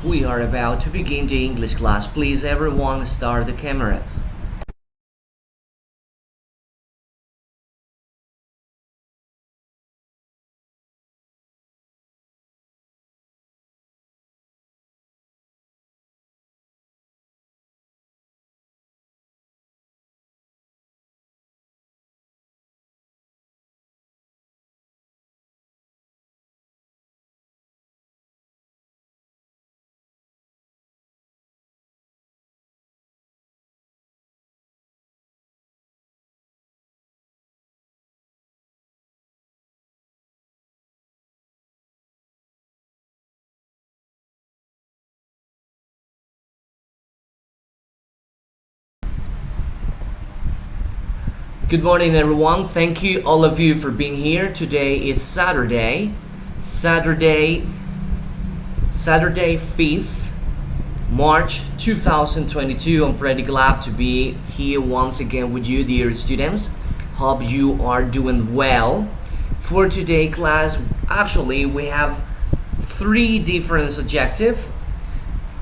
We are about to begin the English class. Please everyone start the cameras. Good morning everyone. Thank you all of you for being here. Today is Saturday 5th March 2022. I'm pretty glad to be here once again with you, dear students. Hope you are doing well. For today class, actually we have three different objectives.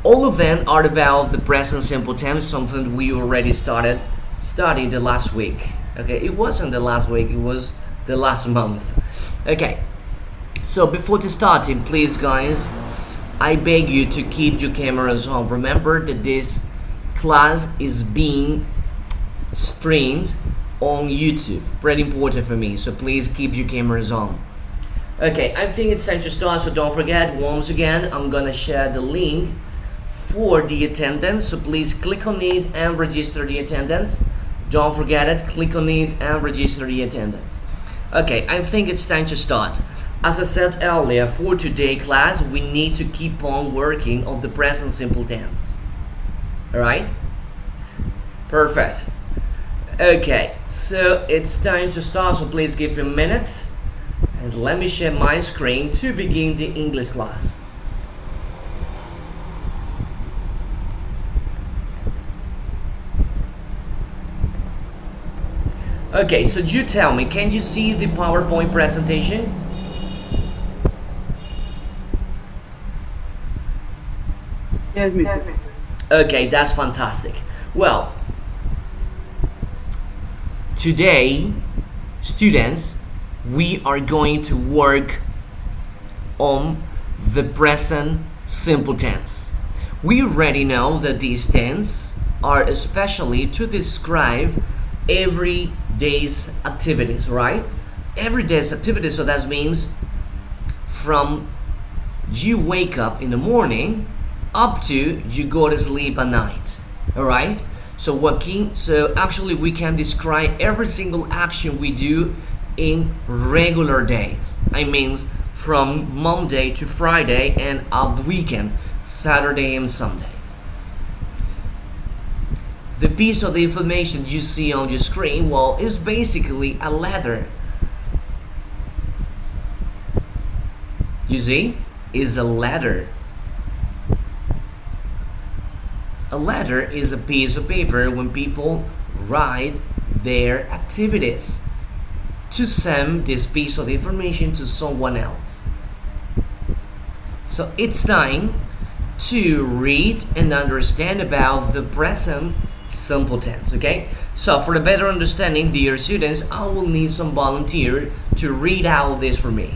All of them are about the present simple tense, something we already started studying the last week. Okay, it wasn't the last week, it was the last month. Okay, so before starting, please guys, I beg you to keep your cameras on. Remember that this class is being streamed on YouTube. Pretty important for me, so please keep your cameras on. Okay, I think it's time to start, so don't forget, once again, I'm gonna share the link for the attendance, so please click on it and register the attendance. Don't forget it, click on it and register the attendance. Okay, I think it's time to start. As I said earlier, for today's class, we need to keep on working on the present simple tense. Alright? Perfect. Okay, so it's time to start, so please give me a minute. And let me share my screen to begin the English class. Okay, so you tell me, can you see the PowerPoint presentation? Yes, Mr. Okay, that's fantastic. Well, today, students, we are going to work on the present simple tense. We already know that these tense are especially to describe every day's activities, right? Every day's activities, so that means from you wake up in the morning up to you go to sleep at night. All right, so actually we can describe every single action we do in regular days. I mean from Monday to Friday and of the weekend, Saturday and Sunday. The piece of the information you see on your screen, well, is basically a letter. You see? Is a letter. A letter is a piece of paper when people write their activities to send this piece of information to someone else. So it's time to read and understand about the present simple tense. Okay, so for the better understanding, dear students, I will need some volunteer to read out this for me.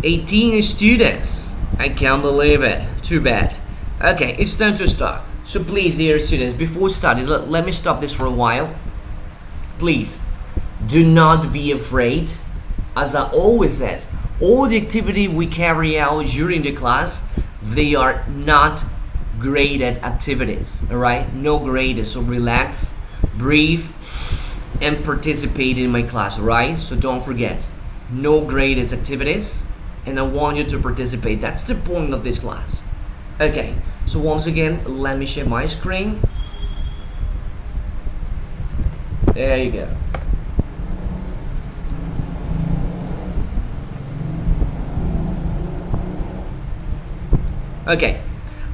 18 students. I can't believe it. Too bad. Okay, it's time to start. So please, dear students, before starting, let me stop this for a while. Please do not be afraid. As I always said, all the activity we carry out during the class, they are not graded activities. All right, no graded. So relax, breathe, and participate in my class. All right, so don't forget, no graded activities, and I want you to participate. That's the point of this class. Okay, so once again, let me share my screen. There you go. Okay,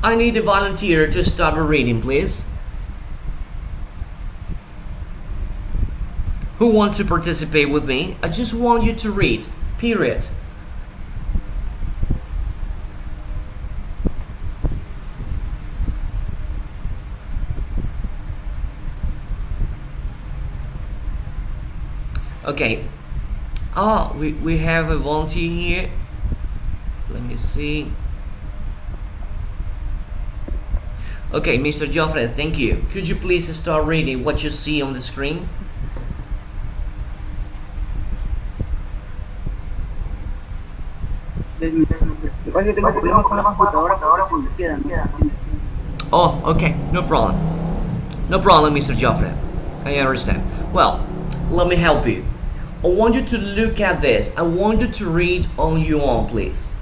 I need a volunteer to start reading, please. Who wants to participate with me? I just want you to read, period. Okay. Oh, we have a volunteer here. Let me see. Okay, Mr. Joffre, thank you. Could you please start reading what you see on the screen? Yes, mister. Lo que pasa es que tengo problemas con la computadora porque se me queda, ¿no? Oh, okay, no problem. No problem, Mr. Joffre. I understand. Well, let me help you. I want you to look at this. I want you to read on your own, please.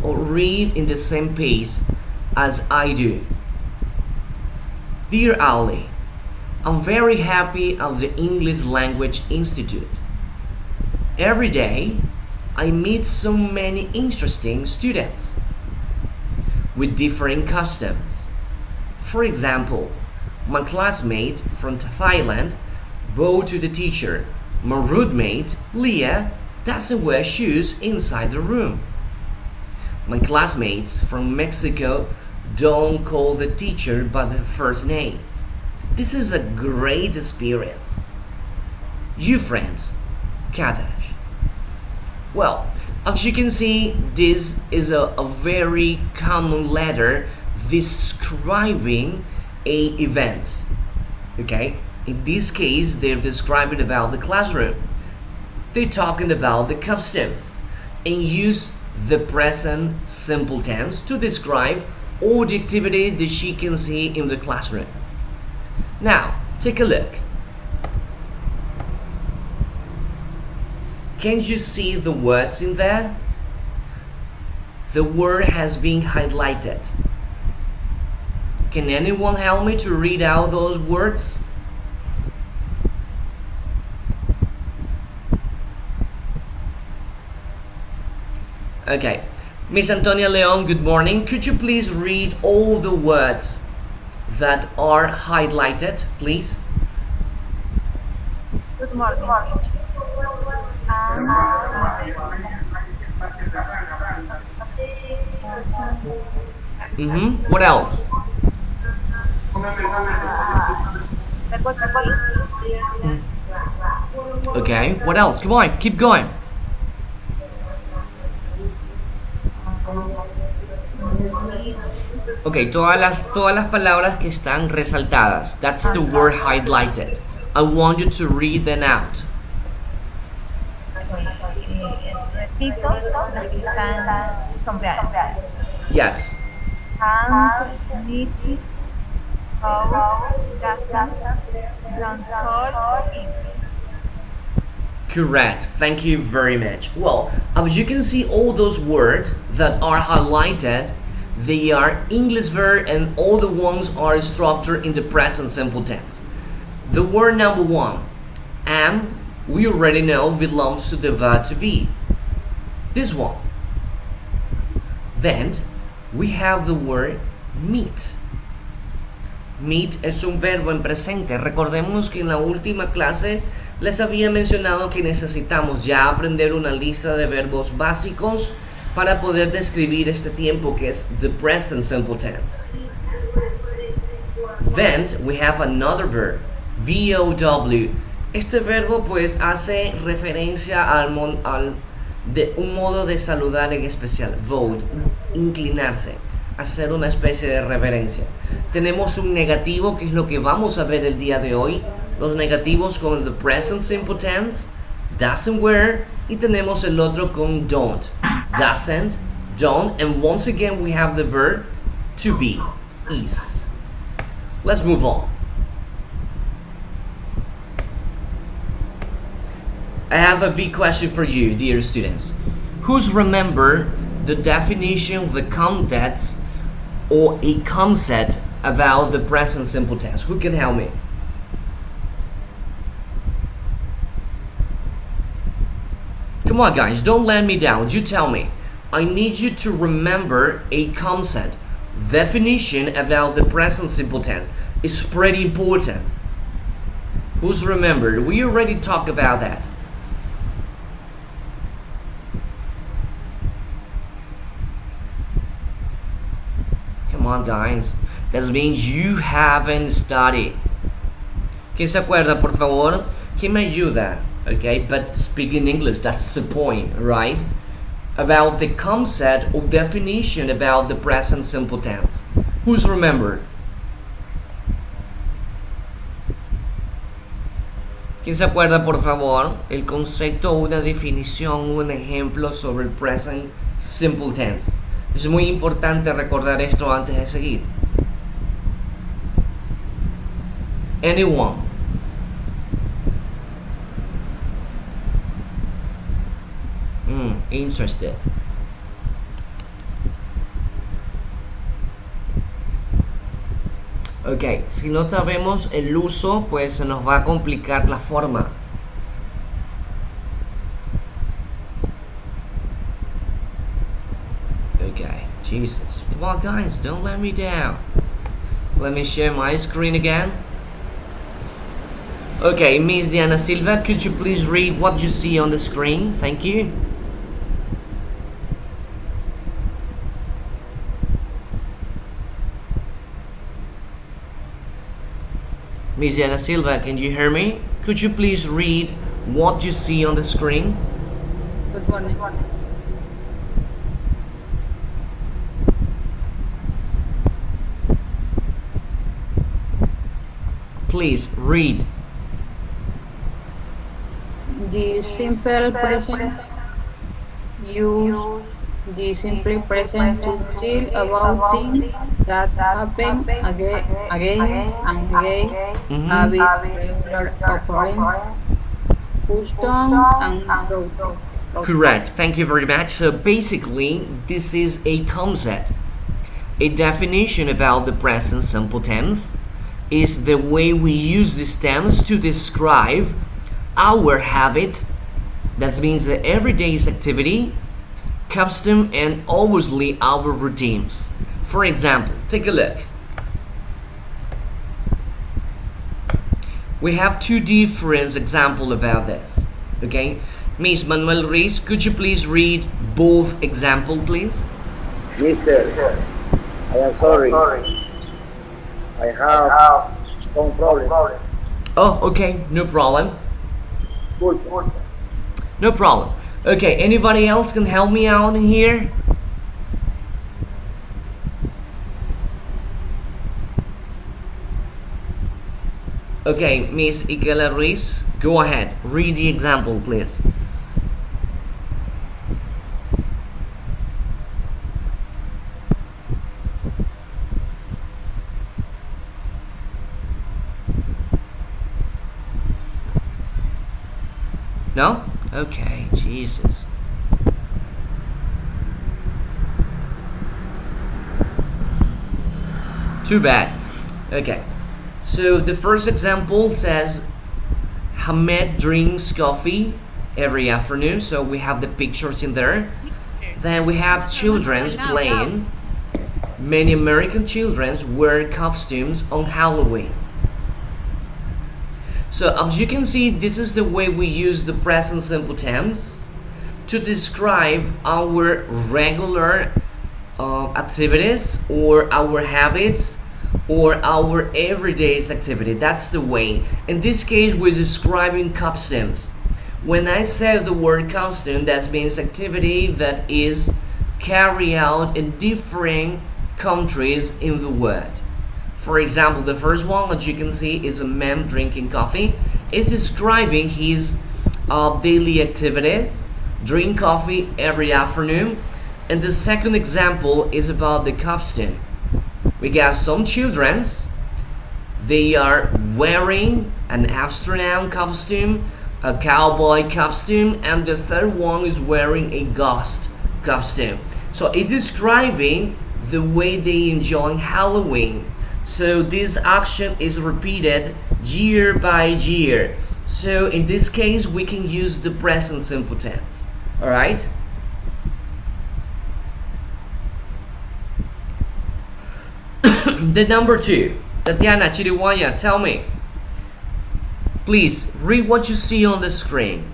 Or read in the same pace as I do. Dear Ali, I'm very happy of the English Language Institute. Every day, I meet so many interesting students with different customs. For example, my classmate from Thailand bowed to the teacher. My roommate, Leah, doesn't wear shoes inside the room. My classmates from Mexico don't call the teacher by their first name. This is a great experience. You friend, Kadash. Well, as you can see, this is a very common letter describing a event. Okay? In this case, they're describing about the classroom. They're talking about the customs and use the present simple tense to describe all the activity that she can see in the classroom. Now, take a look. Can you see the words in there? The word has been highlighted. Can anyone help me to read out those words? Okay. Miss Antonia Leon, good morning. Could you please read all the words that are highlighted, please? Good morning. What else? Okay, what else? Come on, keep going. Okay, todas las palabras que están resaltadas. That's the word highlighted. I want you to read them out. Repito las que están sombreadas. Yes. Hand, meat, house, casa, grandfather is. Correct. Thank you very much. Well, as you can see, all those words that are highlighted, they are English verb and all the ones are structured in the present simple tense. The word number one, am, we already know belongs to the verb to be. This one. Then we have the word meet. Meet es un verbo en presente. Recordemos que en la última clase les había mencionado que necesitamos ya aprender una lista de verbos básicos para poder describir este tiempo que es the present simple tense. Then we have another verb, VOW. Este verbo pues hace referencia de un modo de saludar en especial, vote, inclinarse, hacer una especie de reverencia. Tenemos un negativo que es lo que vamos a ver el día de hoy. Los negativos con the present simple tense, doesn't wear, y tenemos el otro con don't, doesn't, don't, and once again we have the verb to be, is. Let's move on. I have a V question for you, dear students. Who's remember the definition of the context or a concept about the present simple tense? Who can help me? Come on guys, don't let me down. You tell me. I need you to remember a concept, definition about the present simple tense. It's pretty important. Who's remembered? We already talked about that. Come on guys. That means you haven't studied. ¿Quién se acuerda, por favor? ¿Quién me ayuda Okay, but speaking English, that's the point, right? About the concept or definition about the present simple tense. Who's remember? ¿Quién se acuerda, por favor, el concepto, una definición, un ejemplo sobre el present simple tense? Es muy importante recordar esto antes de seguir. Anyone? Interested. Ok, si no sabemos el uso, pues se nos va a complicar la forma. Okay, Jesus. Come on, guys, don't let me down. Let me share my screen again. Okay, Miss Diana Silva, could you please read what you see on the screen? Thank you. Miss Diana Silva, can you hear me? Could you please read what you see on the screen? Good morning. Please read. The simple present use the simple present to tell about things that happen again and again, habits, regular occurrence, custom, and routine. Correct. Thank you very much. So basically, this is a concept. A definition about the present simple tense is the way we use this tense to describe our habit. That means the everyday's activity, custom, and obviously our routines. For example, take a look. We have two different examples about this. Okay, Miss Manuel Reis, could you please read both examples, please? Mister, I am sorry. I have some problem. Oh, okay, no problem. Good. No problem. Okay, anybody else can help me out in here? Okay, Miss Ikela Ruiz, go ahead. Read the example, please. No? Okay, Jesus. Too bad. Okay. So the first example says Hamed drinks coffee every afternoon. So we have the pictures in there. Then we have children playing. Many American children wear costumes on Halloween. So as you can see, this is the way we use the present simple tense to describe our regular activities or our habits or our everyday's activity. That's the way. In this case, we're describing costumes. When I say the word costume, that means activity that is carried out in different countries in the world. For example, the first one that you can see is a man drinking coffee. It's describing his daily activities, drink coffee every afternoon. And the second example is about the costume. We got some children. They are wearing an astronaut costume, a cowboy costume, and the third one is wearing a ghost costume. So it's describing the way they enjoy Halloween. So this action is repeated year by year. So in this case, we can use the present simple tense. All right? The number two, Tatiana Chiriwaya, tell me. Please read what you see on the screen.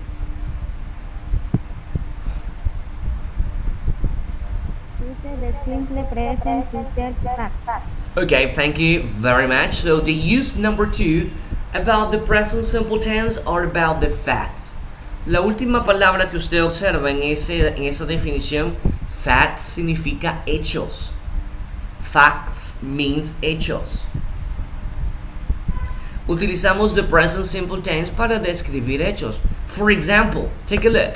Use the simple present to tell facts. Okay, thank you very much. So the use number two about the present simple tense are about the facts. La última palabra que usted observa en esa definición, fact, significa hechos. Facts means hechos. Utilizamos the present simple tense para describir hechos. For example, take a look.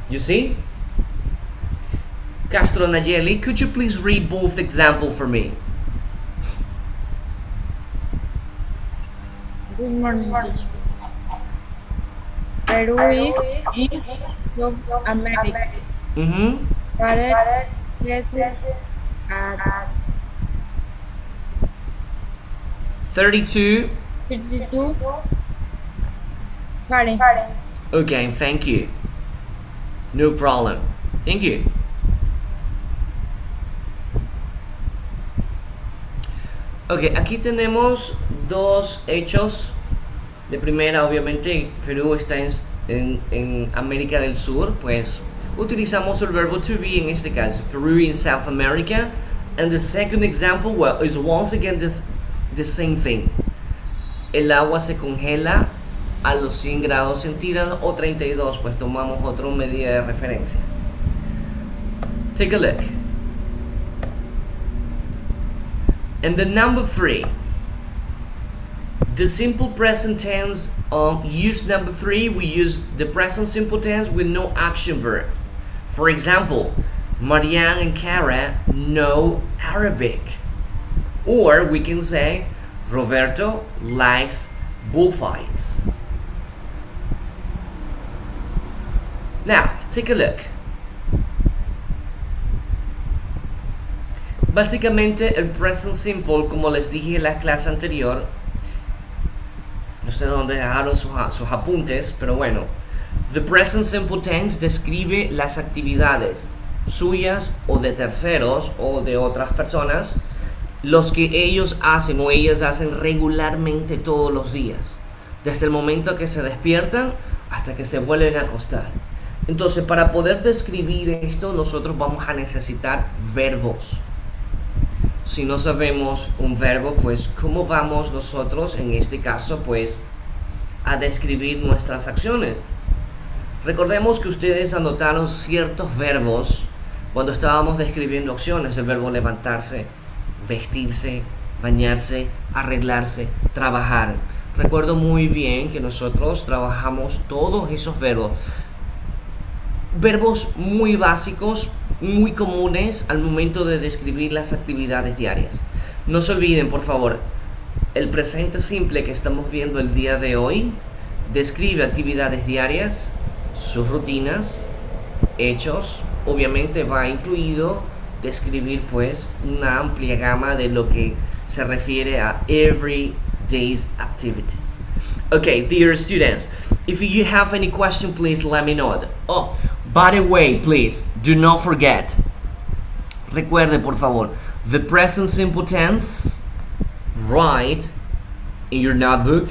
You see? Castro Nayeli, could you please read both examples for me? Good morning. Peru is in South America. Mm-hmm. Father places at 32. 52 Fahrenheit. Okay, thank you. No problem. Thank you. Ok, aquí tenemos dos hechos. De primera, obviamente, Perú está en América del Sur, pues utilizamos el verbo to be en este caso, Peru in South America. And the second example, well, is once again the same thing. El agua se congela a los 100 grados centígrados o 32, pues tomamos otra medida de referencia. Take a look. And the number 3, the simple present tense, use number 3, we use the present simple tense with no action verb. For example, Marianne and Cara know Arabic. Or we can say, Roberto likes bullfights. Now, take a look. Básicamente el present simple, como les dije en la clase anterior, no sé dónde dejaron sus apuntes, pero bueno, the present simple tense describe las actividades suyas o de terceros o de otras personas, los que ellos hacen o ellas hacen regularmente todos los días, desde el momento que se despiertan hasta que se vuelven a acostar. Entonces, para poder describir esto, nosotros vamos a necesitar verbos. Si no sabemos un verbo, pues ¿cómo vamos nosotros, en este caso, pues a describir nuestras acciones? Recordemos que ustedes anotaron ciertos verbos cuando estábamos describiendo acciones. El verbo levantarse, vestirse, bañarse, arreglarse, trabajar. Recuerdo muy bien que nosotros trabajamos todos esos verbos. Verbos muy básicos, muy comunes al momento de describir las actividades diarias. No se olviden, por favor, el presente simple que estamos viendo el día de hoy describe actividades diarias, sus rutinas, hechos. Obviamente va incluido describir pues una amplia gama de lo que se refiere a everyday's activities. Okay, dear students, if you have any question, please let me know. Oh, by the way, please do not forget. Recuerde, por favor, the present simple tense. Write in your notebook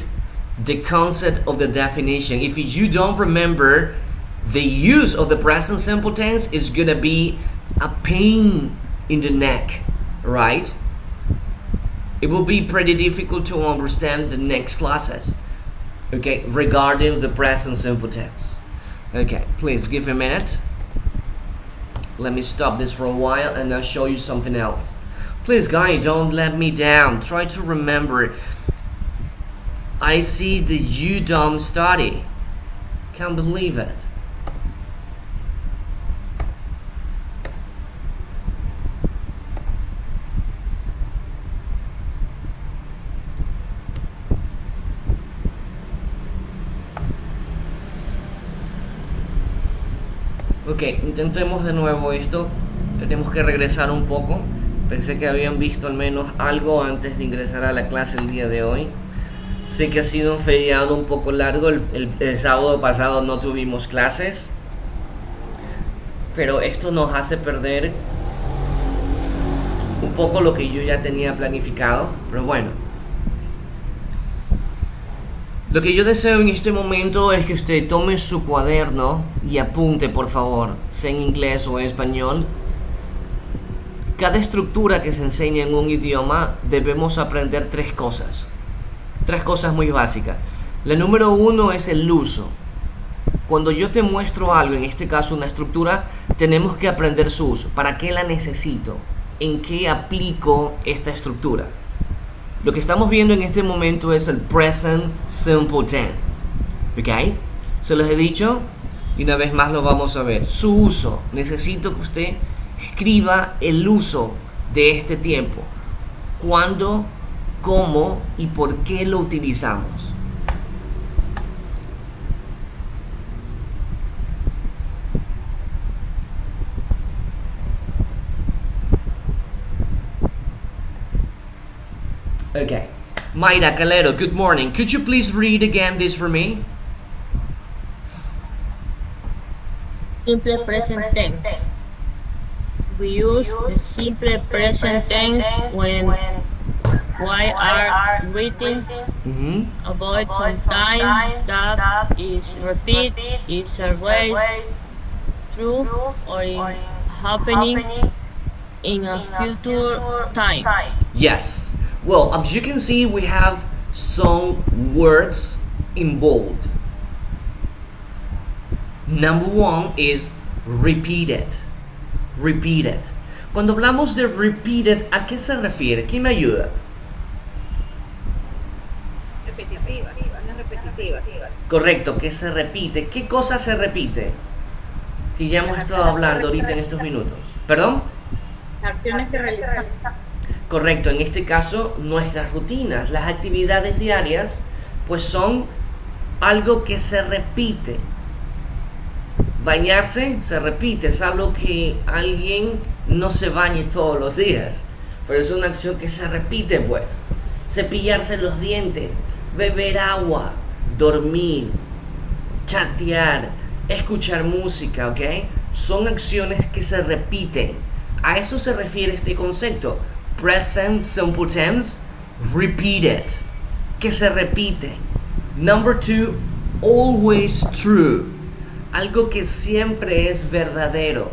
the concept of the definition. If you don't remember the use of the present simple tense, is gonna be a pain in the neck, right? It will be pretty difficult to understand the next classes, okay, regarding the present simple tense. Okay, please give a minute. Let me stop this for a while and I'll show you something else. Please, guys, don't let me down. Try to remember. I see that you don't study. Can't believe it. Ok, intentemos de nuevo esto. Tenemos que regresar un poco. Pensé que habían visto al menos algo antes de ingresar a la clase el día de hoy. Sé que ha sido un feriado un poco largo. El sábado pasado no tuvimos clases. Pero esto nos hace perder un poco lo que yo ya tenía planificado. Pero bueno. Lo que yo deseo en este momento es que usted tome su cuaderno y apunte, por favor, sea en inglés o en español. Cada estructura que se enseña en un idioma debemos aprender tres cosas muy básicas. La número uno es el uso. Cuando yo te muestro algo, en este caso una estructura, tenemos que aprender su uso. ¿Para qué la necesito? ¿En qué aplico esta estructura? Lo que estamos viendo en este momento es el present simple tense. ¿Ok? Se los he dicho y una vez más lo vamos a ver. Su uso. Necesito que usted escriba el uso de este tiempo. ¿Cuándo, cómo y por qué lo utilizamos? Okay. Mayra Calero, good morning. Could you please read again this for me? Simple present tense. We use the simple present tense when we are written. Avoid some time that is repeat, is always true or is happening in a future time. Yes. Well, as you can see, we have some words in bold. Number one is repeated. Repeated. Cuando hablamos de repeated, ¿a qué se refiere? ¿Quién me ayuda? Repetitivas, acciones repetitivas. Correcto, que se repite. ¿Qué cosa se repite? Que ya hemos estado hablando ahorita en estos minutos. ¿Perdón? Acciones que realizan. Correcto, en este caso nuestras rutinas, las actividades diarias, pues son algo que se repite. Bañarse se repite, es algo que alguien no se bañe todos los días, pero es una acción que se repite pues. Cepillarse los dientes, beber agua, dormir, chatear, escuchar música, ¿ok? Son acciones que se repiten. A eso se refiere este concepto. Present simple tense, repeated, que se repite. Number two, always true, algo que siempre es verdadero.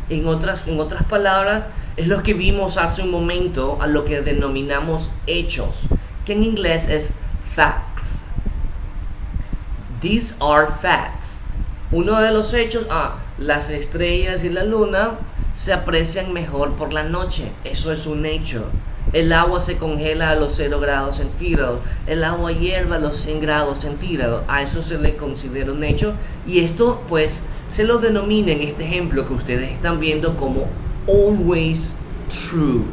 En otras palabras, es lo que vimos hace un momento a lo que denominamos hechos, que en inglés es facts. These are facts. Uno de los hechos, las estrellas y la luna se aprecian mejor por la noche. Eso es un hecho. El agua se congela a los 0 grados centígrados. El agua hierve a los 100 grados centígrados. A eso se le considera un hecho. Y esto pues se lo denomina en este ejemplo que ustedes están viendo como always true.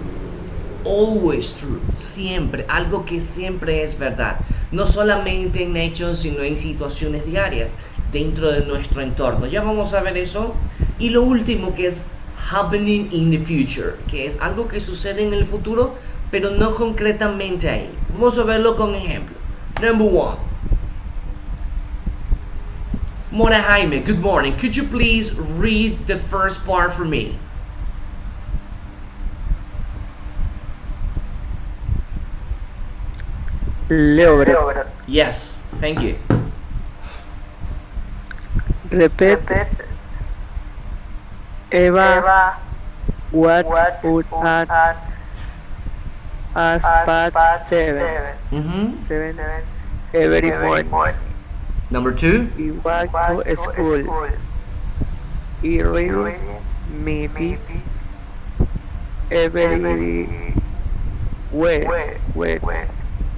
Always true. Siempre. Algo que siempre es verdad. No solamente en hechos, sino en situaciones diarias dentro de nuestro entorno. Ya vamos a ver eso. Y lo último, que es happening in the future, que es algo que sucede en el futuro, pero no concretamente ahí. Vamos a verlo con ejemplo. Number one. Mora Jaime, good morning. Could you please read the first part for me? Leo, Yes, thank you. repeat Eva what would at as past 7 every morning. Number two. He walked to school. He read maybe every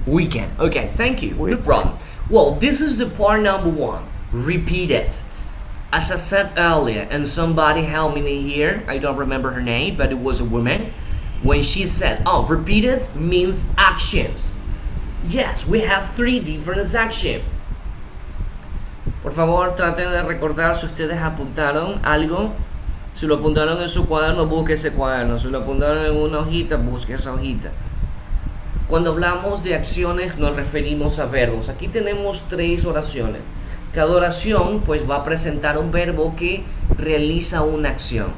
Weekend. Okay, thank you. No problem. Well, this is the part number one. Repeat it. As I said earlier, and somebody helped me here, I don't remember her name, but it was a woman, when she said, repeat it means actions. Yes, we have 3 different actions. Por favor, traten de recordar si ustedes apuntaron algo. Si lo apuntaron en su cuaderno, busque ese cuaderno. Si lo apuntaron en una hojita, busque esa hojita. Cuando hablamos de acciones nos referimos a verbos. Aquí tenemos 3 oraciones. Cada oración pues va a presentar un verbo que realiza una acción.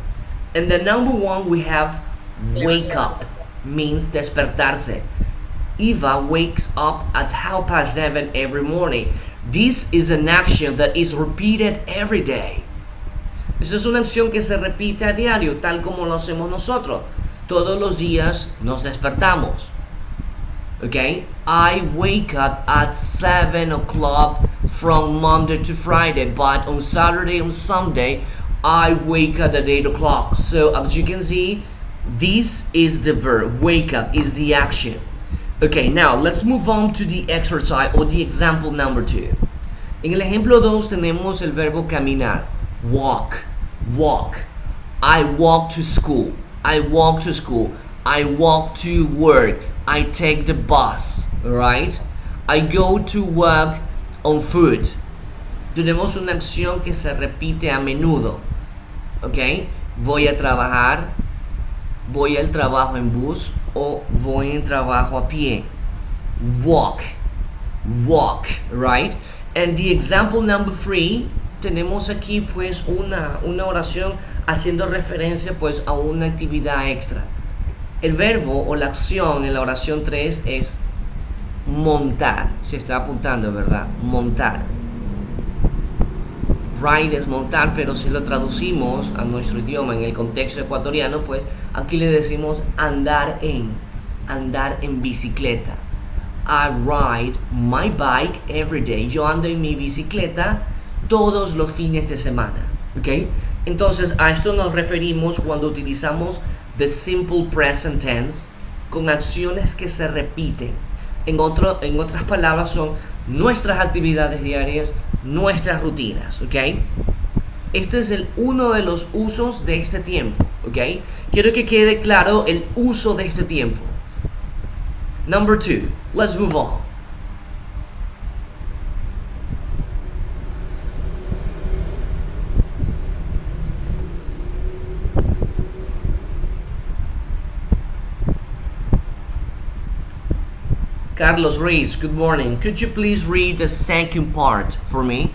And the number one we have wake up, means despertarse. Eva wakes up at 7:30 every morning. This is an action that is repeated every day. Eso es una acción que se repite a diario, tal como lo hacemos nosotros. Todos los días nos despertamos. Okay, I wake up at 7 o'clock from Monday to Friday, but on Saturday and Sunday I wake up at 8 o'clock. So as you can see, this is the verb. Wake up is the action. Okay, now let's move on to the exercise or the example number 2. En el ejemplo 2 tenemos el verbo caminar. Walk, walk. I walk to school. I walk to school. I walk to work. I take the bus. Alright? I go to work on foot. Tenemos una acción que se repite a menudo. Ok? Voy a trabajar. Voy al trabajo en bus o voy en trabajo a pie. Walk. Walk. Right? And the example number 3, tenemos aquí pues una oración haciendo referencia pues a una actividad extra. El verbo o la acción en la oración 3 es montar. Se está apuntando, ¿verdad? Montar. Ride es montar, pero si lo traducimos a nuestro idioma en el contexto ecuatoriano, pues aquí le decimos andar en bicicleta. I ride my bike every day. Yo ando en mi bicicleta todos los fines de semana. ¿Ok? Entonces a esto nos referimos cuando utilizamos the simple present tense con acciones que se repiten. En otras palabras son nuestras actividades diarias, nuestras rutinas. ¿Ok? Este es uno de los usos de este tiempo. ¿Ok? Quiero que quede claro el uso de este tiempo. Number 2. Let's move on. Carlos Reyes, good morning. Could you please read the second part for me?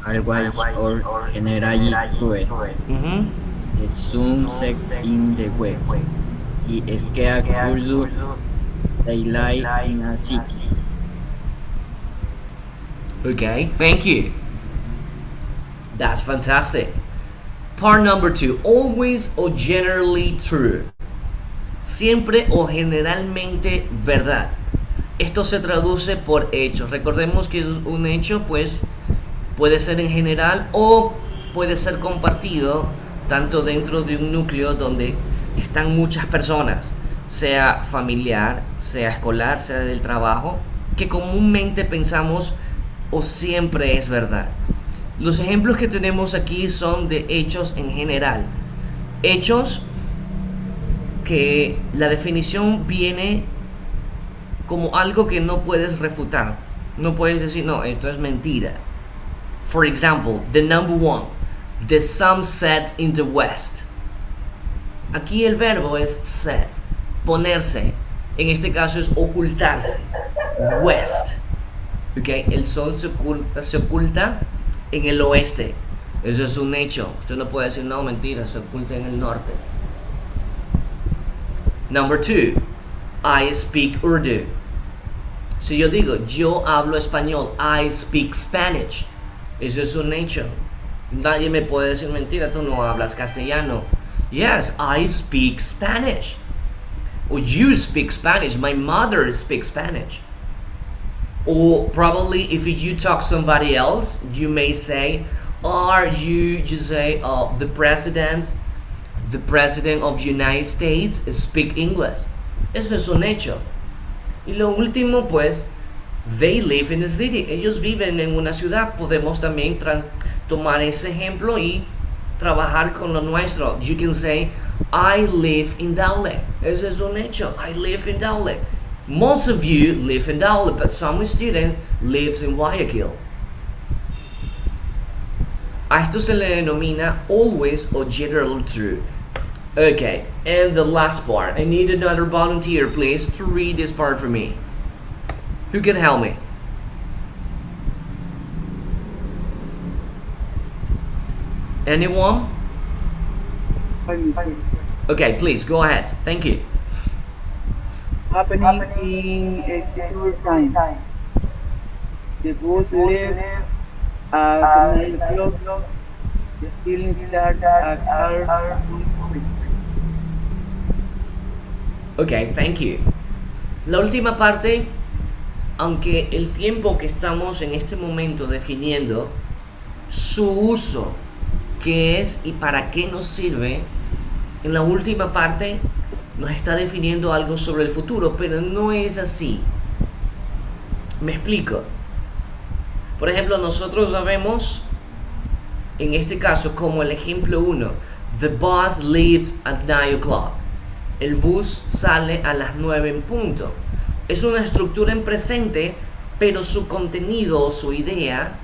Always or generally true. Mm-hmm. Some sex in the west. Y es que occurs daylight in a city. Okay, thank you. That's fantastic. Part number 2. Always or generally true. Siempre o generalmente verdad. Esto se traduce por hechos. Recordemos que un hecho pues puede ser en general o puede ser compartido tanto dentro de un núcleo donde están muchas personas, sea familiar, sea escolar, sea del trabajo, que comúnmente pensamos o siempre es verdad. Los ejemplos que tenemos aquí son de hechos en general. Hechos que la definición viene como algo que no puedes refutar. No puedes decir, no, esto es mentira. For example, the number 1, the sun set in the west. Aquí el verbo es set, ponerse. En este caso es ocultarse. West. Okay, el sol se oculta en el oeste. Eso es un hecho. Usted no puede decir, no, mentira, se oculta en el norte. Number 2, I speak Urdu. Si yo digo, yo hablo español, I speak Spanish. Eso es un hecho. Nadie me puede decir, mentira, tú no hablas castellano. Yes, I speak Spanish. Or you speak Spanish. My mother speaks Spanish. Or probably if you talk somebody else, you may say, are you say, the president of United States speak English. Eso es un hecho. Y lo último, pues, they live in a city. Ellos viven en una ciudad. Podemos también tomar ese ejemplo y trabajar con lo nuestro. You can say, I live in Daule. Ese es un hecho. I live in Daule. Most of you live in Daule, but some student lives in Guayaquil. A esto se le denomina always or generally true. Okay, and the last part. I need another volunteer, please, to read this part for me. Who can help me? Anyone? Okay, please, go ahead. Thank you. Happening in exterior time. The bus left at 9 o'clock. The film starts at 9:40. Ok, thank you. La última parte, aunque el tiempo que estamos en este momento definiendo su uso, qué es y para qué nos sirve, en la última parte nos está definiendo algo sobre el futuro, pero no es así. Me explico. Por ejemplo, nosotros sabemos, en este caso, como el ejemplo 1, the bus leaves at 9 o'clock. El bus sale a las 9 en punto. Es una estructura en presente, pero su contenido o su idea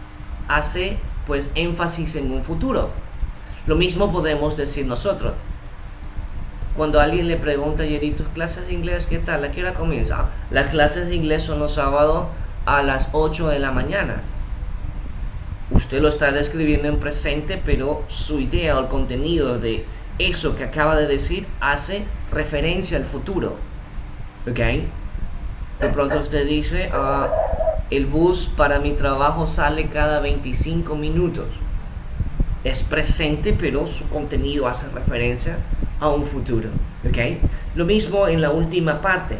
hace pues énfasis en un futuro. Lo mismo podemos decir nosotros. Cuando alguien le pregunta, Yeri, ¿tus clases de inglés qué tal? ¿A qué hora comienza? Las clases de inglés son los sábados a las 8 de la mañana. Usted lo está describiendo en presente, pero su idea o el contenido de eso que acaba de decir hace referencia al futuro. ¿Ok? De pronto usted dice, el bus para mi trabajo sale cada 25 minutos. Es presente, pero su contenido hace referencia a un futuro. ¿Ok? Lo mismo en la última parte.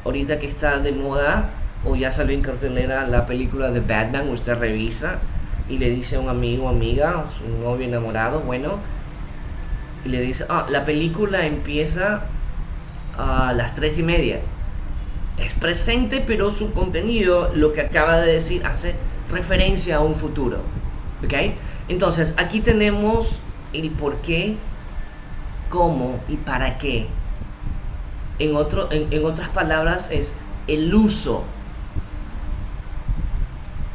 Ahorita que está de moda, o ya salió en cartelera la película de Batman, usted revisa y le dice a un amigo o amiga, o su novio enamorado, bueno, y le dice, la película empieza a las 3:30. Es presente, pero su contenido, lo que acaba de decir, hace referencia a un futuro. ¿Ok? Entonces, aquí tenemos el por qué, cómo y para qué. En otras palabras, es el uso.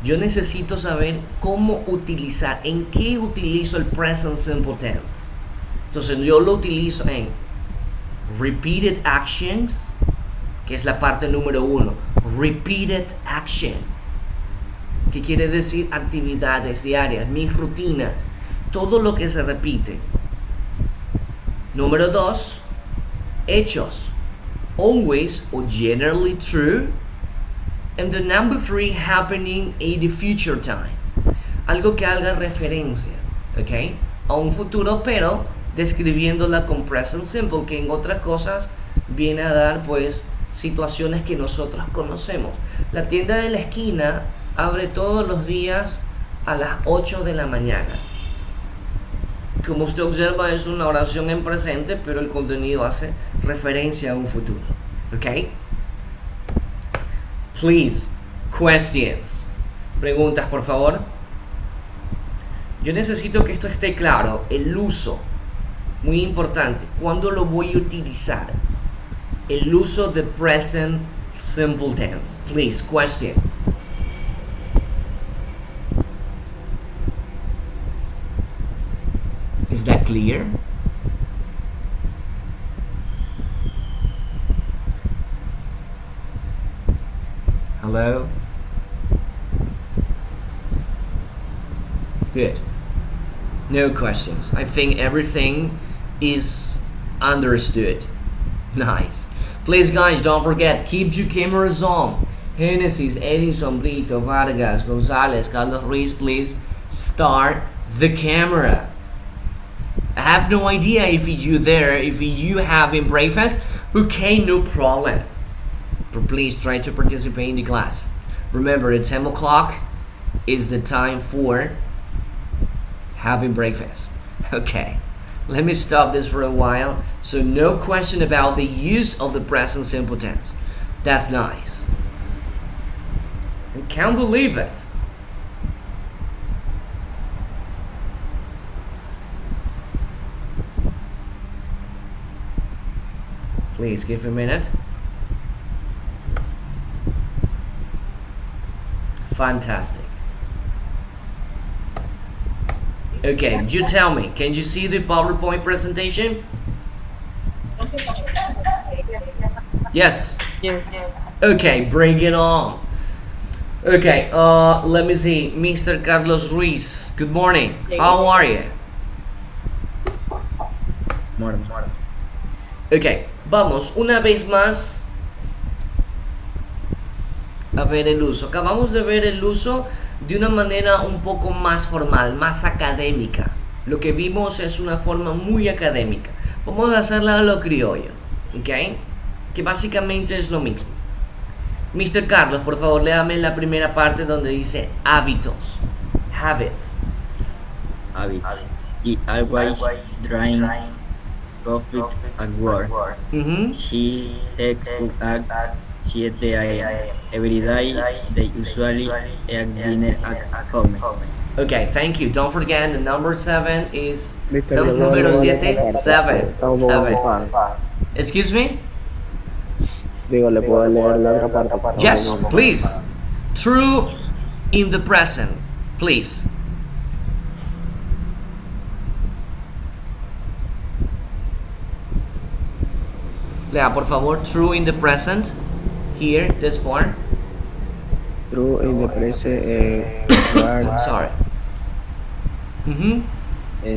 Yo necesito saber cómo utilizar, en qué utilizo el present simple tense. Entonces yo lo utilizo en repeated actions, que es la parte número 1. Repeated action, que quiere decir actividades diarias, mis rutinas, todo lo que se repite. Número 2, hechos, always or generally true. And the number 3, happening in the future time. Algo que haga referencia, ¿ok? A un futuro, pero describiéndola con present simple, que en otras cosas viene a dar pues situaciones que nosotros conocemos. La tienda de la esquina abre todos los días a las 8 de la mañana. Como usted observa, es una oración en presente, pero el contenido hace referencia a un futuro, ¿ok? Please, questions. Preguntas, por favor. Yo necesito que esto esté claro. El uso, muy importante. ¿Cuándo lo voy a utilizar? El uso de present simple tense. Please, question. Is that clear? Hello? Good. No questions. I think everything is understood. Nice. Please guys, don't forget, keep your cameras on. Genesis, Edison, Brito, Vargas, Gonzalez, Carlos Ruiz, please start the camera. I have no idea if you there, if you having breakfast. Okay, no problem. But please try to participate in the class. Remember, at 10 o'clock is the time for having breakfast. Okay, let me stop this for a while. So no question about the use of the present simple tense. That's nice. I can't believe it. Please give a minute. Fantastic. Okay, you tell me, can you see the PowerPoint presentation? Yes. Yes. Okay, bring it on. Okay, let me see, Mr. Carlos Ruiz. Good morning. How are you? Morning. Ok, vamos una vez más a ver el uso. Acabamos de ver el uso de una manera un poco más formal, más académica. Lo que vimos es una forma muy académica. Vamos a hacerla a lo criollo, ¿ok? que básicamente es lo mismo. Mr. Carlos, por favor, léame la primera parte donde dice hábitos. Habits. Habits. He always drinks coffee at work. Mhm. She takes up at 7 a.m. Every day. They usually eat dinner at home. Okay, thank you. Don't forget the number 7 is Mister, the yo no número le 7. puedo leer 7. Estamos un poco ocupados. Excuse me? Digo, le puedo leer la otra parte. Yes, please. True in the present, please. Lea, por favor, true in the present. Here, this part. True in the present, I'm sorry. Mhm.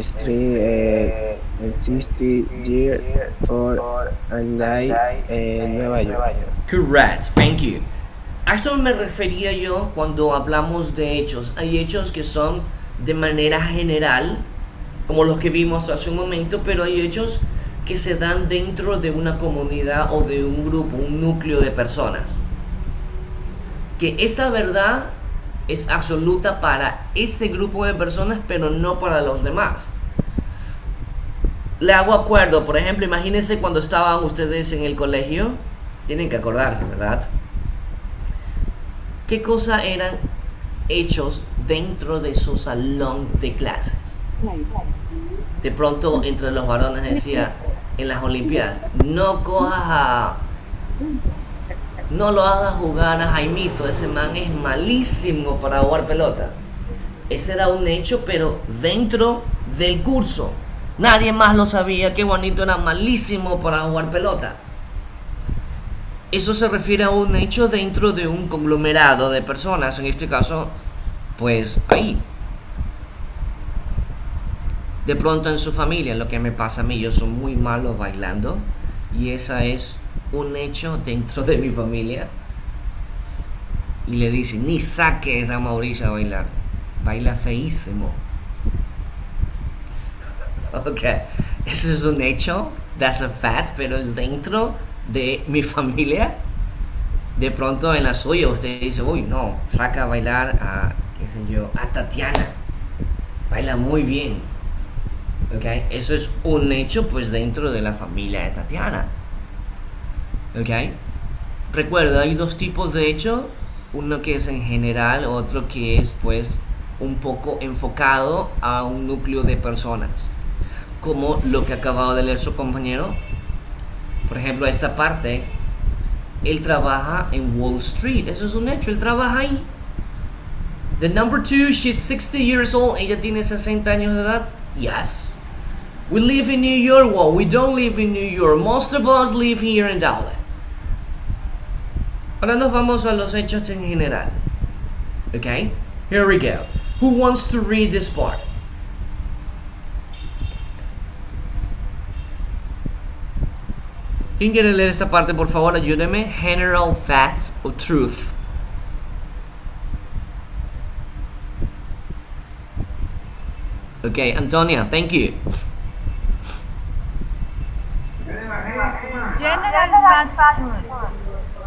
Street, 60 years for and die en Nueva York. Correct, thank you. A esto me refería yo cuando hablamos de hechos. Hay hechos que son de manera general, como los que vimos hace un momento, pero hay hechos que se dan dentro de una comunidad o de un grupo, un núcleo de personas. Que esa verdad es absoluta para ese grupo de personas, pero no para los demás. Le hago acuerdo, por ejemplo, imagínense cuando estaban ustedes en el colegio, tienen que acordarse, ¿verdad? ¿Qué cosa eran hechos dentro de su salón de clases? De pronto entre los varones decía en las olimpiadas, no lo hagas jugar a Jaimito, ese man es malísimo para jugar pelota. Ese era un hecho, pero dentro del curso. Nadie más lo sabía que Juanito era malísimo para jugar pelota. Eso se refiere a un hecho dentro de un conglomerado de personas, en este caso, pues ahí. De pronto en su familia, lo que me pasa a mí, yo soy muy malo bailando y esa es un hecho dentro de mi familia. Y le dicen, ni saques a Mauricio a bailar, baila feísimo. Ok, eso es un hecho, that's a fact, pero es dentro de mi familia. De pronto en la suya usted dice, uy, no, saca a bailar a, qué sé yo, a Tatiana, baila muy bien. Ok, eso es un hecho pues dentro de la familia de Tatiana. Ok, recuerda, hay dos tipos de hecho, uno que es en general, otro que es pues un poco enfocado a un núcleo de personas, como lo que acababa de leer su compañero. Por ejemplo, esta parte, él trabaja en Wall Street, eso es un hecho, él trabaja ahí. The number 2, she's 60 years old, ella tiene 60 años de edad. Yes. We live in New York. Well, we don't live in New York. Most of us live here in Dallas. Ahora nos vamos a los hechos en general. Okay? Here we go. Who wants to read this part? ¿Quién quiere leer esta parte? Por favor, ayúdeme. General facts or truth. Okay, Antonia, thank you. General facts truth.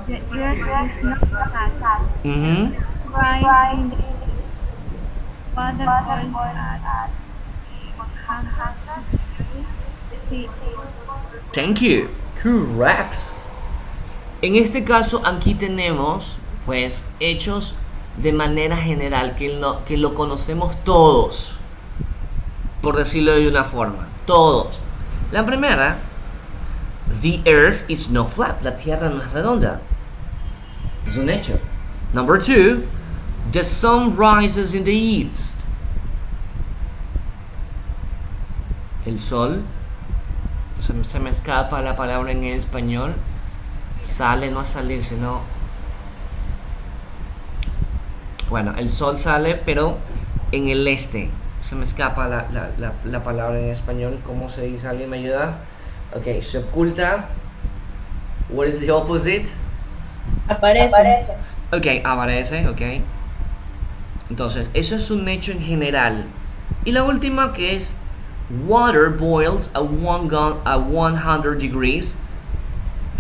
The earth is not flat. Mm-hmm. Rise in the waterfalls at 100 feet. Thank you. Correct. En este caso aquí tenemos pues hechos de manera general que lo conocemos todos, por decirlo de una forma, todos. La primera, the earth is not flat, la tierra no es redonda, es un hecho. Number 2, the sun rises in the east, el sol, se me escapa la palabra en español, sale, no a salir, sino, bueno, el sol sale pero en el este. Se me escapa la palabra en español. ¿Cómo se dice? ¿Alguien me ayuda? Ok, se oculta. What is the opposite? Aparece. Ok, aparece, ok. Entonces, eso es un hecho en general. Y la última que es water boils at 100 degrees.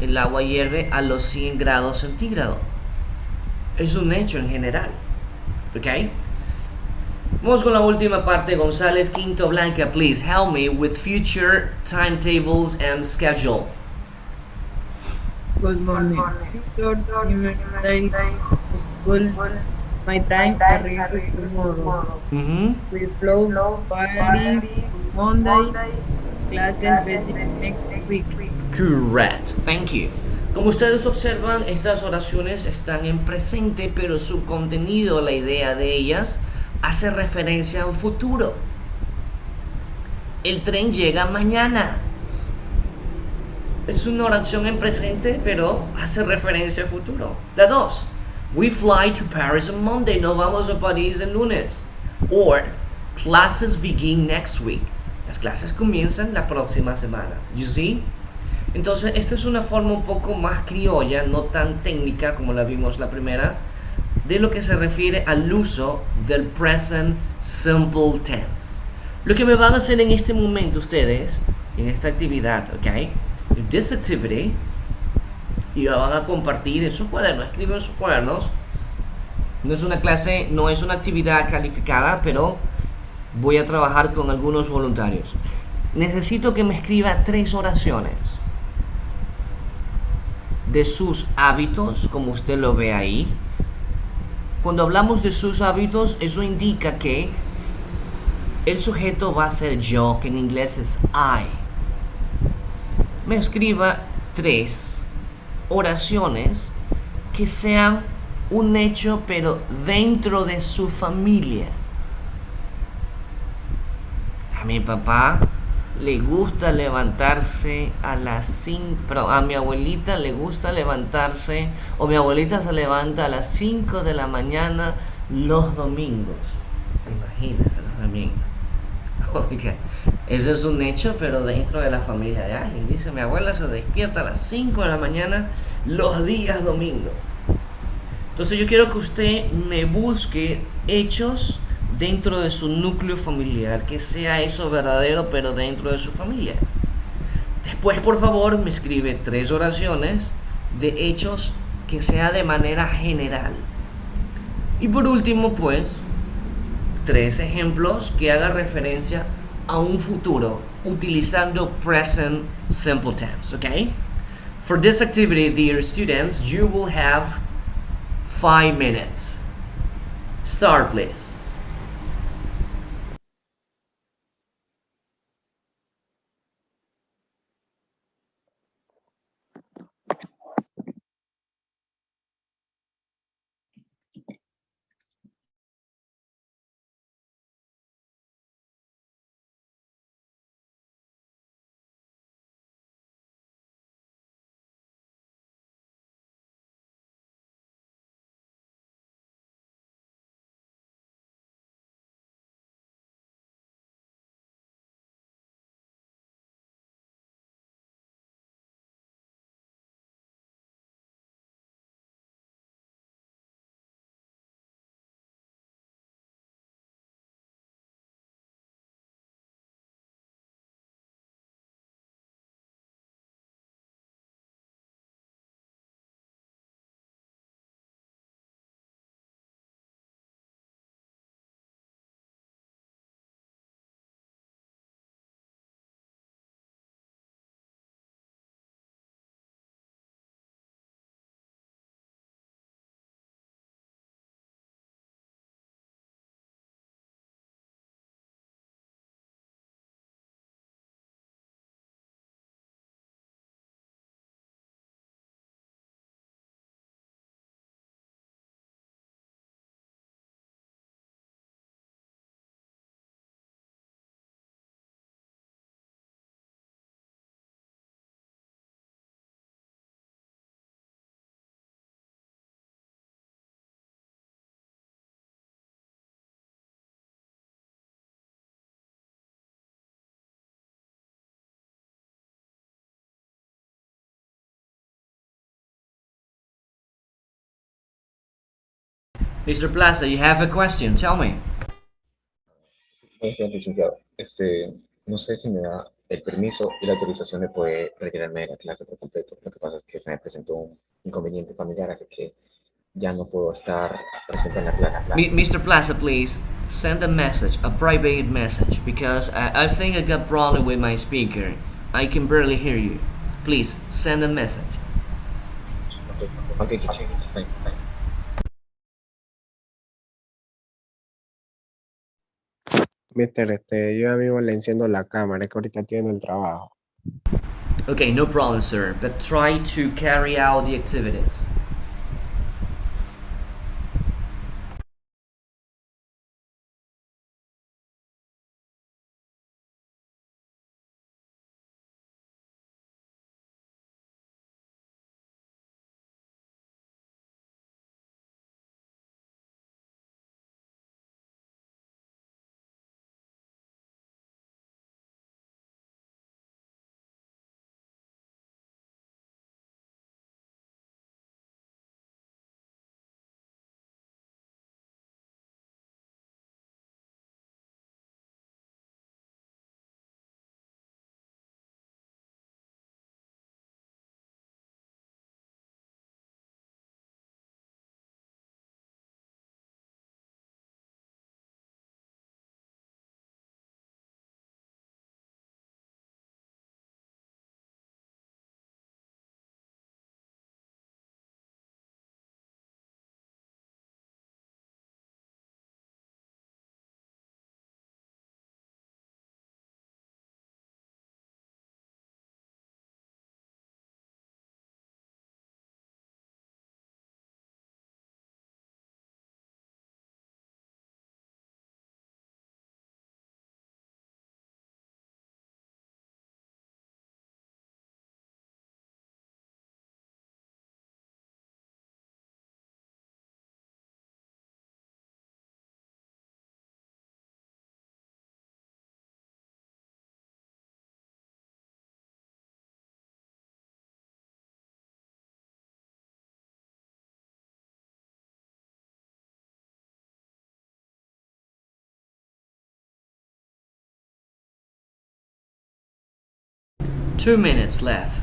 el agua hierve a los 100 grados centígrados. Es un hecho en general. ¿Ok? Vamos con la última parte. González Quinto Blanca, please help me with future timetables and schedule. Good morning. Teacher, University School. My time arrives tomorrow. We flow Paris Monday. Classes begin next week. Correct. Thank you. Como ustedes observan, estas oraciones están en presente, pero su contenido, la idea de ellas, hace referencia a un futuro. El tren llega mañana. Es una oración en presente, pero hace referencia al futuro. La 2. We fly to Paris on Monday. Nos vamos a París el lunes. Or, classes begin next week. Las clases comienzan la próxima semana. You see? Entonces, esta es una forma un poco más criolla, no tan técnica como la vimos la primera, de lo que se refiere al uso del present simple tense. Lo que me van a hacer en este momento ustedes, en esta actividad, ¿ok? This activity, y la van a compartir en sus cuadernos, escriben en sus cuadernos. No es una clase, no es una actividad calificada, pero voy a trabajar con algunos voluntarios. Necesito que me escriba 3 oraciones de sus hábitos, como usted lo ve ahí. Cuando hablamos de sus hábitos, eso indica que el sujeto va a ser yo, que en inglés es I. Me escriba 3 oraciones que sean un hecho, pero dentro de su familia. A mi papá le gusta levantarse a las 5, pero a mi abuelita le gusta levantarse, o mi abuelita se levanta a las 5 de la mañana los domingos. Imagínense, los domingos. Okay. Ese es un hecho, pero dentro de la familia de alguien. Dice, mi abuela se despierta a las 5 de la mañana los días domingos. Entonces yo quiero que usted me busque hechos dentro de su núcleo familiar, que sea eso verdadero, pero dentro de su familia. Después, por favor, me escribe 3 oraciones de hechos que sea de manera general. Y por último, pues, 3 ejemplos que hagan referencia a un futuro utilizando present simple tense, okay? For this activity, dear students, you will have 5 minutes. Start, please. Mr. Plaza, you have a question. Tell me. Gracias, licenciado. No sé si me da el permiso y la autorización de poder retirarme de la clase por completo. Lo que pasa es que se me presentó un inconveniente familiar, así que ya no puedo estar presente en la clase. Mr. Plaza, please send a message, a private message, because I think I got problem with my speaker. I can barely hear you. Please send a message. Okay, teacher. Thank you. Mister, yo ya mismo le enciendo la cámara, es que ahorita tiene el trabajo. Okay, no problem, sir, but try to carry out the activities. Two minutes left.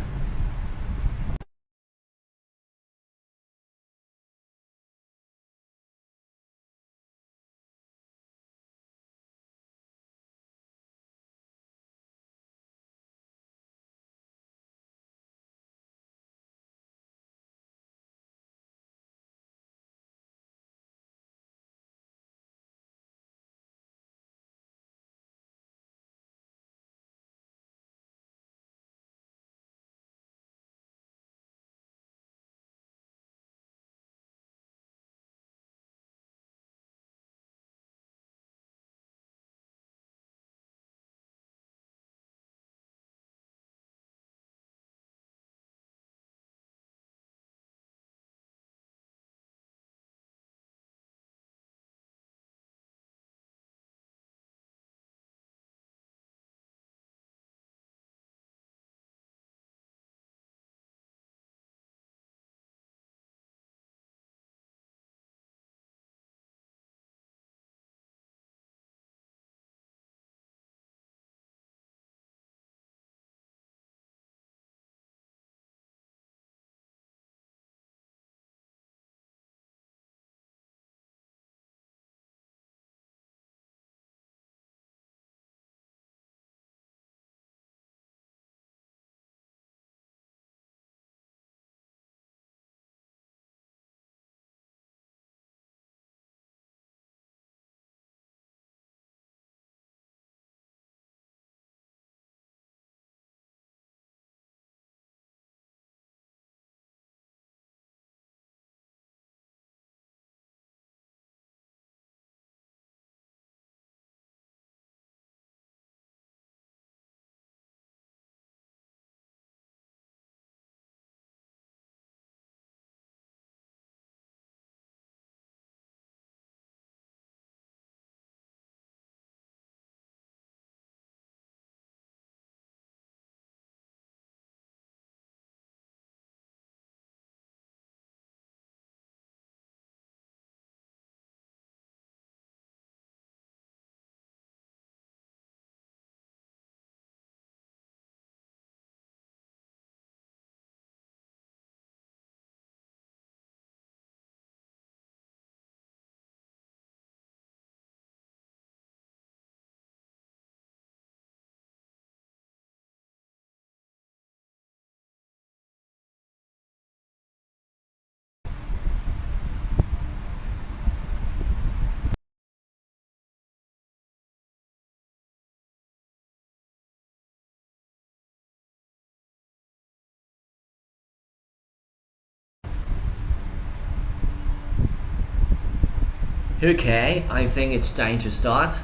Okay, I think it's time to start.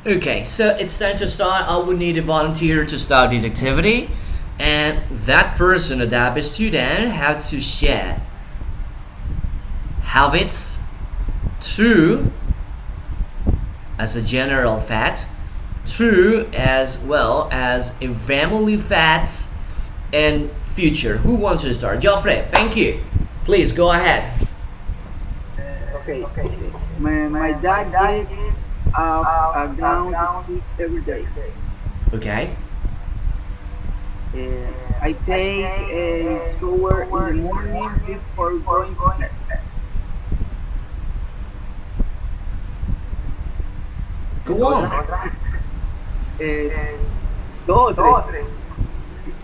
Okay, so it's time to start. I would need a volunteer to start the activity, and that person, a DAB student, have to share habits, true as a general fact, true as well as a family facts, and future. Who wants to start? Joffrey, thank you. Please go ahead. Okay. My dad gets up down to sleep every day. Okay. I take a shower in the morning before going to bed. Go on. Dos, tres.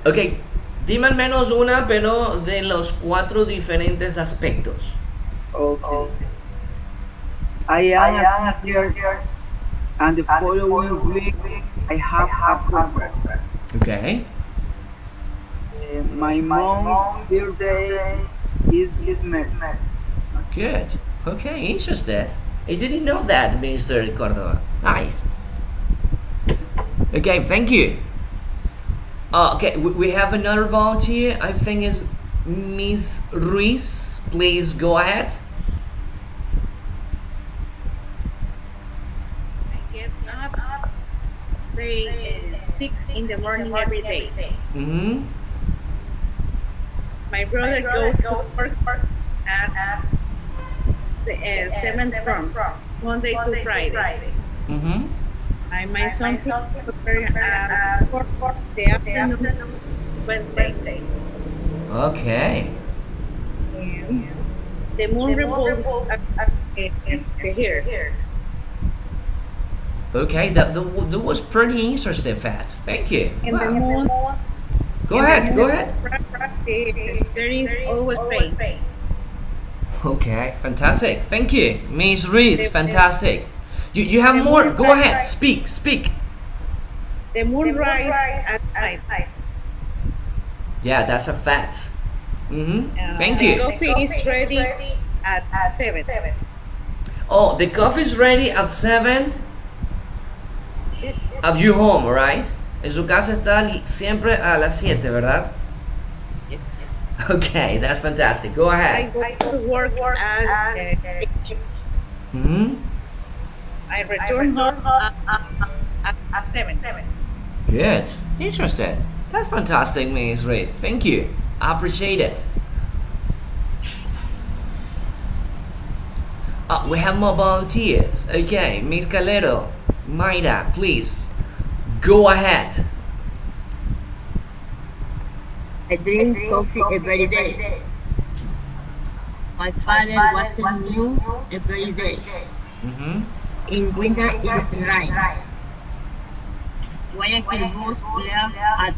Ok, dime al menos una, pero de los 4 diferentes aspectos. Okay. I am a senior, and the following week I have a program. Okay. My mom's birthday is this month. Good. Okay, interested. I didn't know that, Mr. Cordova. Nice. Okay, thank you. Okay, we have another volunteer. I think is Miss Ruiz. Please go ahead. I get up, say 6 in the morning every day. Mm-hmm. My brother goes to work at 7 from Monday to Friday. Mm-hmm. And my son prepare at 4 the afternoon Wednesday. Okay. The moon revolves here. Okay, that was pretty interesting fact. Thank you. In the moon. Go ahead. There is always rain. Okay, fantastic. Thank you, Miss Ruiz. Fantastic. You have more? Go ahead. Speak. The moon rises at night. Yeah, that's a fact. Mm-hmm. Thank you. The coffee is ready at 7. Oh, the coffee is ready at 7 Yes. at your home, right? En su casa está siempre a las 7, ¿verdad? Yes. Okay, that's fantastic. Go I ahead. go to work at 8. Mm-hmm. I return home at 7. Good. Interesting. That's fantastic, Miss Ruiz. Thank you. I appreciate it. We have more volunteers. Okay, Miss Calero, Mayra, please go ahead. I drink coffee every day. My father watches news every day. Mm-hmm. In winter, it rains. Guayaquil bus left at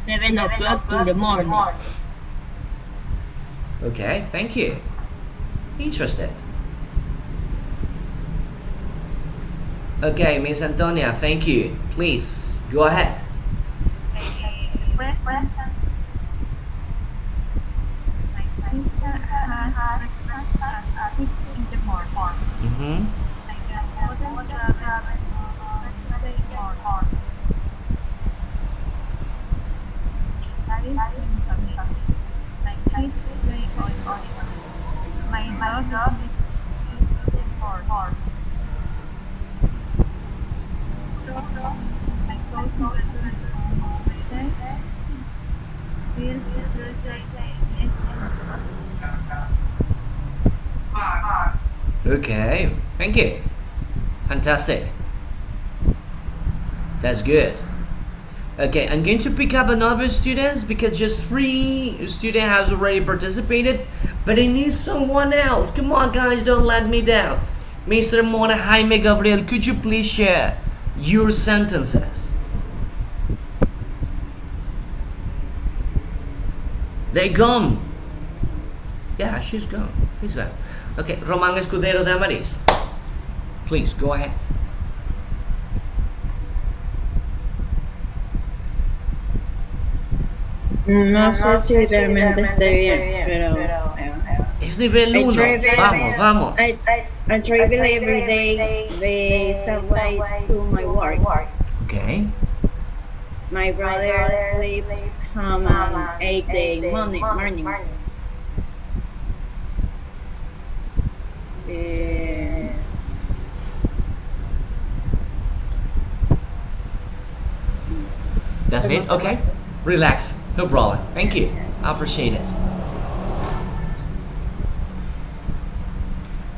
7 o'clock in the morning. Okay, thank you. Interested. Okay, Miss Antonia, thank you. Please go ahead. Present. My sister has breakfast at 6 in the morning. Mm-hmm. My grandmother travels on Wednesday morning. That is in family. My kids play on. My dog is in for. My cousin returns on Friday. Will Okay, thank you. Fantastic. That's good. Okay, I'm going to pick up another students because just 3 student has already participated, but I need someone else. Come on, guys, don't let me down. Mr. Mona Jaime Gabriel, could you please share your sentences? They gone. Yeah, she's gone. He's gone. Okay, Román Escudero de Amaris. Please, go ahead. No sé si realmente esté bien, pero Es nivel 1. Vamos, vamos. I travel every day the subway to my work. Okay. My brother leaves home at 8 the morning. That's it? Okay. Relax. No problem. Thank you. I appreciate it.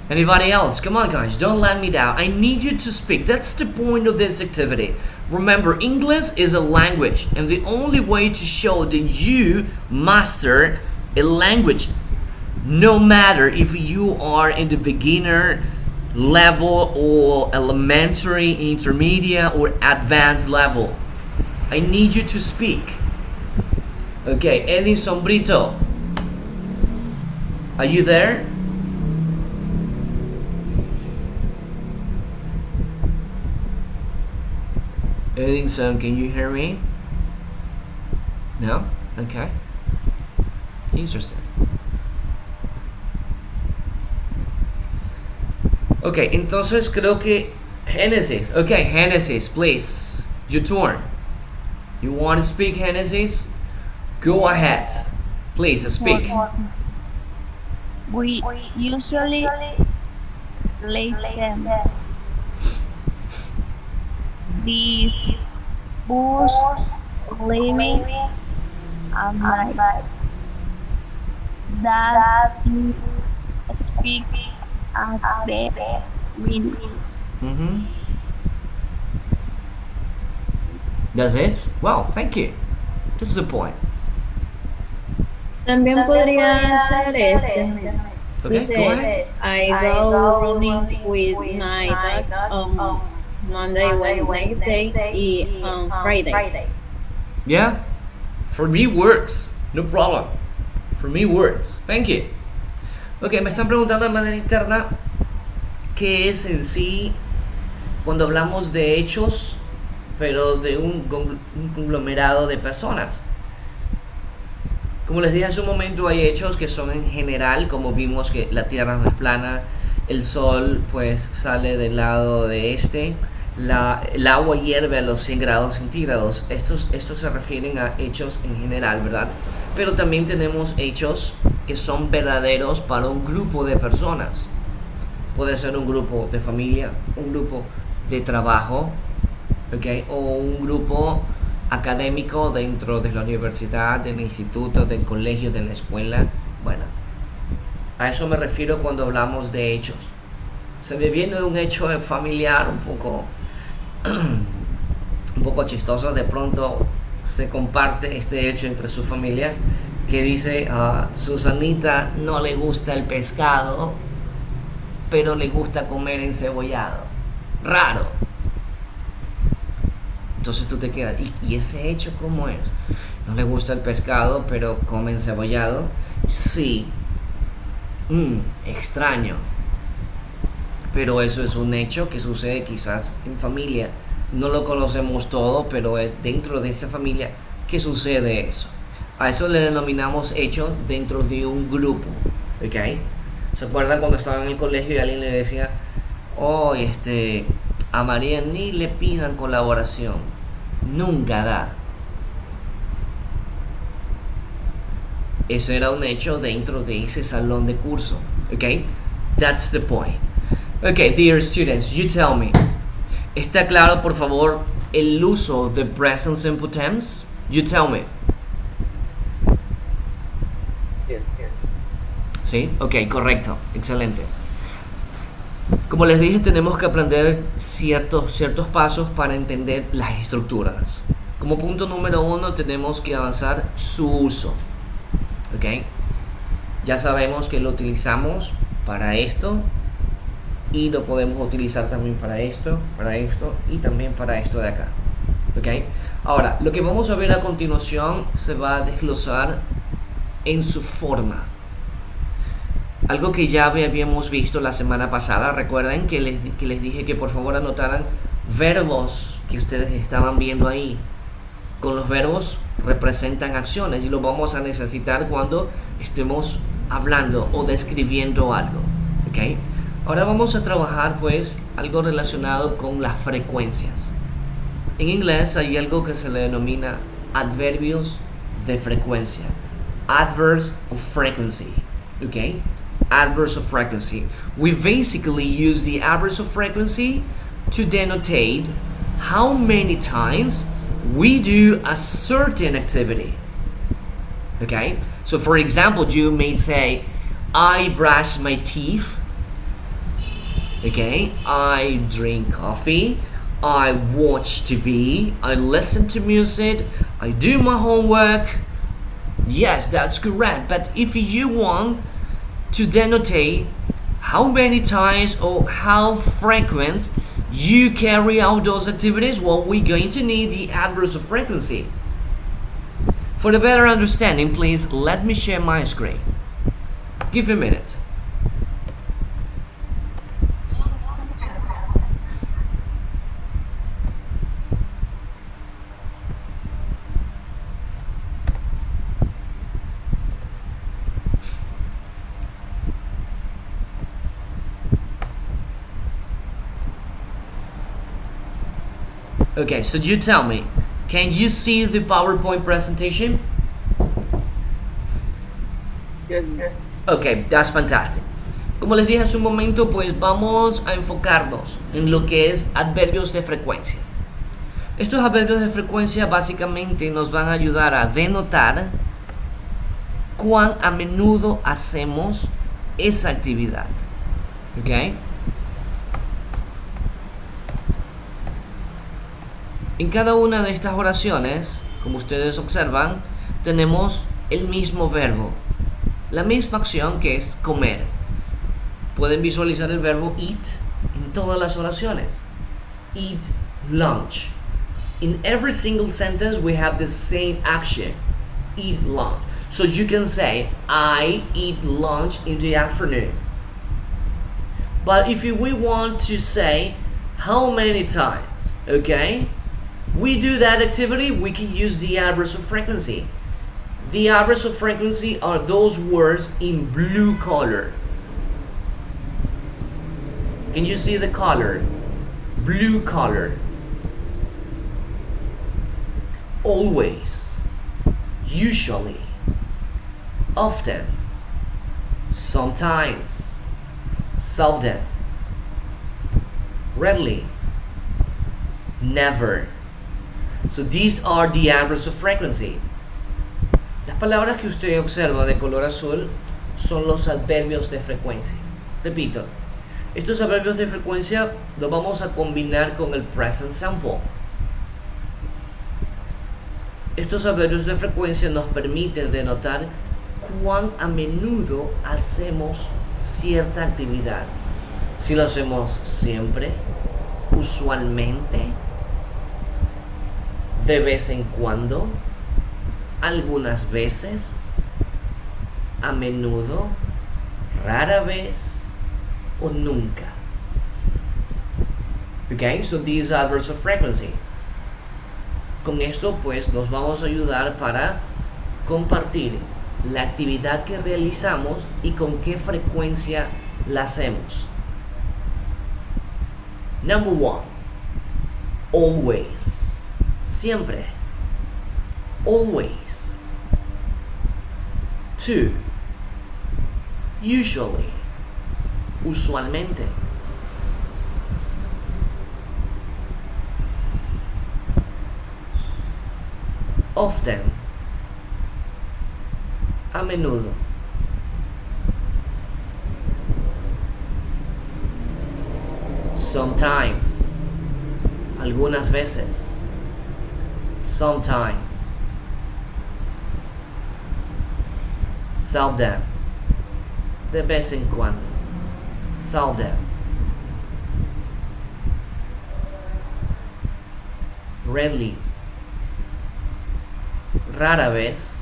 Anybody else? Come on, guys. Don't let me down. I need you to speak. That's the point of this activity. Remember, English is a language, and the only way to show that you master a language, no matter if you are in the beginner level or elementary, intermediate, or advanced level, I need you to speak. Okay, Eddie Sombrito, are you there? Edinson, can you hear me? No? Okay. Interesting. Okay, entonces creo que Genesis. Okay, Genesis, please. Your turn. You want to speak, Genesis? Go ahead. Please speak. We usually play them. These bus leaving at night. Does he speak at the window? That's it? Well, thank you. This is the point. También podría ser Okay, Dice, go ahead. I go running with my dogs on Monday, Wednesday, y on Friday. Yeah, for me works. No problem. For me works. Thank you. Ok, me están preguntando de manera interna qué es en sí cuando hablamos de hechos, pero de un conglomerado de personas. Como les dije hace un momento, hay hechos que son en general, como vimos que la Tierra no es plana, el Sol pues sale del lado de este, el agua hierve a los 100 grados centígrados. Estos se refieren a hechos en general, ¿verdad? Pero también tenemos hechos que son verdaderos para un grupo de personas. Puede ser un grupo de familia, un grupo de trabajo, ¿okay? O un grupo académico dentro de la universidad, del instituto, del colegio, de la escuela. Bueno, a eso me refiero cuando hablamos de hechos. Se me viene un hecho familiar un poco chistoso. De pronto se comparte este hecho entre su familia que dice Susanita no le gusta el pescado, pero le gusta comer encebollado. Raro. Entonces tú te quedas, ¿y ese hecho cómo es? No le gusta el pescado, pero come encebollado. Sí. Extraño. Pero eso es un hecho que sucede quizás en familia. No lo conocemos todo, pero es dentro de esa familia que sucede eso. A eso le denominamos hechos dentro de un grupo. ¿Ok? ¿Se acuerdan cuando estaban en el colegio y alguien le decía, a María ni le pidan colaboración, nunca da? Eso era un hecho dentro de ese salón de curso. Okay, that's the point. Okay, dear students, you tell me. ¿Está claro, por favor, el uso de present simple tense? You tell me. ¿Sí? Ok, correcto. Excelente. Como les dije, tenemos que aprender ciertos pasos para entender las estructuras. Como punto número 1 tenemos que avanzar su uso. ¿Ok? Ya sabemos que lo utilizamos para esto y lo podemos utilizar también para esto y también para esto de acá. ¿Ok? Ahora, lo que vamos a ver a continuación se va a desglosar en su forma. Algo que ya habíamos visto la semana pasada. Recuerden que les dije que por favor anotaran verbos que ustedes estaban viendo ahí. Con los verbos representan acciones y lo vamos a necesitar cuando estemos hablando o describiendo algo. ¿Ok? Ahora vamos a trabajar pues algo relacionado con las frecuencias. En inglés hay algo que se le denomina adverbios de frecuencia. Adverbs of frequency. ¿Ok? Adverbs of frequency. We basically use the adverbs of frequency to denotate how many times we do a certain activity. Okay? So for example, you may say, I brush my teeth. Okay? I drink coffee. I watch TV. I listen to music. I do my homework. Yes, that's correct. But if you want to denotate how many times or how frequent you carry out those activities, well, we're going to need the adverbs of frequency. For a better understanding, please let me share my screen. Give me a minute. Okay, so you tell me, can you see the PowerPoint presentation? Yes. Okay, that's fantastic. Como les dije hace un momento, pues vamos a enfocarnos en lo que es adverbios de frecuencia. Estos adverbios de frecuencia básicamente nos van a ayudar a denotar cuán a menudo hacemos esa actividad. ¿Ok? En cada una de estas oraciones, como ustedes observan, tenemos el mismo verbo, la misma acción que es comer. Pueden visualizar el verbo eat en todas las oraciones. Eat lunch. In every single sentence we have the same action. Eat lunch. So you can say, I eat lunch in the afternoon. But if we want to say how many times, okay, we do that activity, we can use the adverbs of frequency. The adverbs of frequency are those words in blue color. Can you see the color? Blue color. Always, usually, often, sometimes, seldom, rarely, never. So these are the adverbs of frequency. Las palabras que usted observa de color azul son los adverbios de frecuencia. Repito, estos adverbios de frecuencia los vamos a combinar con el present simple. Estos adverbios de frecuencia nos permiten denotar cuán a menudo hacemos cierta actividad. Si lo hacemos siempre, usualmente, de vez en cuando, algunas veces, a menudo, rara vez o nunca. Okay, so these are adverbs of frequency. Con esto pues nos vamos a ayudar para compartir la actividad que realizamos y con qué frecuencia la hacemos. Number 1. Always. Siempre. Always. 2. Usually. Usualmente. 3. Often. A menudo. 4. Sometimes. Algunas veces. sometimes, seldom, de vez en cuando, seldom, rarely, rara vez,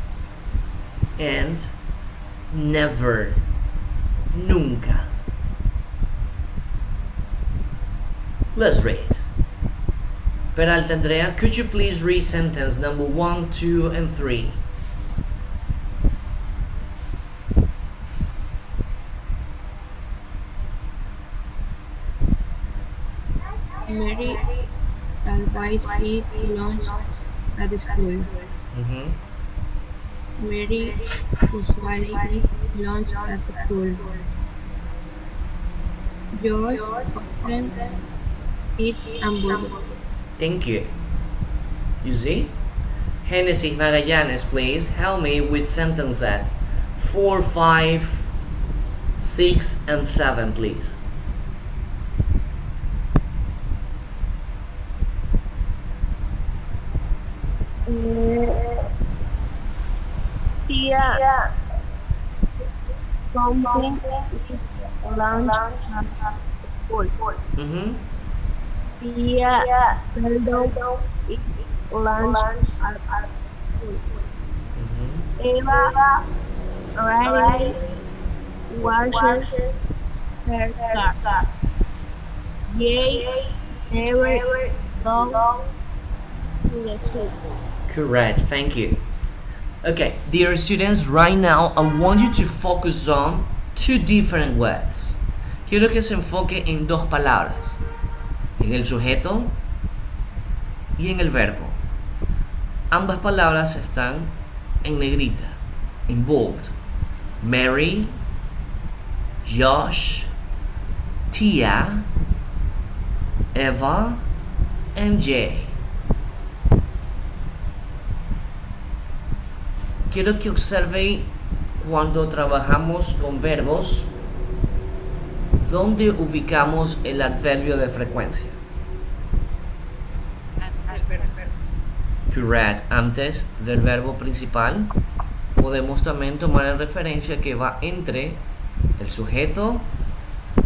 and never, nunca. Let's read. Peralta Andrea, could you please read sentence number 1, 2, and 3? Mary always eats lunch at the school. Mm-hmm. Mary usually eats lunch at the school. Josh often eats hamburger. Thank you. You see? Genesis Magallanes, please help me with sentences 4, 5, 6, and 7, please. Tia something eats lunch at school. Mm-hmm. Tia seldom eats lunch at school. Mm-hmm. Eva rarely washes her car. Jay never goes to the zoo. Correct, thank you. Okay, dear students, right now I want you to focus on two different words. Quiero que se enfoque en dos palabras, en el sujeto y en el verbo. Ambas palabras están en negrita, en bold. Mary, Josh, Tia, Eva, and Jay. Quiero que observe cuando trabajamos con verbos, ¿dónde ubicamos el adverbio de frecuencia? Correct, antes del verbo principal. Podemos también tomar en referencia que va entre el sujeto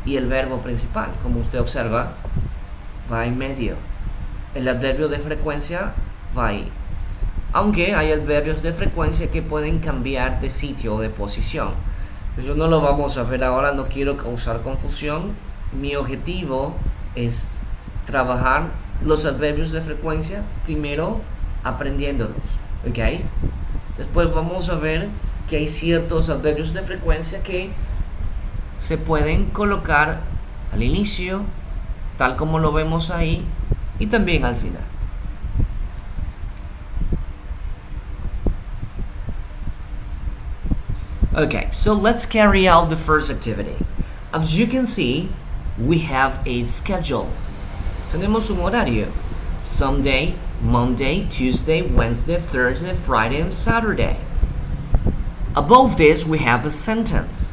y el verbo principal. Como usted observa, va en medio. El adverbio de frecuencia va ahí. Aunque hay adverbios de frecuencia que pueden cambiar de sitio o de posición. Eso no lo vamos a ver ahora, no quiero causar confusión. Mi objetivo es trabajar los adverbios de frecuencia primero aprendiéndolos, ¿ok? Después vamos a ver que hay ciertos adverbios de frecuencia que se pueden colocar al inicio, tal como lo vemos ahí, y también al final. Okay, so let's carry out the first activity. As you can see, we have a schedule. Tenemos un horario. Sunday, Monday, Tuesday, Wednesday, Thursday, Friday, and Saturday. Above this, we have a sentence.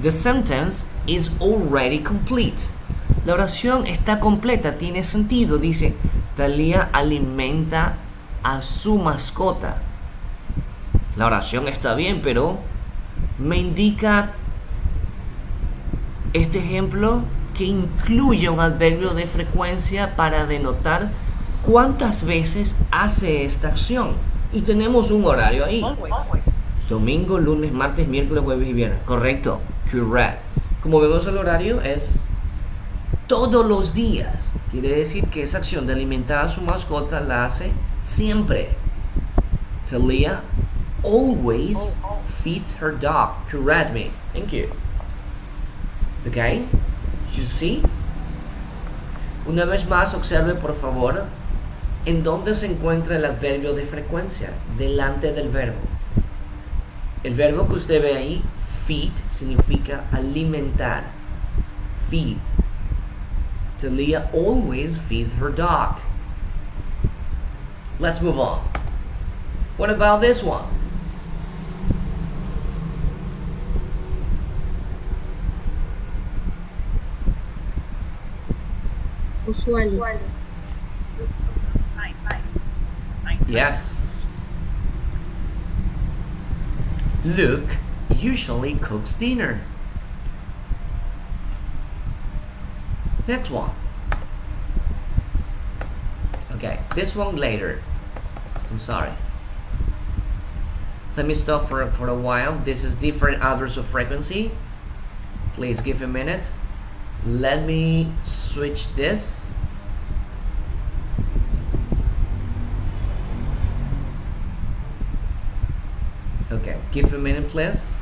The sentence is already complete. La oración está completa, tiene sentido. Dice, Talía alimenta a su mascota. La oración está bien, pero me indica este ejemplo que incluye un adverbio de frecuencia para denotar cuántas veces hace esta acción. Y tenemos un horario ahí. Domingo, lunes, martes, miércoles, jueves y viernes. Correcto. Correct. Como vemos el horario es todos los días. Quiere decir que esa acción de alimentar a su mascota la hace siempre. Talia always feeds her dog. Correct, miss. Thank you. Okay? You see? Una vez más, observe por favor en dónde se encuentra el adverbio de frecuencia delante del verbo. El verbo que usted ve ahí, feed, significa alimentar. Feed. Talia always feeds her dog. Let's move on. What about this one? Usually. Time. Yes. Luke usually cooks dinner. Next one. Okay, this one later. I'm sorry. Let me stop for a while. This is different adverbs of frequency. Please give a minute. Let me switch this. Okay, give a minute, please.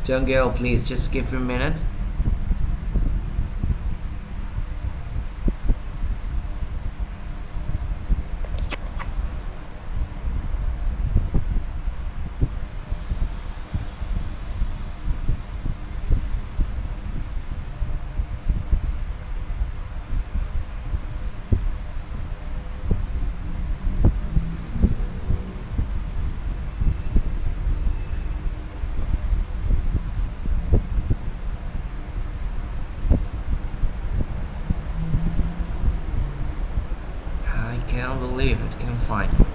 Don't go, please. Just give me a minute. I can't believe it. Can't find it.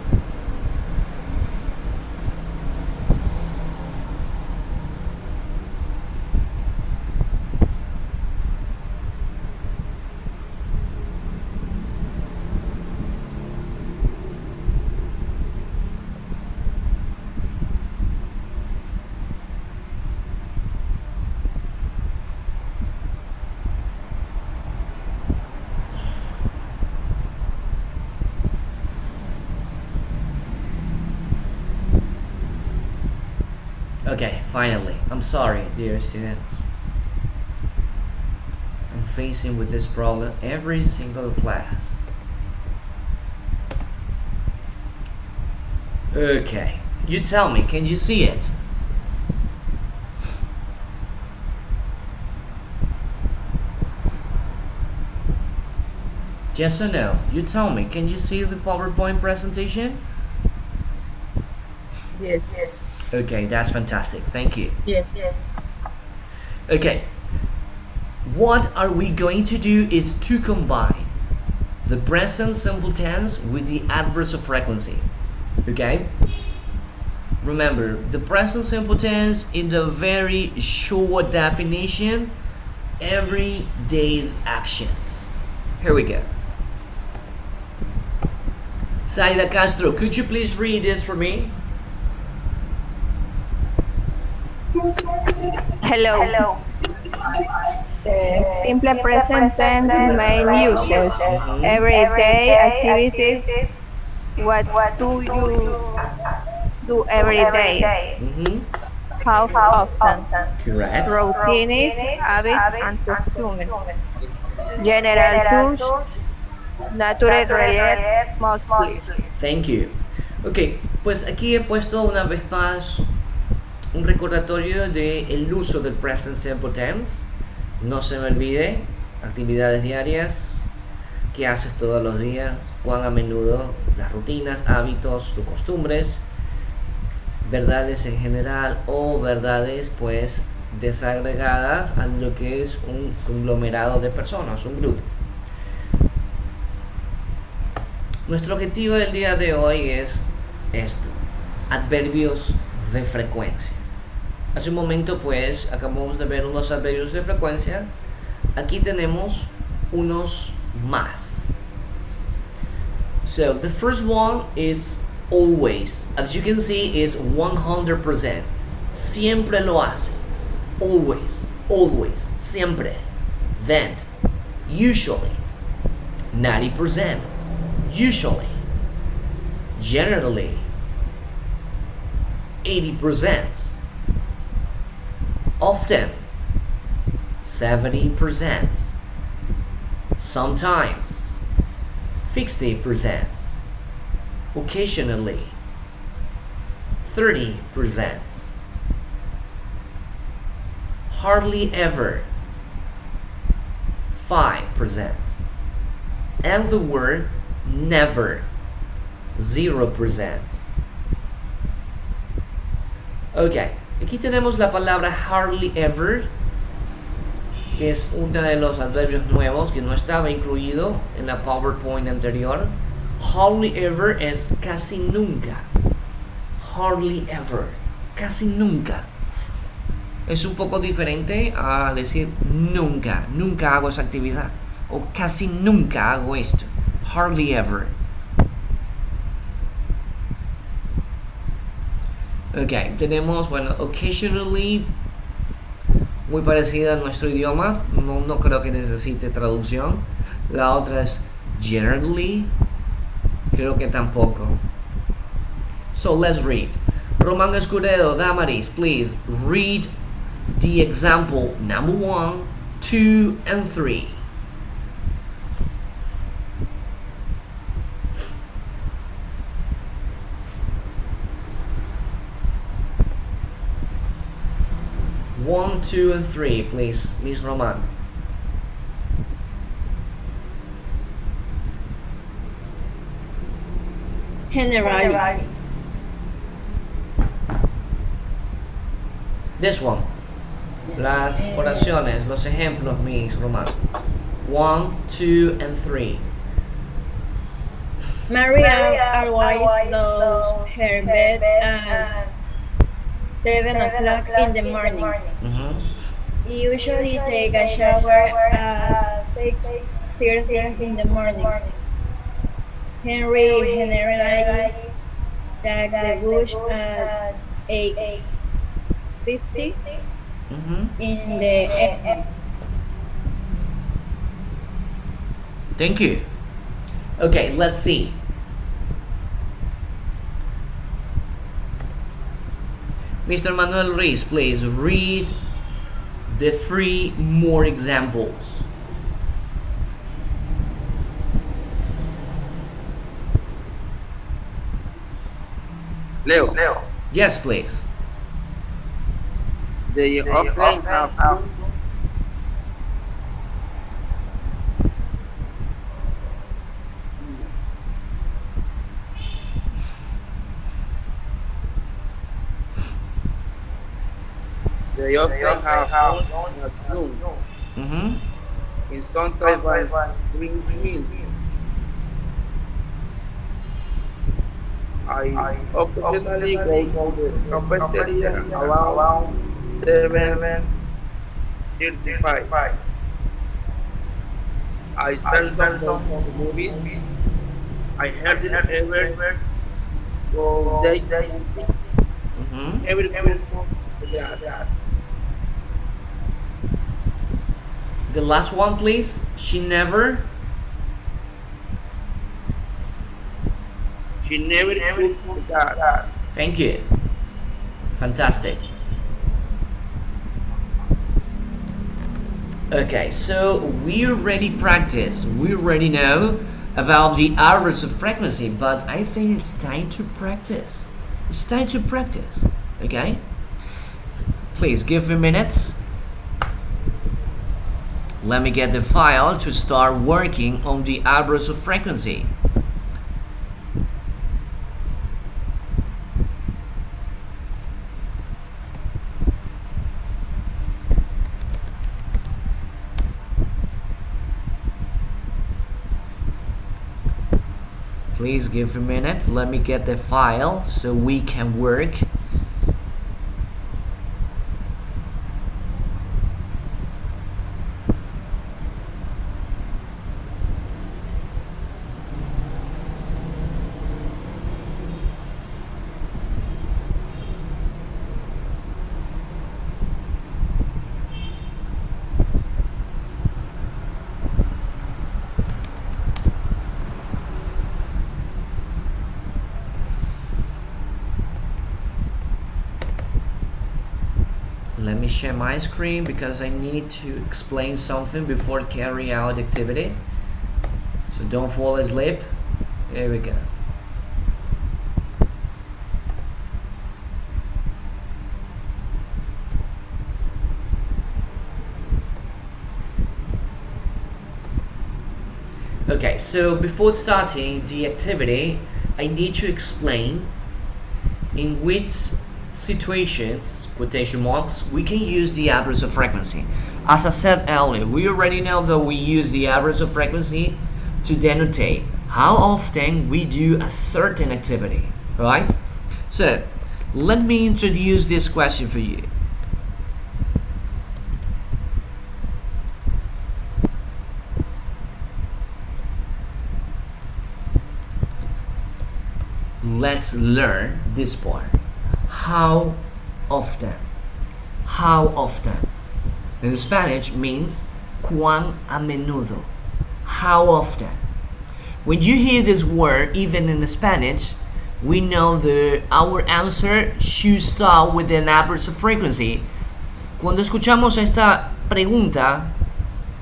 Okay, finally. I'm sorry, dear students. I'm facing with this problem every single class. Okay, you tell me, can you see it? Yes or no? You tell me, can you see the PowerPoint presentation? Yes. Okay, that's fantastic. Thank you. Yes. Okay, what are we going to do is to combine the present simple tense with the adverbs of frequency. Okay? Remember, the present simple tense in the very short definition, every day's actions. Here we go. Saida Castro, could you please read this for me? Hello. Simple present tense main uses. Everyday activities. What do you do every day? How often? Correct. Routines, habits, and costumes. General tools. Natural relief, mostly. Thank you. Ok, pues aquí he puesto una vez más un recordatorio del uso del present simple tense. No se me olvide, actividades diarias, qué haces todos los días, cuán a menudo, las rutinas, hábitos, tus costumbres, verdades en general o verdades pues desagregadas a lo que es un conglomerado de personas, un grupo. Nuestro objetivo del día de hoy es esto, adverbios de frecuencia. Hace un momento pues acabamos de ver unos adverbios de frecuencia. Aquí tenemos unos más. So the first one is always. As you can see is 100%. Siempre lo hace. Always, always, siempre. Then, usually, 90%. Usually, generally, 80%. Often, 70%. Sometimes, 60%. occasionally 30%, hardly ever 5%, and the word never 0%. Ok, aquí tenemos la palabra hardly ever, que es uno de los adverbios nuevos que no estaba incluido en la PowerPoint anterior. Hardly ever es casi nunca. Hardly ever, casi nunca. Es un poco diferente a decir nunca, nunca hago esa actividad, o casi nunca hago esto. Hardly ever. Ok, tenemos, bueno, occasionally, muy parecida a nuestro idioma, no creo que necesite traducción. La otra es generally, creo que tampoco. So let's read. Román Escudedo, Damaris, please read the example number 1, 2, and 3. One, two, and three, please, Miss Roman. Generally. This one. Las oraciones, los ejemplos, Miss Roman. 1, 2, and 3. Maria always does her bed at 7 o'clock in the morning. Usually take a shower at 6:30 in the morning. Henry generally takes the bus at 8:50 in the evening. Thank you. Okay, let's see. Mr. Manuel Ruiz, please read the 3 more examples. Leo. Yes, please. They often have fun at noon. In some tribal brings meal. I occasionally go to the cafeteria around 7:35. I seldom go to the movies. I hardly ever go dating. Every The last one, please. She never cooks that. Thank you. Fantastic. Okay, so we already practiced. We already know about the hours of frequency, but I think it's time to practice. It's time to practice. Okay? Please give me minutes. Let me get the file to start working on the hours of frequency. Please give a minute. Let me get the file so we can work. Let me share my screen because I need to explain something before carry out activity. So don't fall asleep. Here we go. Okay, so before starting the activity, I need to explain in which situations, quotation marks, we can use the average of frequency. As I said earlier, we already know that we use the average of frequency to denotate how often we do a certain activity, right? So, let me introduce this question for you. Let's learn this part. How often? How often? In Spanish means cuán a menudo. How often? When you hear this word, even in Spanish, we know that our answer should start with an average of frequency. Cuando escuchamos esta pregunta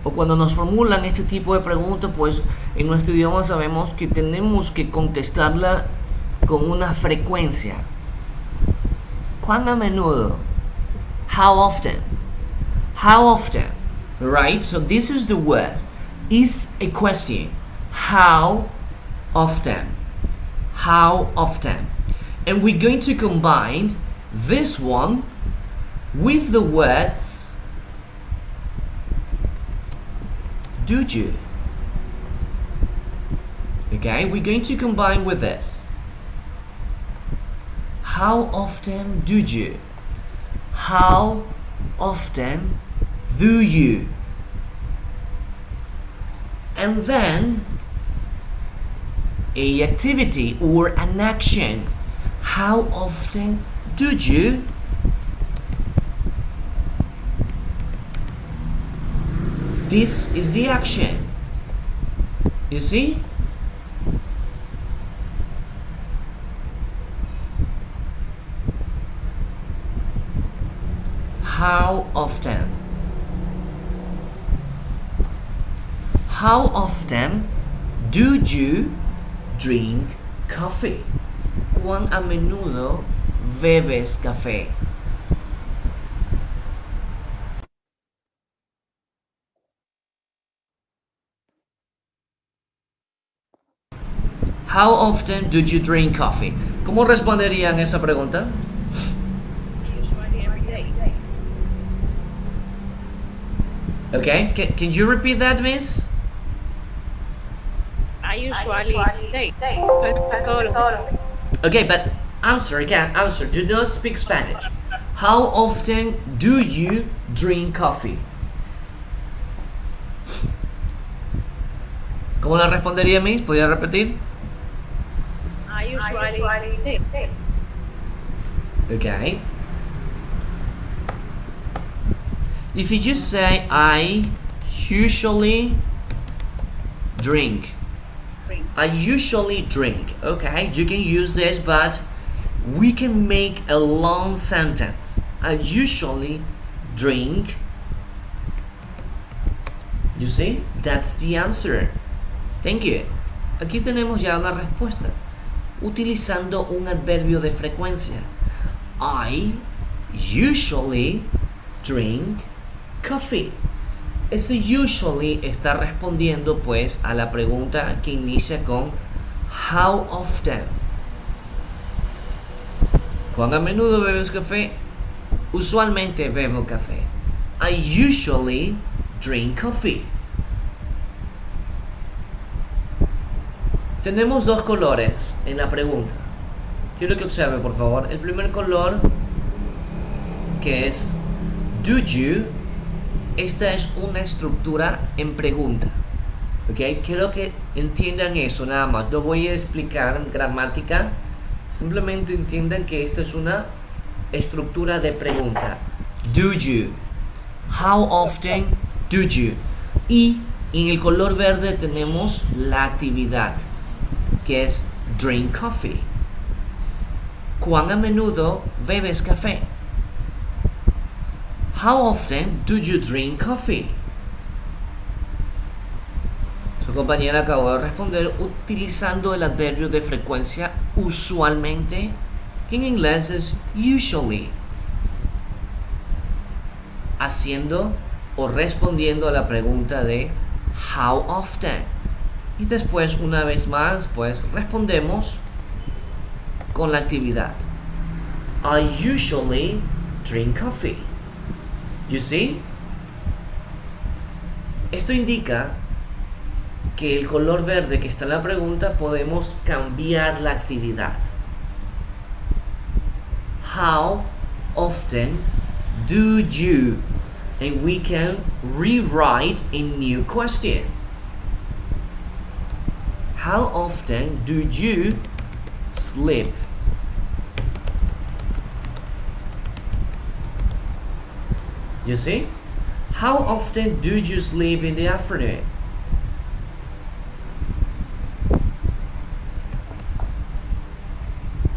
o cuando nos formulan este tipo de preguntas, pues en nuestro idioma sabemos que tenemos que contestarla con una frecuencia. ¿Cuán a menudo? How often? How often? Right? So this is the word. Is a question. How often? How often? And we're going to combine this one with the words do you. Okay, we're going to combine with this. How often do you? How often do you? And then a activity or an action. How often do you? This is the action. You see? How often? How often do you drink coffee? ¿Cuán a menudo bebes café? How often do you drink coffee? ¿Cómo responderían esa pregunta? Usually every day. Okay, can you repeat that, miss? I usually day. Okay, but answer again, answer. Do not speak Spanish. How often do you drink coffee? ¿Cómo la respondería, miss? ¿Podría repetir? I usually day. Okay. If you just say I usually drink. I usually drink. Okay, you can use this, but we can make a long sentence. I usually drink. You see? That's the answer. Thank you. Aquí tenemos ya una respuesta. Utilizando un adverbio de frecuencia. I usually drink coffee. Ese usually está respondiendo pues a la pregunta que inicia con how often. ¿Cuán a menudo bebes café? Usualmente bebo café. I usually drink coffee. Tenemos dos colores en la pregunta. Quiero que observe, por favor. El primer color, que es do you. Esta es una estructura en pregunta. ¿Ok? Quiero que entiendan eso nada más. No voy a explicar gramática. Simplemente entiendan que esta es una estructura de pregunta. Do you? How often do you? Y en el color verde tenemos la actividad, que es drink coffee. ¿Cuán a menudo bebes café? How often do you drink coffee? Su compañera acabó de responder utilizando el adverbio de frecuencia usualmente, que en inglés es usually, haciendo o respondiendo a la pregunta de how often. Y después, una vez más, pues respondemos con la actividad. I usually drink coffee. You see? Esto indica que el color verde que está en la pregunta podemos cambiar la actividad. How often do you? And we can rewrite a new question. How often do you sleep? You see? How often do you sleep in the afternoon?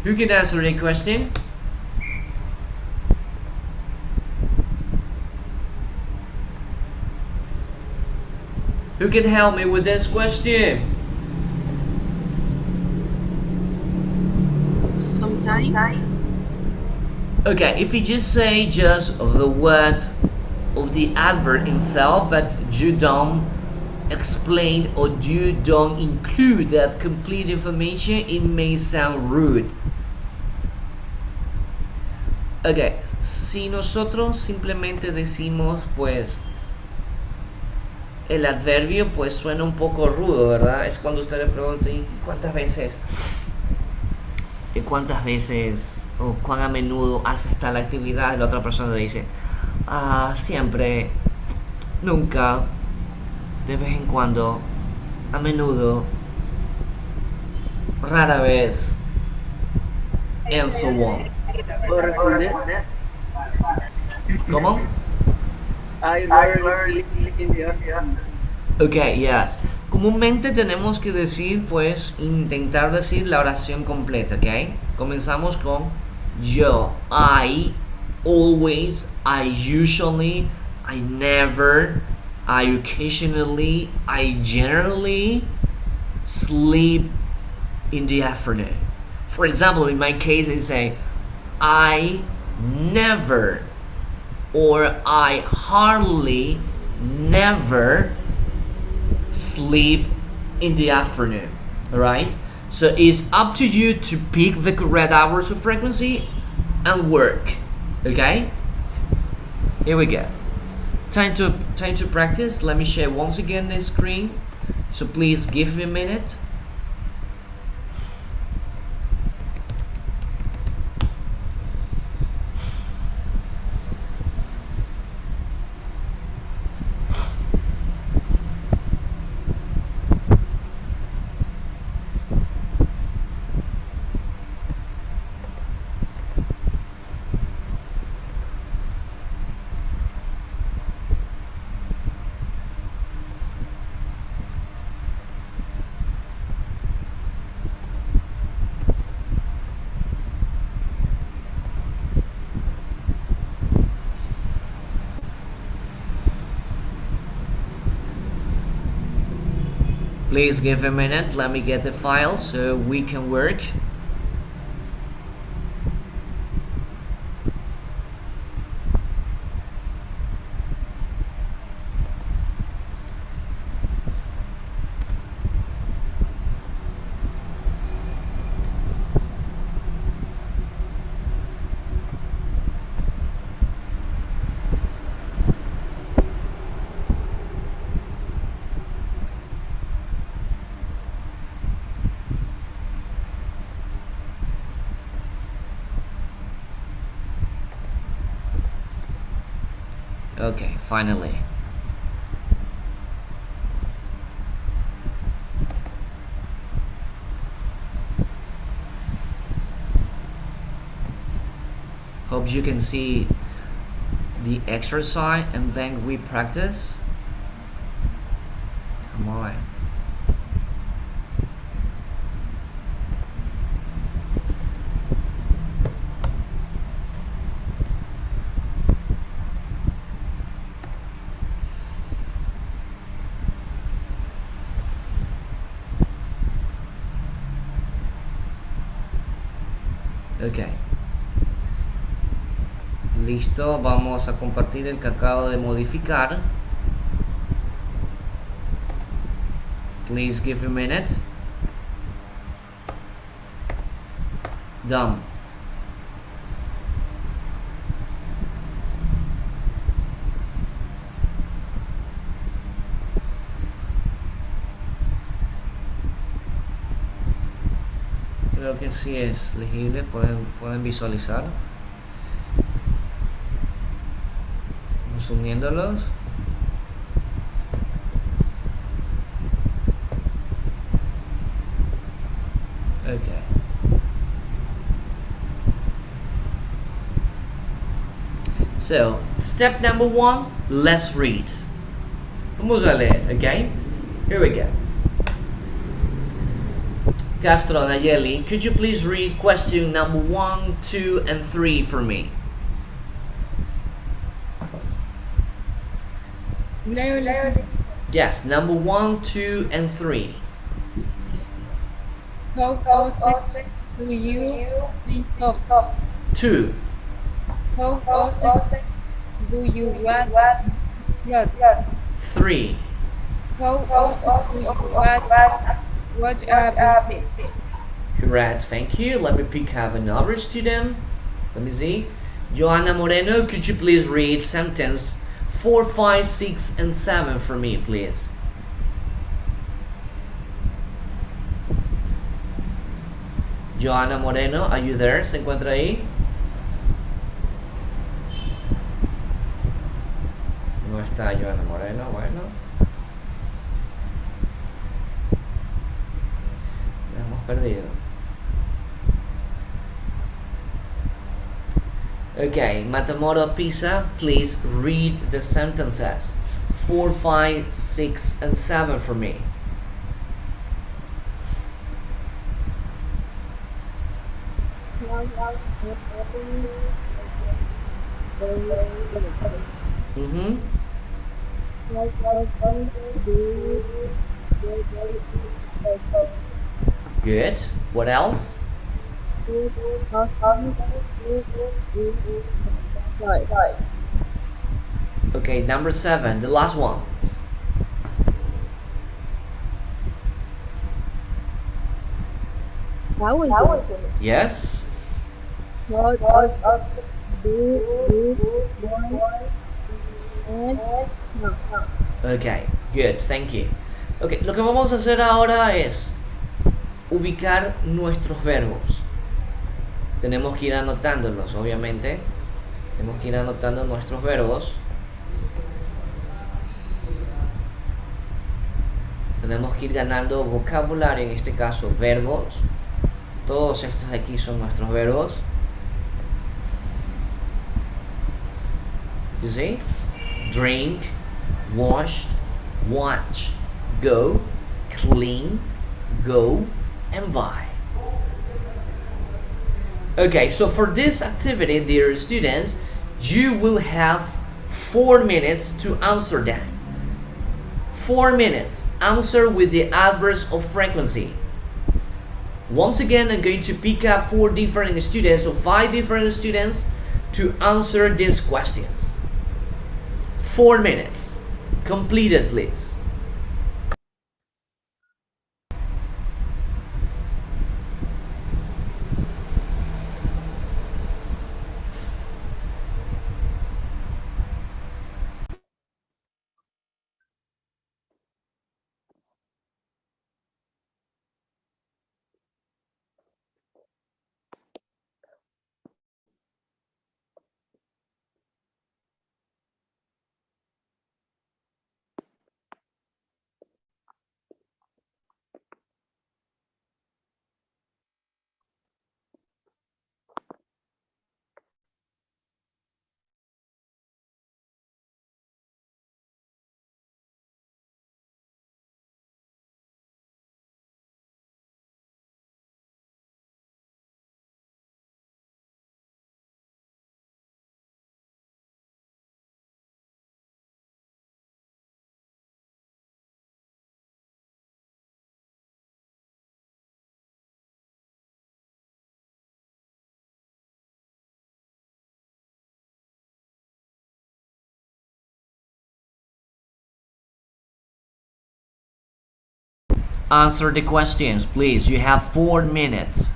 Who can answer the question? Who can help me with this question? Sometimes. Okay, if you just say just the word of the adverb itself, but you don't explain or you don't include that complete information, it may sound rude. Okay, si nosotros simplemente decimos pues el adverbio, pues suena un poco rudo, ¿verdad? Es cuando usted le pregunta, ¿y cuántas veces o cuán a menudo haces tal actividad? La otra persona le dice, siempre, nunca, de vez en cuando, a menudo, rara vez, and so on. ¿Puedo responder? ¿Cómo? I rarely sleep in the afternoon. Ok, yes. Comúnmente tenemos que decir, pues, intentar decir la oración completa, ¿ok? Comenzamos con yo, I, always, I usually, I never, I occasionally, I generally sleep in the afternoon. For example, in my case, I say, I never or I hardly never sleep in the afternoon. Alright? So it's up to you to pick the correct hours of frequency and work. Okay? Here we go. Time to practice. Let me share once again the screen. So please give me a minute. Please give a minute, let me get the file so we can work. Okay, finally. Hope you can see the exercise and then we practice. Come on. Ok, listo, vamos a compartir el que acabo de modificar, Please give a minute. Done. Creo que sí es legible, pueden visualizar. Vamos uniéndolos. Okay. So, step number 1, let's read. Vamos a leer, okay? Here we go. Castro Nayeli, could you please read question number 1, 2, and 3 for me? Yes, number 1, 2, and 3. How often do you think of? 2. How often do you watch? 3. How often do you watch a video? Correct, thank you. Let me pick up another student. Let me see. Joanna Moreno, could you please read sentence 4, 5, 6, and 7 for me, please? Joanna Moreno, are you there? ¿Se encuentra ahí? No está Joanna Moreno, bueno. La hemos perdido. Okay, Matamoro Pisa, please read the sentences 4, 5, 6, and 7 for me. Mm-hmm. Good. What else? Okay, number 7, the last one. Yes. Okay, good, thank you. Okay, lo que vamos a hacer ahora es ubicar nuestros verbos. Tenemos que ir anotándolos, obviamente. Tenemos que ir anotando nuestros verbos. Tenemos que ir ganando vocabulario, en este caso verbos. Todos estos de aquí son nuestros verbos. You see? Drink, wash, watch, go, clean, go, and buy. Okay, so for this activity, dear students, you will have 4 minutes to answer them. 4 minutes. Answer with the adverbs of frequency. Once again, I'm going to pick up 4 different students or 5 different students to answer these questions. 4 minutes. Complete it, please. Answer the questions, please. You have 4 minutes.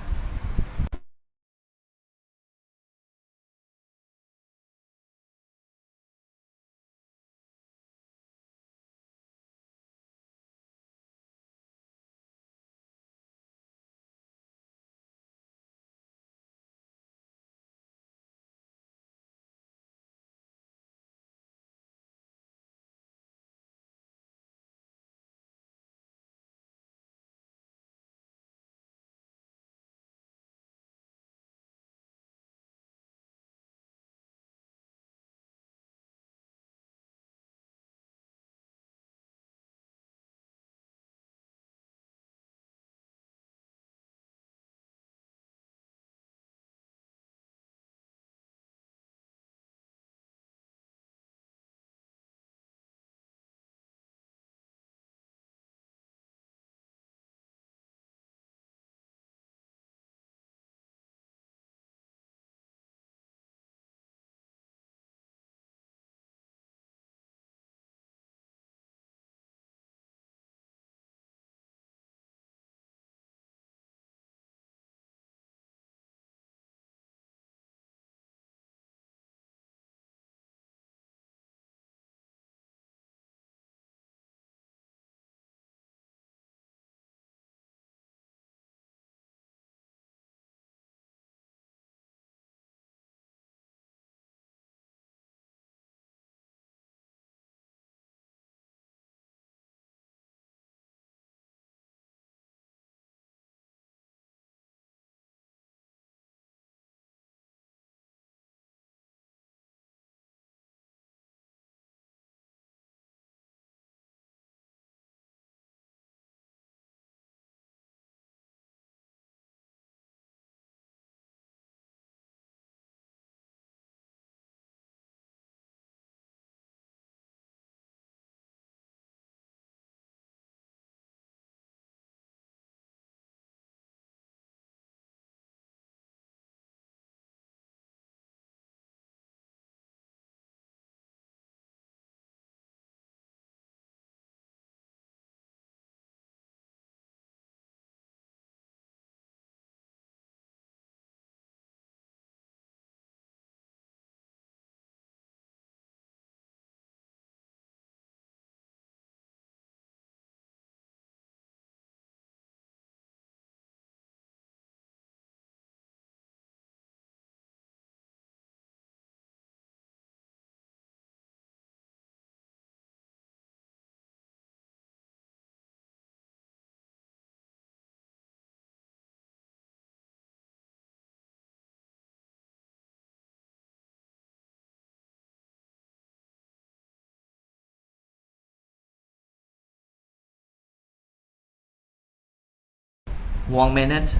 One minute.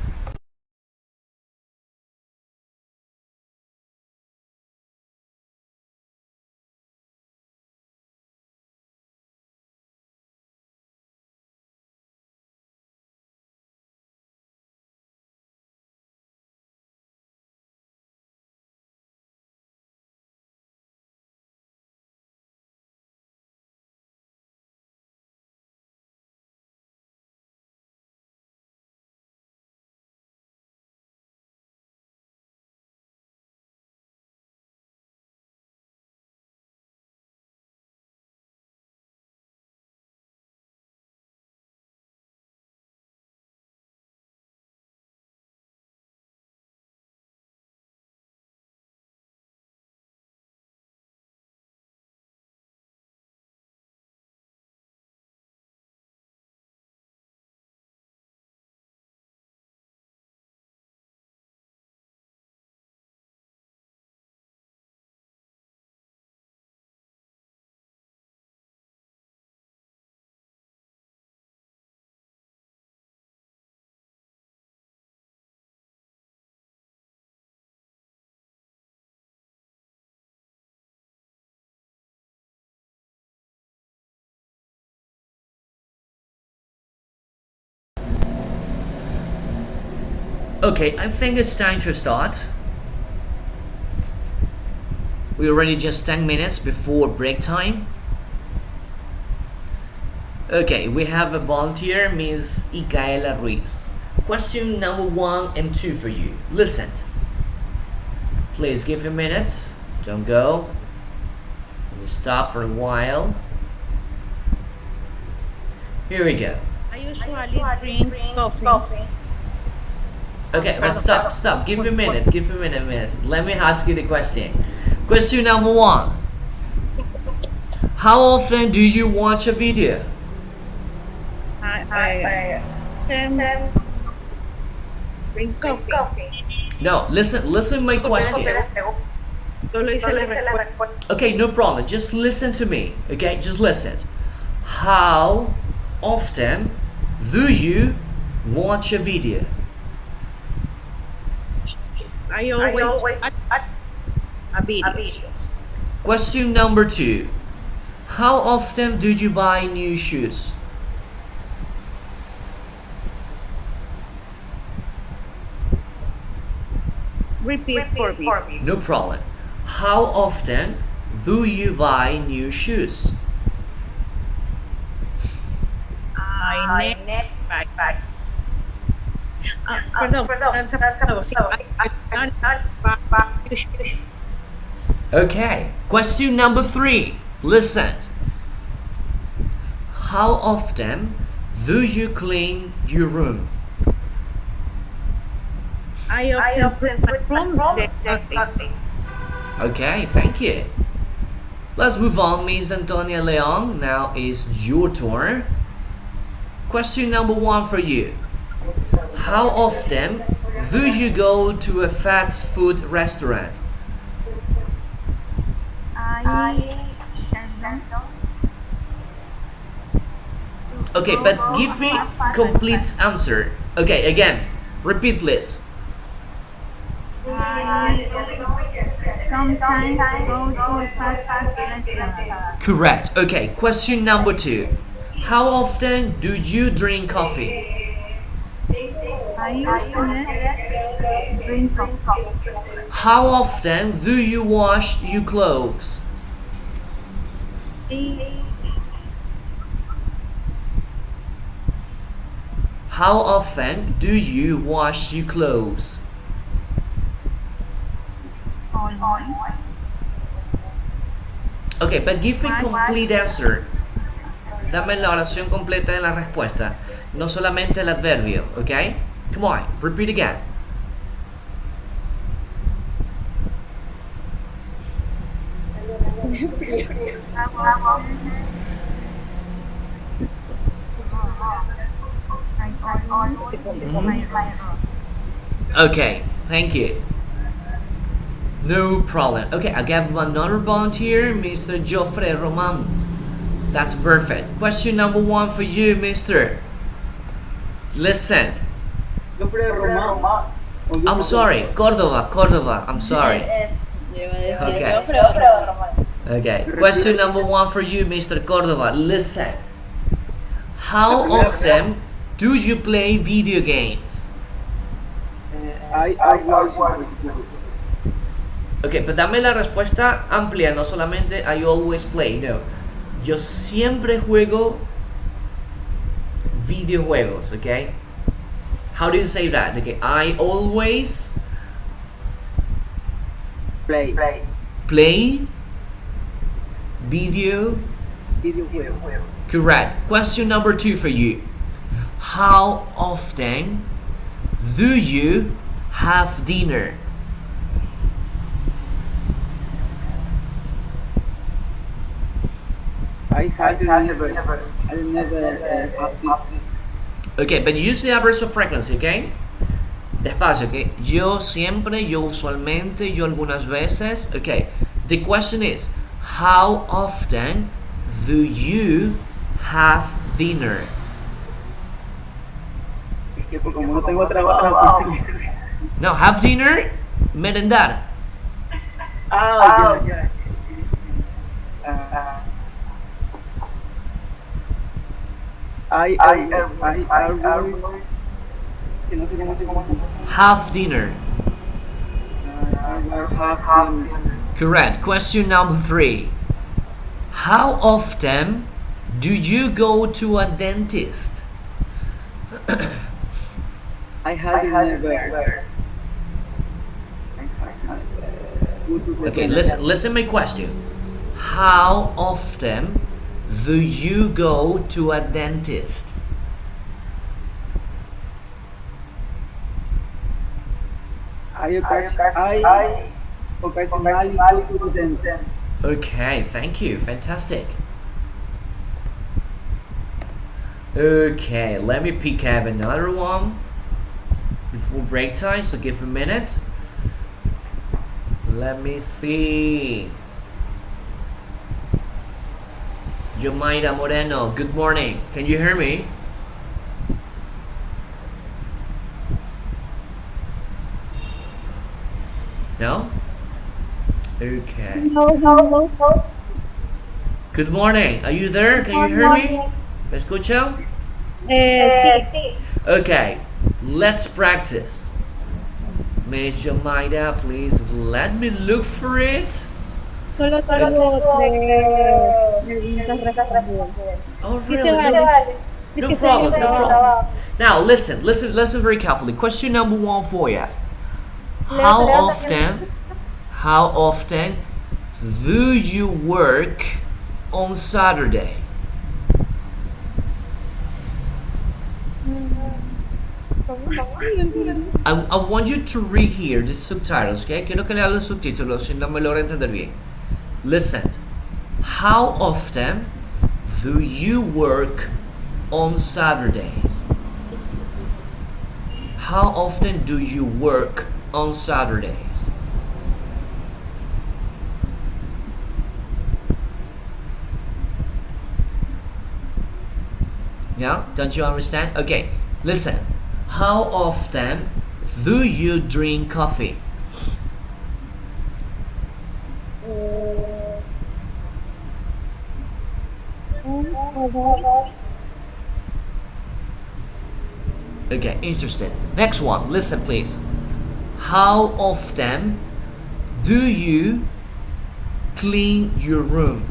Okay, I think it's time to start. We're already just 10 minutes before break time. Okay, we have a volunteer, Ms. Icaela Ruiz. Question number 1 and 2 for you. Listen. Please give a minute. Don't go. Let me stop for a while. Here we go. I usually drink coffee. Okay, but stop. Give me a minute. Miss. Let me ask you the question. Question number 1. How often do you watch a video? I drink coffee. No, listen my question. Solo hice la respuesta. Okay, no problem. Just listen to me. Okay, just listen. How often do you watch a video? I always watch a video. Question number 2. How often do you buy new shoes? Repeat for me. No problem. How often do you buy new shoes? I never buy. Perdón. Sí, Okay. Question number 3. Listen. How often do you clean your room? I often put my room dirty. Okay, thank you. Let's move on, Miss Antonia Leon. Now is your turn. Question number 1 for you. How often do you go to a fast food restaurant? Okay, but give me complete answer. Okay, again, repeat please. Sometimes go to a fast food restaurant. Correct. Okay, question number 2. How often do you drink coffee? I usually drink coffee. How often do you wash your clothes? How often do you wash your clothes? Okay, but give me complete answer. Dame la oración completa de la respuesta, no solamente el adverbio, okay? Come on, repeat again. Okay, thank you. No problem. Okay, I got another volunteer, Mr. Joffre Roman. That's perfect. Question number 1 for you, Mr. Listen. I'm sorry, Cordova. I'm sorry. Okay. Okay. Question number 1 for you, Mr. Cordova. Listen. How often do you play video games? Ok, pero dame la respuesta amplia, no solamente I always play, no. Yo siempre juego videojuegos, ok? How do you say that? Okay, I always Play. video. Videojuego. Correct. Question number 2 for you. How often do you have dinner? I never have this. Okay, but use the average of frequency, okay? Despacio, okay? Yo siempre, yo usualmente, yo algunas veces. Okay, the question is, how often do you have dinner? Es que como no tengo trabajo, No, have dinner, merendar. ya. I que no sé cómo Have dinner. have Correct. Question number 3. How often Do you go to a dentist? I have never. Okay, listen my question. How often do you go to a dentist? I occasionally go to the dentist. Okay, thank you. Fantastic. Okay, let me pick up another one before break time, so give a minute. Let me see. Yomaira Moreno, good morning. Can you hear me? No? Okay. No. Good morning. Are you there? Can you hear me? ¿Me escucha? Sí. Okay, let's practice. Miss Yomaira, please let me look for it. Solo tengo 3 preguntas respondidas. Oh, Sí really? se vale. No problem. Now listen very carefully. Question number 1 for you. How often do you work on Saturday? I want you to read here the subtitles, okay? Quiero que lea los subtítulos si no me logra entender bien. Listen. How often do you work on Saturdays? How often do you work on Saturdays? Yeah? Don't you understand? Okay, listen. How often do you drink coffee? Okay, interesting. Next one, listen please. How often do you clean your room?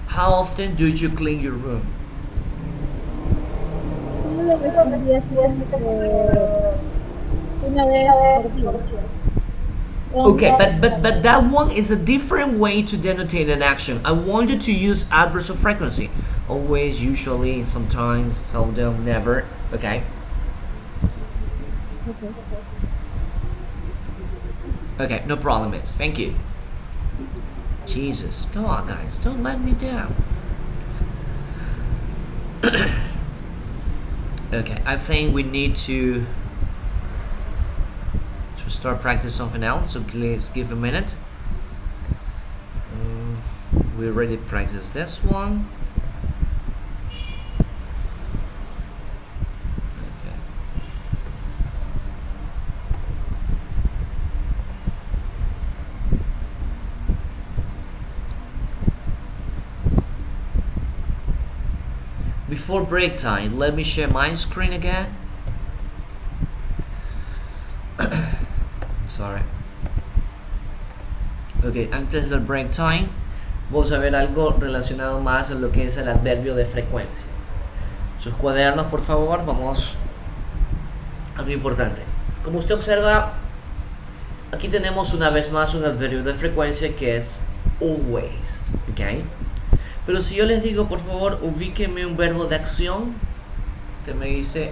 How often do you clean your room? Okay, but that one is a different way to denotate an action. I wanted to use adverbs of frequency. Always, usually, sometimes, seldom, never. Okay. Okay, no problem, miss. Thank you. Jesus, come on, guys, don't let me down. Okay, I think we need to start practice something else, so please give a minute. We already practiced this one. Okay. Before break time, let me share my screen again. Sorry. Ok, antes del break time vamos a ver algo relacionado más a lo que es el adverbio de frecuencia. Sus cuadernos, por favor, vamos a lo importante. Como usted observa, aquí tenemos una vez más un adverbio de frecuencia que es always, ¿ok? Pero si yo les digo, por favor, ubíqueme un verbo de acción, usted me dice,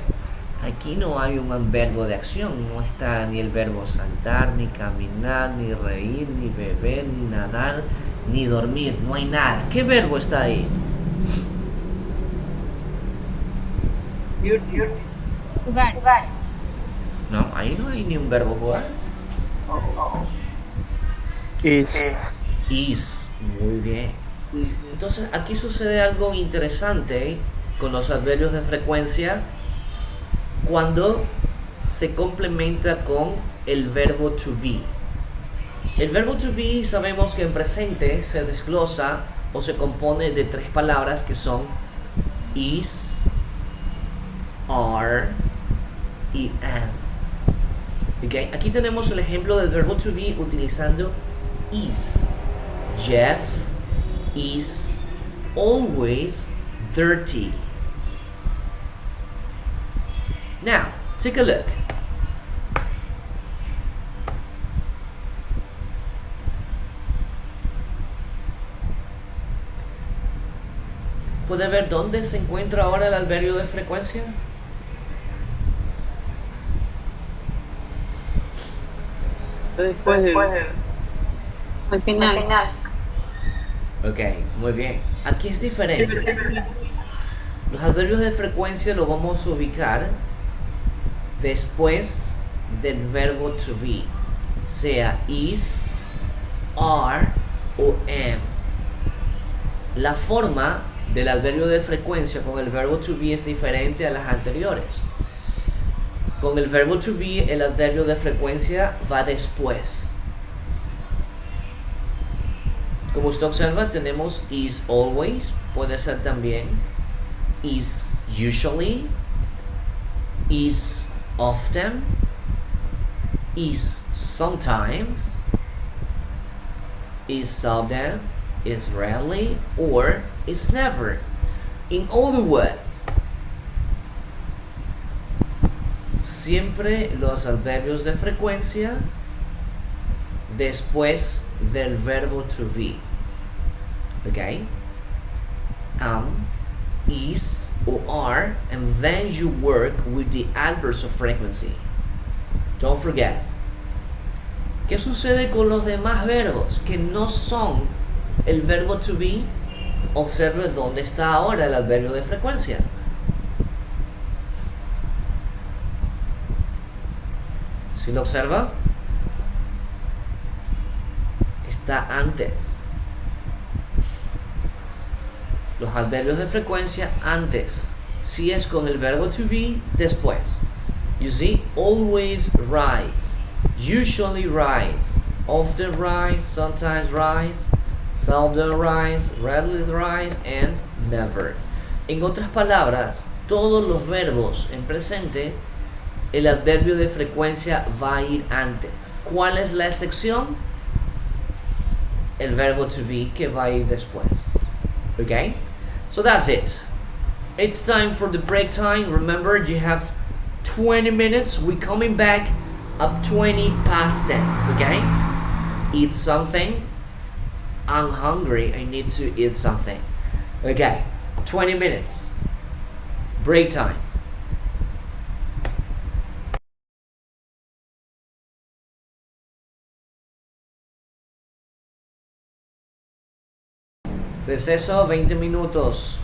aquí no hay un verbo de acción, no está ni el verbo saltar, ni caminar, ni reír, ni beber, ni nadar, ni dormir, no hay nada. ¿Qué verbo está ahí? Jugar. No, ahí no hay ni un verbo jugar. Is. Muy bien. Entonces aquí sucede algo interesante con los adverbios de frecuencia cuando se complementa con el verbo to be. El verbo to be sabemos que en presente se desglosa o se compone de 3 palabras que son is, are y am. Okay. Aquí tenemos el ejemplo del verbo to be utilizando is. Jeff is always dirty. Now, take a look. ¿Puede ver dónde se encuentra ahora el adverbio de frecuencia? Después Al final. Ok, muy bien. Aquí es diferente. Los adverbios de frecuencia los vamos a ubicar después del verbo to be, sea is, are o am. La forma del adverbio de frecuencia con el verbo to be es diferente a las anteriores. Con el verbo to be, el adverbio de frecuencia va después. Como usted observa, tenemos is always, puede ser también is usually, is often, is sometimes, is seldom, is rarely, or is never. In other words, siempre los adverbios de frecuencia después del verbo to be. Okay? Is or are, and then you work with the adverbs of frequency. Don't forget. ¿Qué sucede con los demás verbos que no son el verbo to be? Observe dónde está ahora el adverbio de frecuencia. ¿Sí lo observa? Está antes. Los adverbios de frecuencia antes. Si es con el verbo to be, después. You see, always writes, usually writes, often writes, sometimes writes, seldom writes, rarely writes, and never. En otras palabras, todos los verbos en presente, el adverbio de frecuencia va a ir antes. ¿Cuál es la excepción? El verbo to be, que va a ir después. Okay? So that's it. It's time for the break time. Remember, you have 20 minutes. We're coming back at 20 past 10. Okay? Eat something. I'm hungry. I need to eat something. Okay? 20 minutes. Break time. Receso 20 minutos.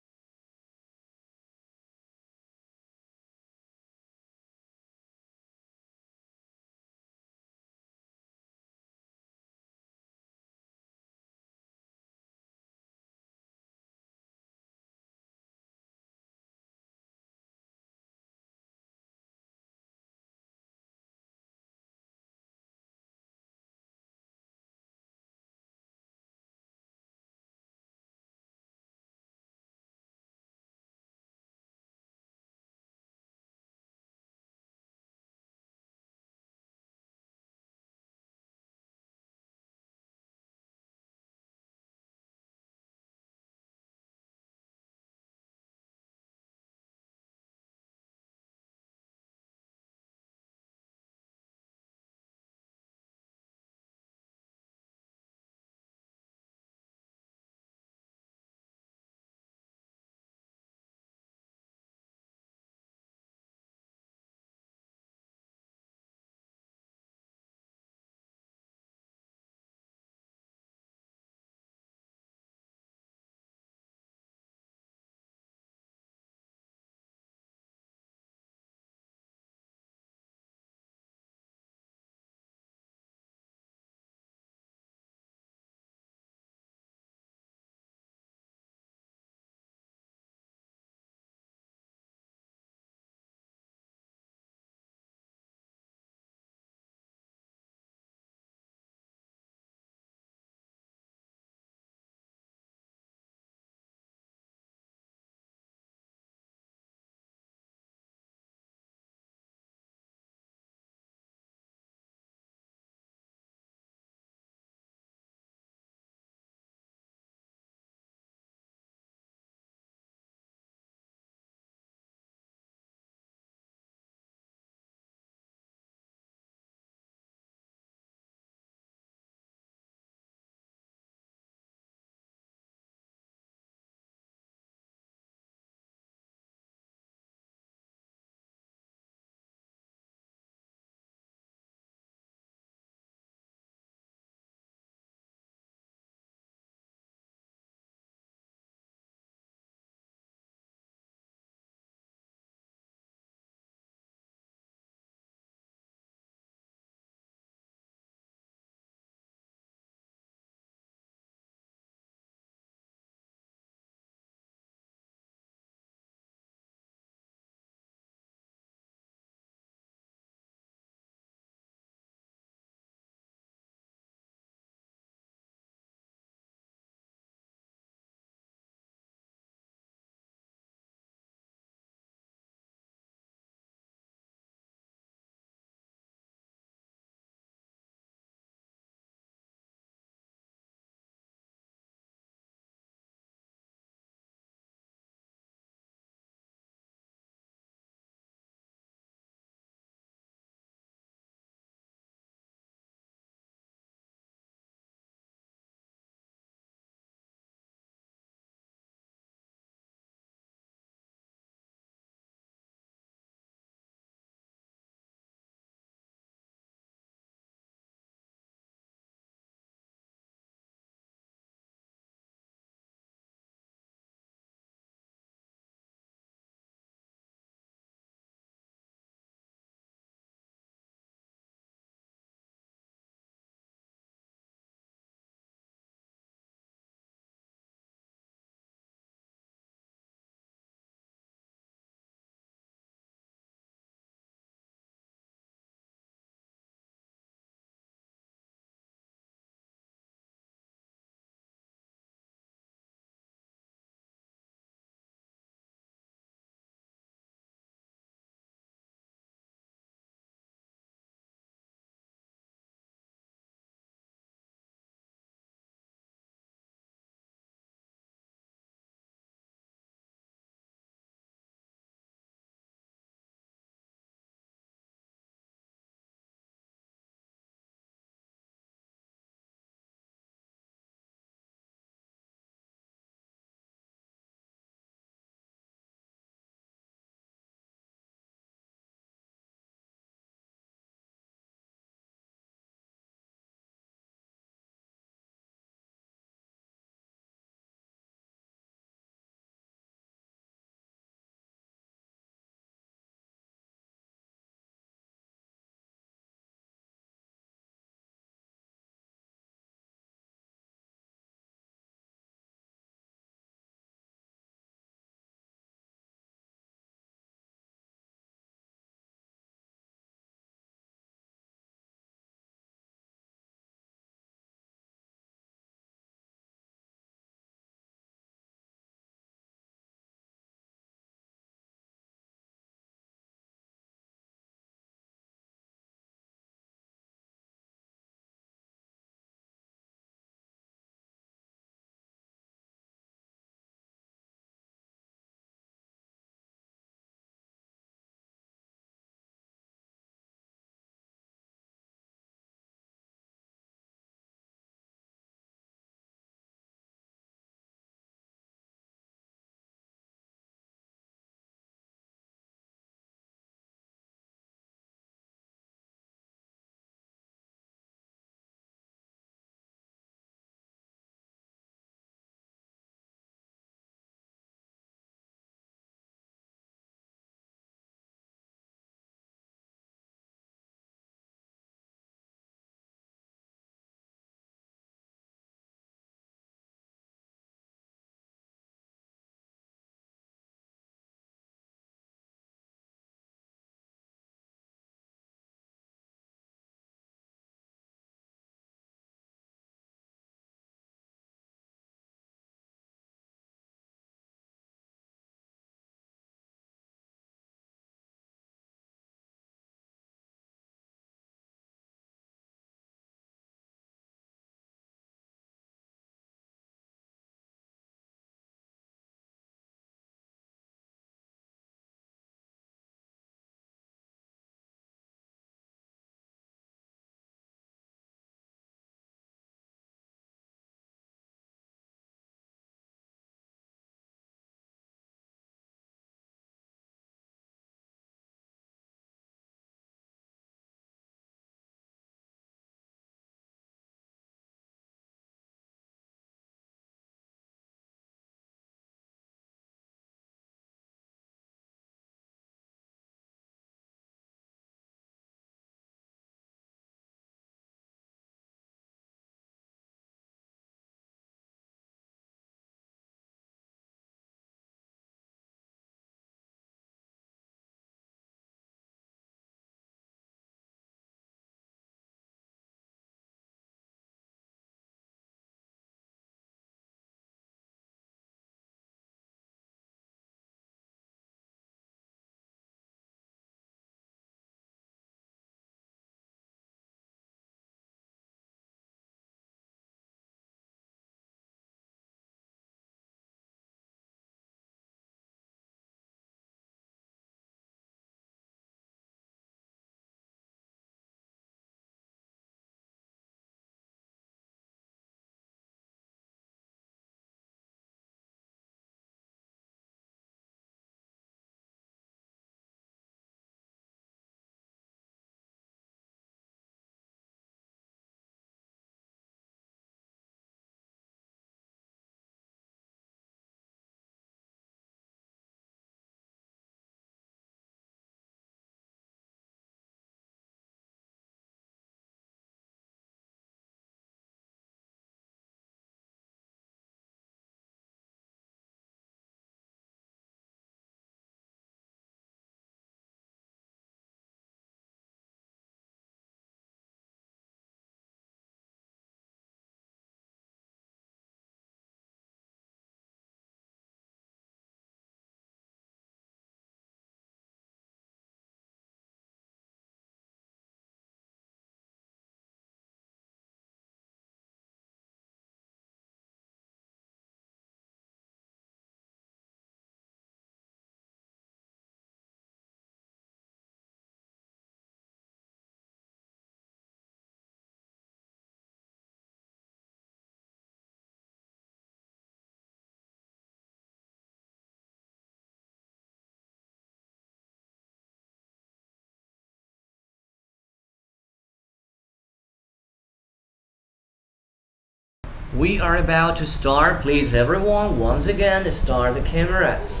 We are about to start. Please, everyone, once again, start the cameras.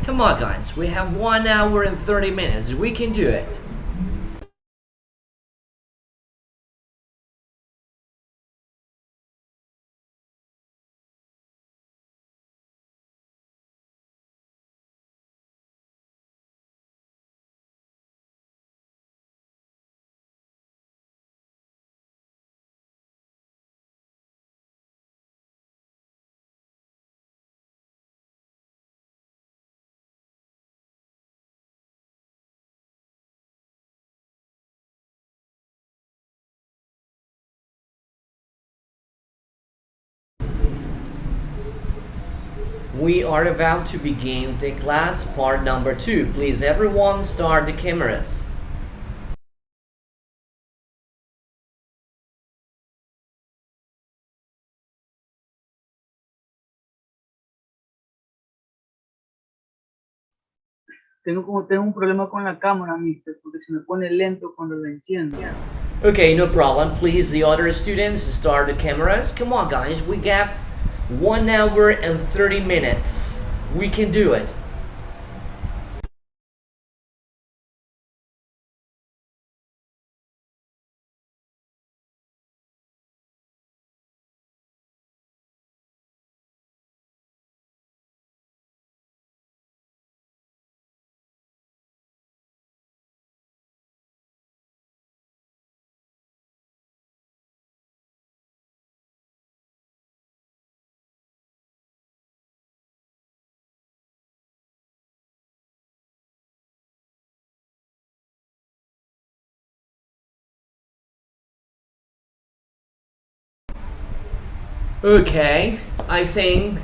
Come on, guys. We have 1 hour and 30 minutes. We can do it. We are about to begin the class part number 2. Please, everyone, start the cameras. Tengo un problema con la cámara, mister, porque se me pone lento cuando la enciendo. Okay, no problem. Please, the other students, start the cameras. Come on, guys. We have 1 hour and 30 minutes. We can do it. Okay, I think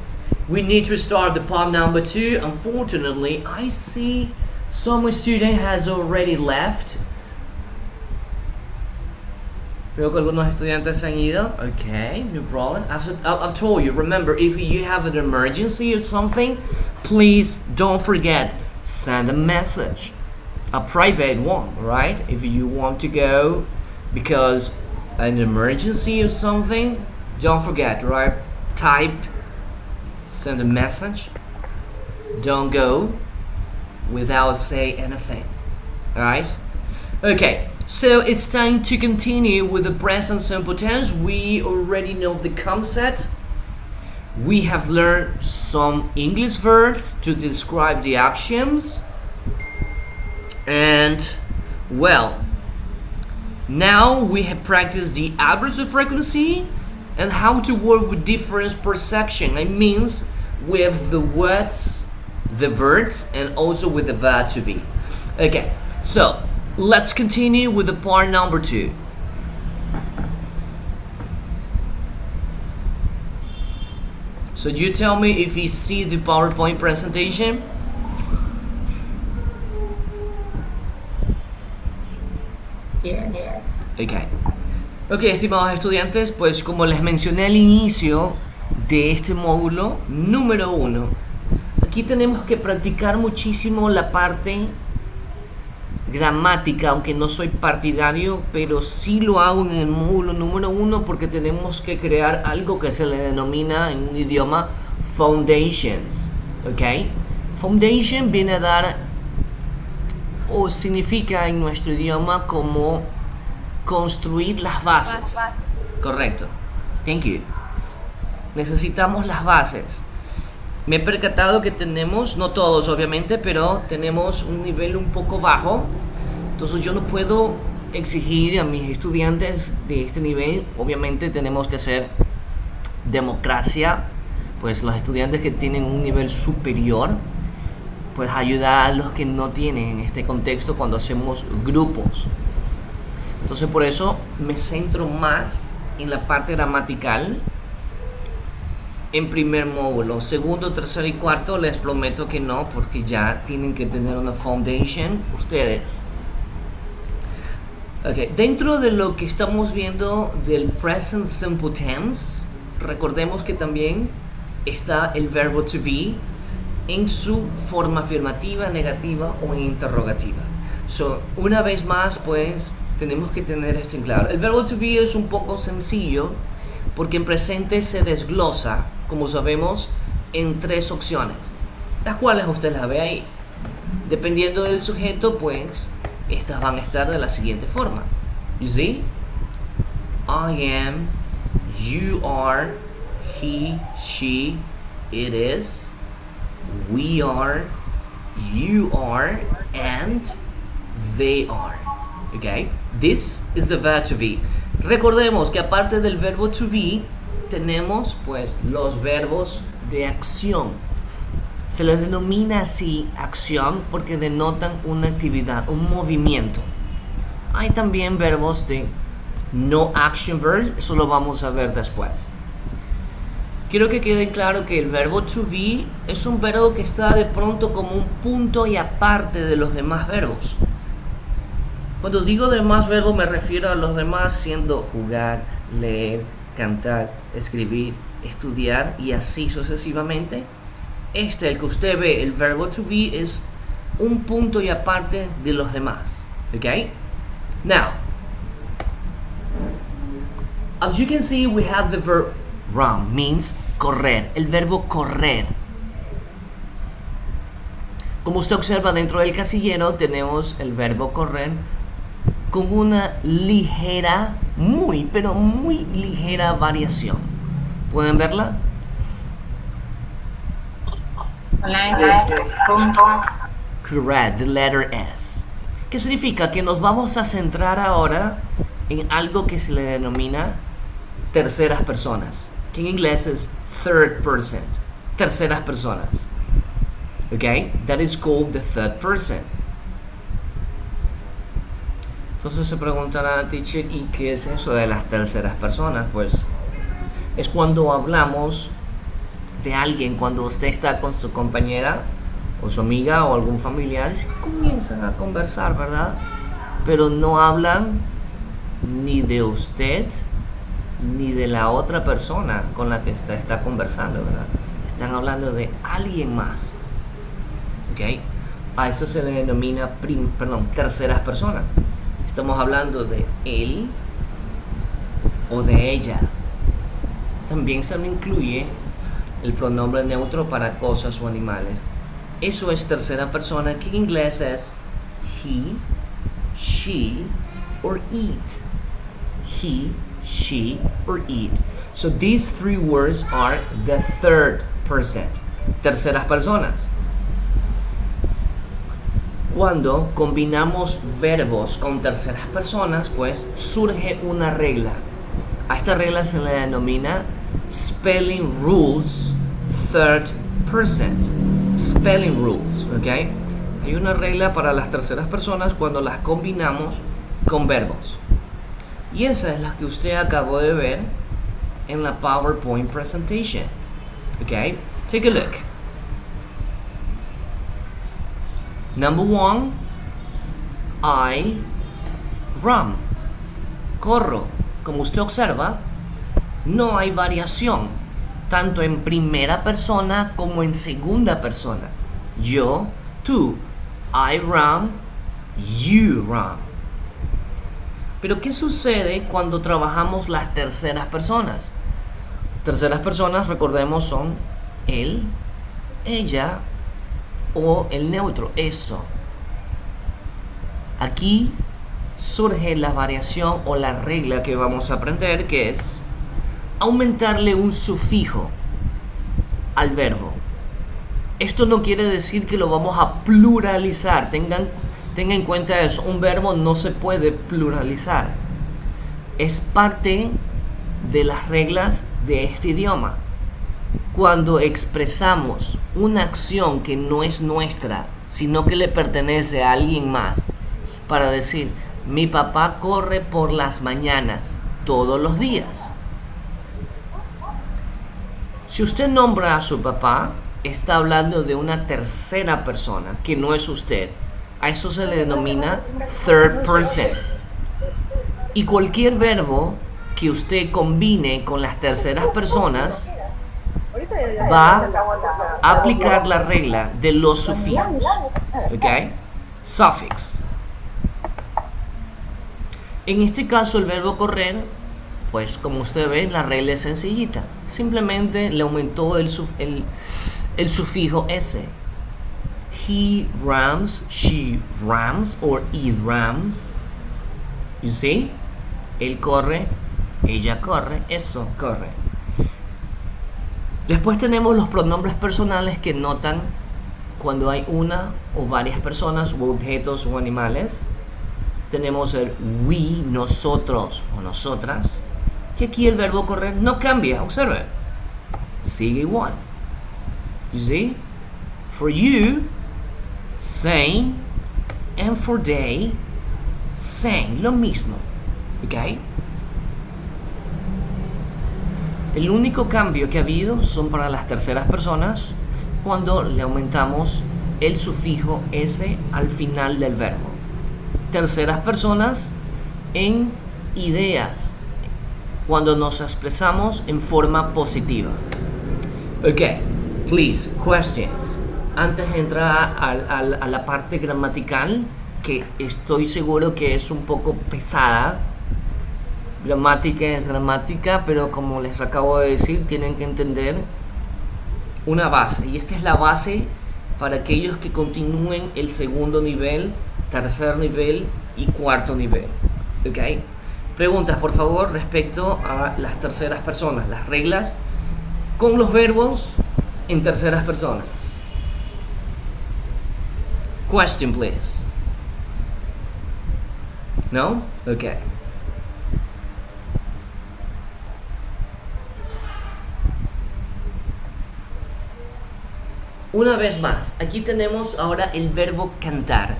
we need to start the part number 2. Unfortunately, I see some student has already left. Veo que algunos estudiantes se han ido. Okay, no problem. I've told you, remember, if you have an emergency or something, please don't forget, send a message. A private one, right? If you want to go because an emergency or something, don't forget, right? Type, send a message. Don't go without say anything. Alright? Okay, so it's time to continue with the present simple tense. We already know the concept. We have learned some English verbs to describe the actions. And, well, now we have practiced the adverbs of frequency and how to work with difference per section. It means with the words, the verbs, and also with the verb to be. Okay, so let's continue with the part number 2. So you tell me if you see the PowerPoint presentation. Yes. Okay. Ok, estimados estudiantes, pues como les mencioné al inicio de este módulo número 1, aquí tenemos que practicar muchísimo la parte gramática, aunque no soy partidario, pero sí lo hago en el módulo número 1 porque tenemos que crear algo que se le denomina en un idioma foundations, ¿ok? Foundation viene a dar o significa en nuestro idioma como construir las bases. Correcto. Thank you. Necesitamos las bases. Me he percatado que tenemos, no todos obviamente, pero tenemos un nivel un poco bajo. Entonces yo no puedo exigir a mis estudiantes de este nivel. Obviamente tenemos que hacer democracia. Pues los estudiantes que tienen un nivel superior, pues ayudar a los que no tienen en este contexto cuando hacemos grupos. Entonces por eso me centro más en la parte gramatical en primer módulo. Segundo, tercero y cuarto les prometo que no, porque ya tienen que tener una foundation ustedes. Okay. Dentro de lo que estamos viendo del present simple tense, recordemos que también está el verbo to be en su forma afirmativa, negativa o interrogativa. So, una vez más, pues tenemos que tener esto en claro. El verbo to be es un poco sencillo porque en presente se desglosa, como sabemos, en 3 opciones, las cuales usted las ve ahí. Dependiendo del sujeto, pues estas van a estar de la siguiente forma. You see? I am, you are, he, she, it is, we are, you are, and they are. Okay? This is the verb to be. Recordemos que aparte del verbo to be, tenemos pues los verbos de acción. Se les denomina así acción porque denotan una actividad, un movimiento. Hay también verbos de no action verbs, eso lo vamos a ver después. Quiero que quede claro que el verbo to be es un verbo que está de pronto como un punto y aparte de los demás verbos. Cuando digo demás verbos me refiero a los demás siendo jugar, leer, cantar, escribir, estudiar y así sucesivamente. El que usted ve, el verbo to be, es un punto y aparte de los demás. Okay? Now, as you can see, we have the verb run, means correr, el verbo correr. Como usted observa dentro del casillero, tenemos el verbo correr con una ligera, pero muy ligera variación. ¿Pueden verla? Correct, the letter S. ¿Qué significa? Que nos vamos a centrar ahora en algo que se le denomina terceras personas, que en inglés es third person, terceras personas. Okay? That is called the third person. Entonces se preguntará, teacher, ¿y qué es eso de las terceras personas? Pues es cuando hablamos de alguien, cuando usted está con su compañera o su amiga o algún familiar, y comienzan a conversar, ¿verdad? Pero no hablan ni de usted ni de la otra persona con la que está conversando, ¿verdad? Están hablando de alguien más. ¿Ok? A eso se le denomina terceras personas. Estamos hablando de él o de ella. También se le incluye el pronombre neutro para cosas o animales. Eso es tercera persona, que en inglés es he, she, or it. He, she, or it. So these 3 words are the third person. Terceras personas. Cuando combinamos verbos con terceras personas, pues surge una regla. A esta regla se le denomina spelling rules third person. Spelling rules, ¿ok? Hay una regla para las terceras personas cuando las combinamos con verbos. Y esa es la que usted acabó de ver en la PowerPoint presentation. ¿Ok? Take a look. Number 1, I run. Corro. Como usted observa, no hay variación, tanto en primera persona como en segunda persona. Yo, tú. I run, you run. Pero ¿qué sucede cuando trabajamos las terceras personas? Terceras personas, recordemos, son él, ella o el neutro, eso. Aquí surge la variación o la regla que vamos a aprender, que es aumentarle un sufijo al verbo. Esto no quiere decir que lo vamos a pluralizar. Tengan en cuenta eso. Un verbo no se puede pluralizar. Es parte de las reglas de este idioma. Cuando expresamos una acción que no es nuestra, sino que le pertenece a alguien más, para decir, mi papá corre por las mañanas todos los días. Si usted nombra a su papá, está hablando de una tercera persona que no es usted. A eso se le denomina third person. Y cualquier verbo que usted combine con las terceras personas va a aplicar la regla de los sufijos. ¿Ok? Suffix. En este caso, el verbo correr Pues como usted ve, la regla es sencillita. Simplemente le aumentó el sufijo S. He rams, she rams, or it rams. You see? Él corre, ella corre, eso corre. Después tenemos los pronombres personales que notan cuando hay una o varias personas u objetos o animales. Tenemos el we, nosotros o nosotras, que aquí el verbo correr no cambia, observe, sigue igual. You see? For you, same, and for they, same, lo mismo. ¿Ok? El único cambio que ha habido son para las terceras personas cuando le aumentamos el sufijo S al final del verbo. Terceras personas en ideas, cuando nos expresamos en forma positiva. Ok, please, questions. Antes de entrar a la parte gramatical, que estoy seguro que es un poco pesada. Gramática es gramática, pero como les acabo de decir, tienen que entender una base. Y esta es la base para aquellos que continúen el segundo nivel, tercer nivel y cuarto nivel. ¿Ok? Preguntas, por favor, respecto a las terceras personas, las reglas con los verbos en terceras personas. Question, please. No? Ok. Una vez más, aquí tenemos ahora el verbo cantar.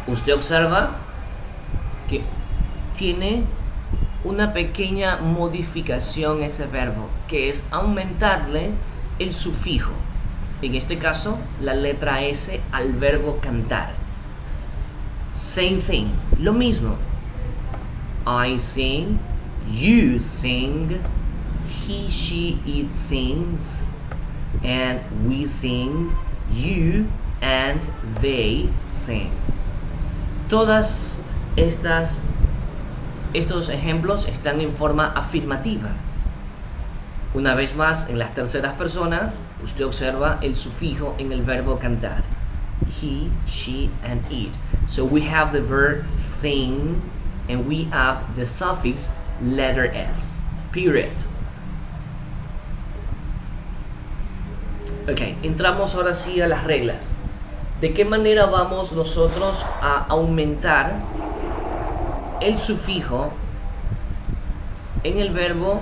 Usted observa que tiene una pequeña modificación ese verbo, que es aumentarle el sufijo. En este caso, la letra S al verbo cantar. Same thing, lo mismo. I sing, you sing, he, she, it sings, and we sing, you and they sing. Todas estos ejemplos están en forma afirmativa. Una vez más, en las terceras personas, usted observa el sufijo en el verbo cantar. He, she, and it. So we have the verb sing, and we add the suffix letter S. Period. Ok, entramos ahora sí a las reglas. ¿De qué manera vamos nosotros a aumentar el sufijo en el verbo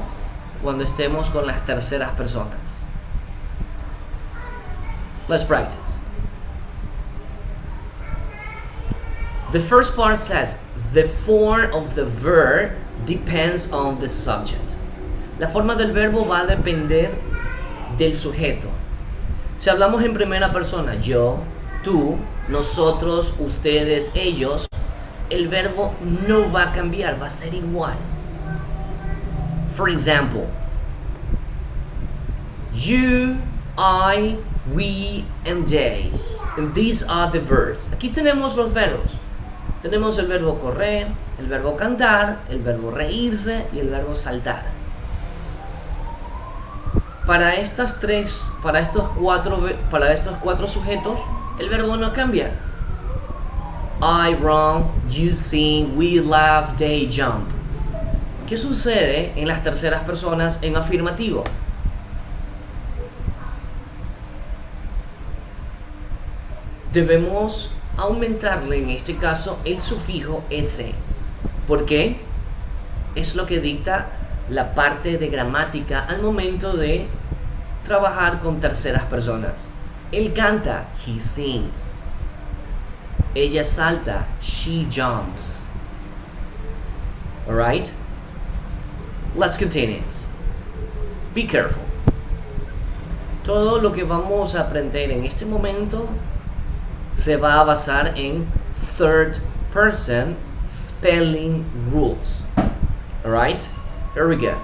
cuando estemos con las terceras personas? Let's practice. The first part says, the form of the verb depends on the subject. La forma del verbo va a depender del sujeto. Si hablamos en primera persona, yo, tú, nosotros, ustedes, ellos, el verbo no va a cambiar, va a ser igual. For example, you, I, we, and they. And these are the verbs. Aquí tenemos los verbos. Tenemos el verbo correr, el verbo cantar, el verbo reírse y el verbo saltar. Para estos cuatro sujetos, el verbo no cambia. I run, you sing, we laugh, they jump. ¿Qué sucede en las terceras personas en afirmativo? Debemos aumentarle en este caso el sufijo S. ¿Por qué? Es lo que dicta la parte de gramática al momento de trabajar con terceras personas. Él canta, he sings. Ella salta, she jumps. Alright? Let's continue. Be careful. Todo lo que vamos a aprender en este momento se va a basar en third person spelling rules. Alright? Here we go.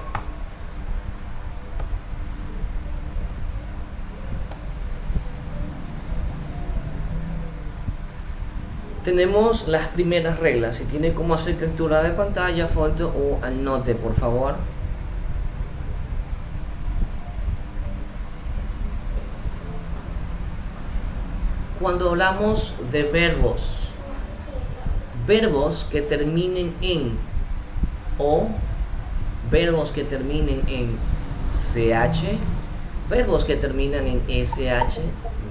tenemos las primeras reglas. Si tiene cómo hacer captura de pantalla, foto o anote, por favor. Cuando hablamos de verbos que terminen en o, verbos que terminen en ch, verbos que terminan en sh,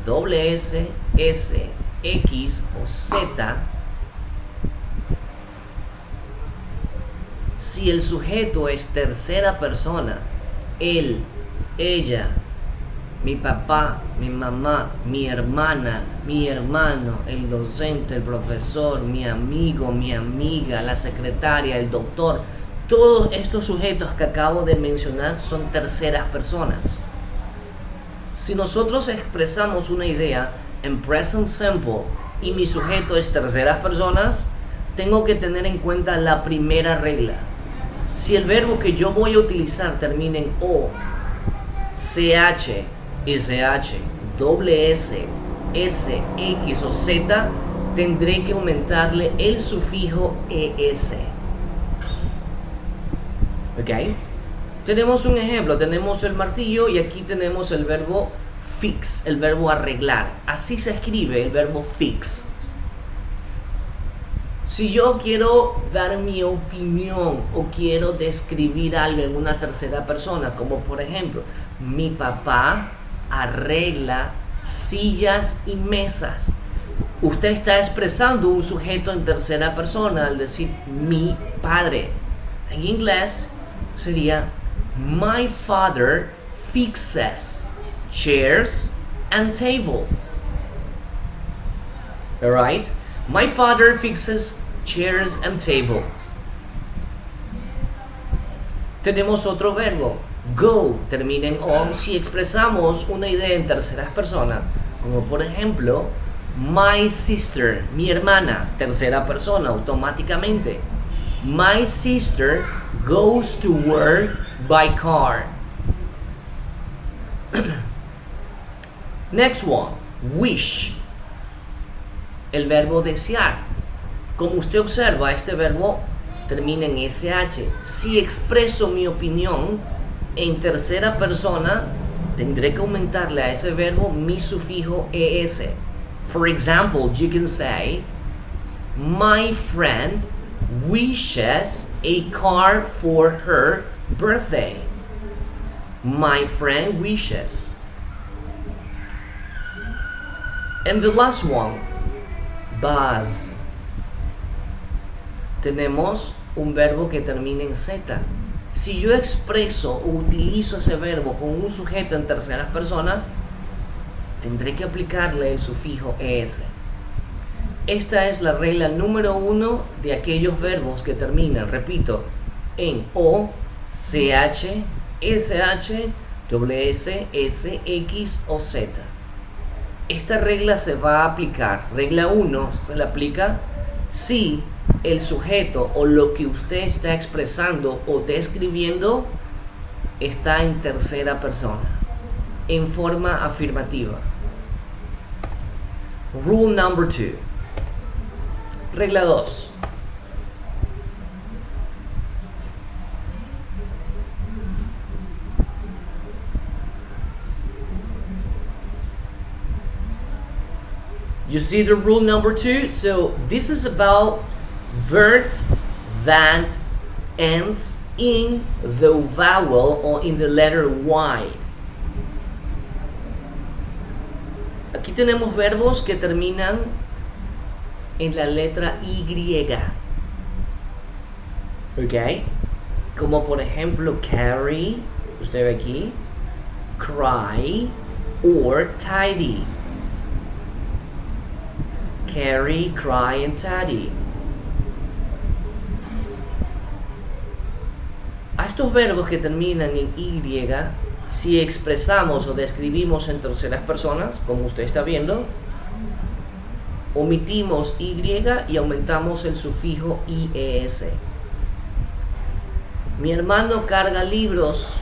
doble s, s, x o z, si el sujeto es tercera persona, él, ella, mi papá, mi mamá, mi hermana, mi hermano, el docente, el profesor, mi amigo, mi amiga, la secretaria, el doctor, todos estos sujetos que acabo de mencionar son terceras personas. Si nosotros expresamos una idea en present simple y mi sujeto es terceras personas, tengo que tener en cuenta la primera regla. Si el verbo que yo voy a utilizar termina en o, ch, sh, doble s, s, x o z, tendré que aumentarle el sufijo es. ¿Ok? Tenemos un ejemplo, tenemos el martillo y aquí tenemos el verbo fix, el verbo arreglar. Así se escribe el verbo fix. Si yo quiero dar mi opinión o quiero describir algo en una tercera persona, como por ejemplo, mi papá arregla sillas y mesas. Usted está expresando un sujeto en tercera persona al decir mi padre. En inglés sería my father fixes chairs and tables. Alright? My father fixes chairs and tables. Tenemos otro verbo, go, termina en on si expresamos una idea en terceras personas, como por ejemplo, my sister, mi hermana, tercera persona, automáticamente. My sister goes to work by car. Next one, wish. El verbo desear. Como usted observa, este verbo termina en sh. Si expreso mi opinión en tercera persona, tendré que aumentarle a ese verbo mi sufijo es. For example, you can say, my friend wishes a car for her birthday. My friend wishes. And the last one, buzz. Tenemos un verbo que termina en z. Si yo expreso o utilizo ese verbo con un sujeto en terceras personas, tendré que aplicarle el sufijo es. Esta es la regla número 1 de aquellos verbos que terminan, repito, en o, ch, sh, ws, s, x o z. Esta regla se va a aplicar. Regla 1 se le aplica si el sujeto o lo que usted está expresando o describiendo está en tercera persona, en forma afirmativa. Rule number 2. Regla 2. You see the rule number 2? So this is about verbs that ends in the vowel or in the letter Y. Aquí tenemos verbos que terminan en la letra Y. ¿Ok? Como por ejemplo carry, usted ve aquí, cry, or tidy. Carry, cry, and tidy. A estos verbos que terminan en Y, si expresamos o describimos en terceras personas, como usted está viendo, omitimos Y y aumentamos el sufijo IES. Mi hermano carga libros.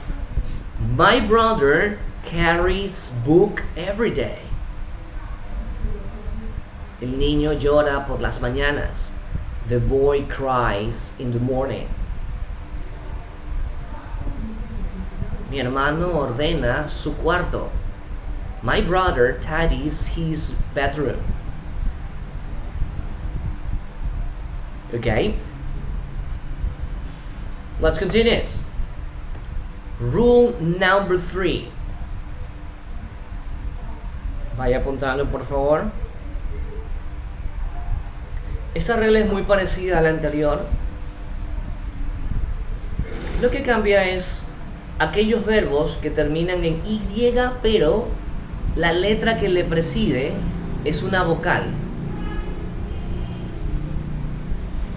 My brother carries book every day. El niño llora por las mañanas. The boy cries in the morning. Mi hermano ordena su cuarto. My brother tidies his bedroom. Okay? Let's continue. Rule number 3. Vaya apuntando, por favor. Esta regla es muy parecida a la anterior. Lo que cambia es aquellos verbos que terminan en Y, pero la letra que le preside es una vocal.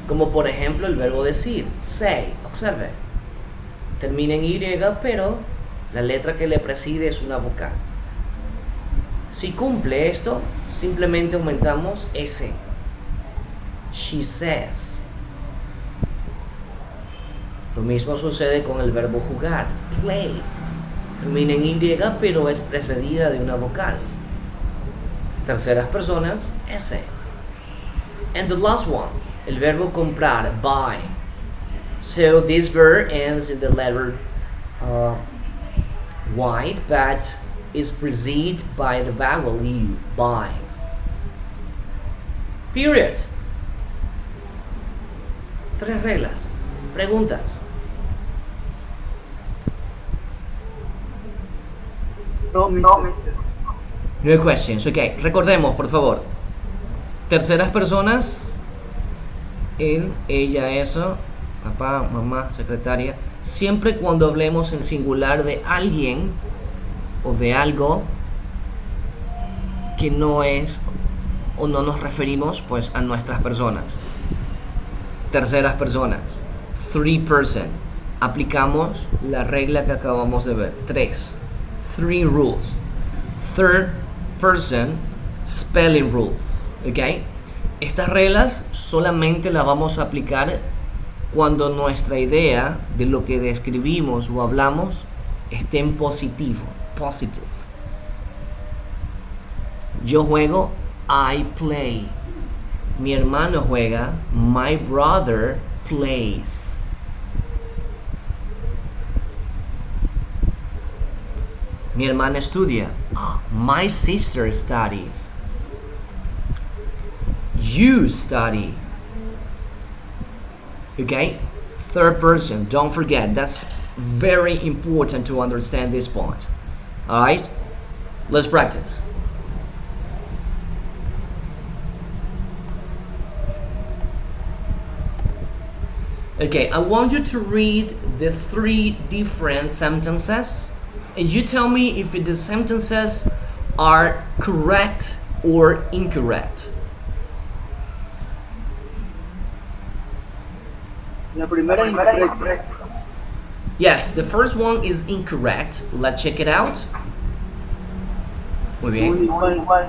Como por ejemplo el verbo decir, say, observe. Termina en Y, pero la letra que le preside es una vocal. Si cumple esto, simplemente aumentamos S. She says. Lo mismo sucede con el verbo jugar, play. Termina en Y, pero es precedida de una vocal. Terceras personas, S. And the last one, el verbo comprar, buy. So this verb ends in the letter Y, but is preceded by the vowel U, buys. Period. 3 reglas. Preguntas. No, No questions. Ok, recordemos, por favor. Terceras personas. Él, ella, eso. Papá, mamá, secretaria. Siempre cuando hablemos en singular de alguien o de algo que no es o no nos referimos pues a nuestras personas. Terceras personas. Three person. Aplicamos la regla que acabamos de ver. 3. 3 rules. Third person spelling rules. ¿Ok? Estas reglas solamente las vamos a aplicar cuando nuestra idea de lo que describimos o hablamos esté en positivo. Positive. Yo juego, I play. Mi hermano juega, my brother plays. Mi hermana estudia, my sister studies. You study. Okay? Third person, don't forget, that's very important to understand this point. Alright? Let's practice. Okay, I want you to read the 3 different sentences and you tell me if the sentences are correct or incorrect. La primera incorrecta. Yes, the first one is incorrect. Let's check it out. Muy bien. Number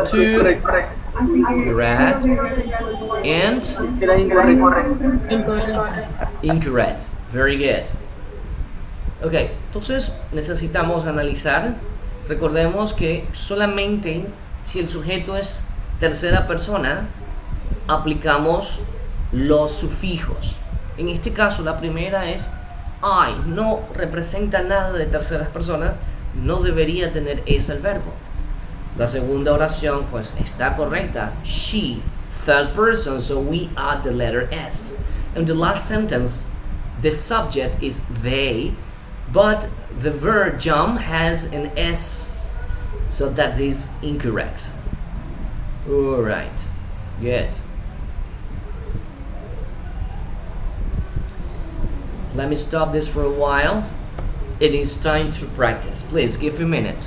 2, correct. And incorrect. Very good. Ok, entonces necesitamos analizar. Recordemos que solamente si el sujeto es tercera persona, aplicamos los sufijos. En este caso, la primera es I, no representa nada de terceras personas, no debería tener ese el verbo. La segunda oración, pues, está correcta. She, third person, so we add the letter S. And the last sentence, the subject is they, but the verb jump has an S, so that is incorrect. Alright, good. Let me stop this for a while. It is time to practice. Please give a minute.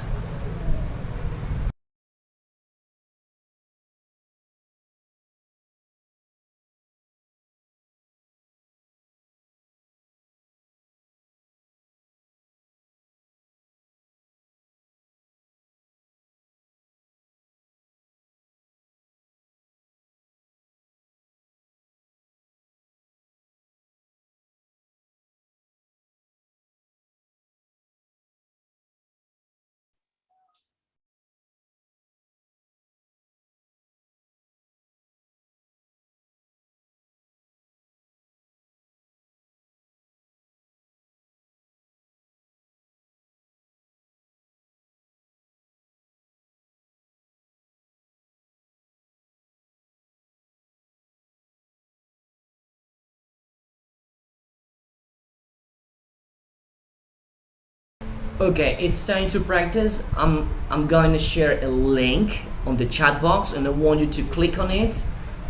Okay, it's time to practice. I'm going to share a link on the chat box and I want you to click on it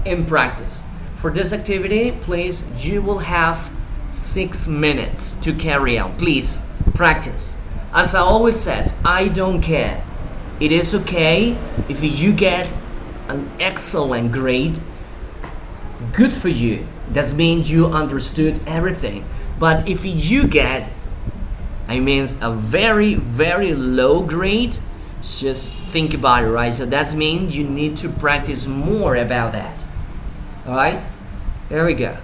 and practice. For this activity, please, you will have 6 minutes to carry out. Please practice. As I always says, I don't care. It is okay if you get an excellent grade. Good for you. That means you understood everything. But if you get a very low grade, just think about it, right? So that means you need to practice more about that. All right, there we go.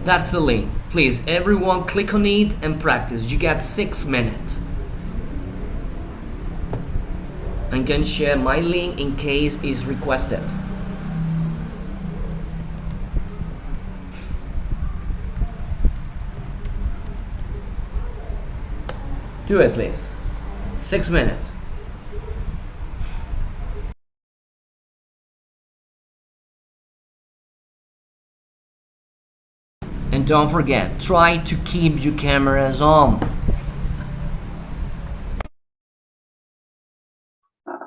That's the link. Please, everyone, click on it and practice. You got 6 minutes. I'm going to share my link in case it's requested. Do it, please. 6 minutes. And don't forget, try to keep your cameras on.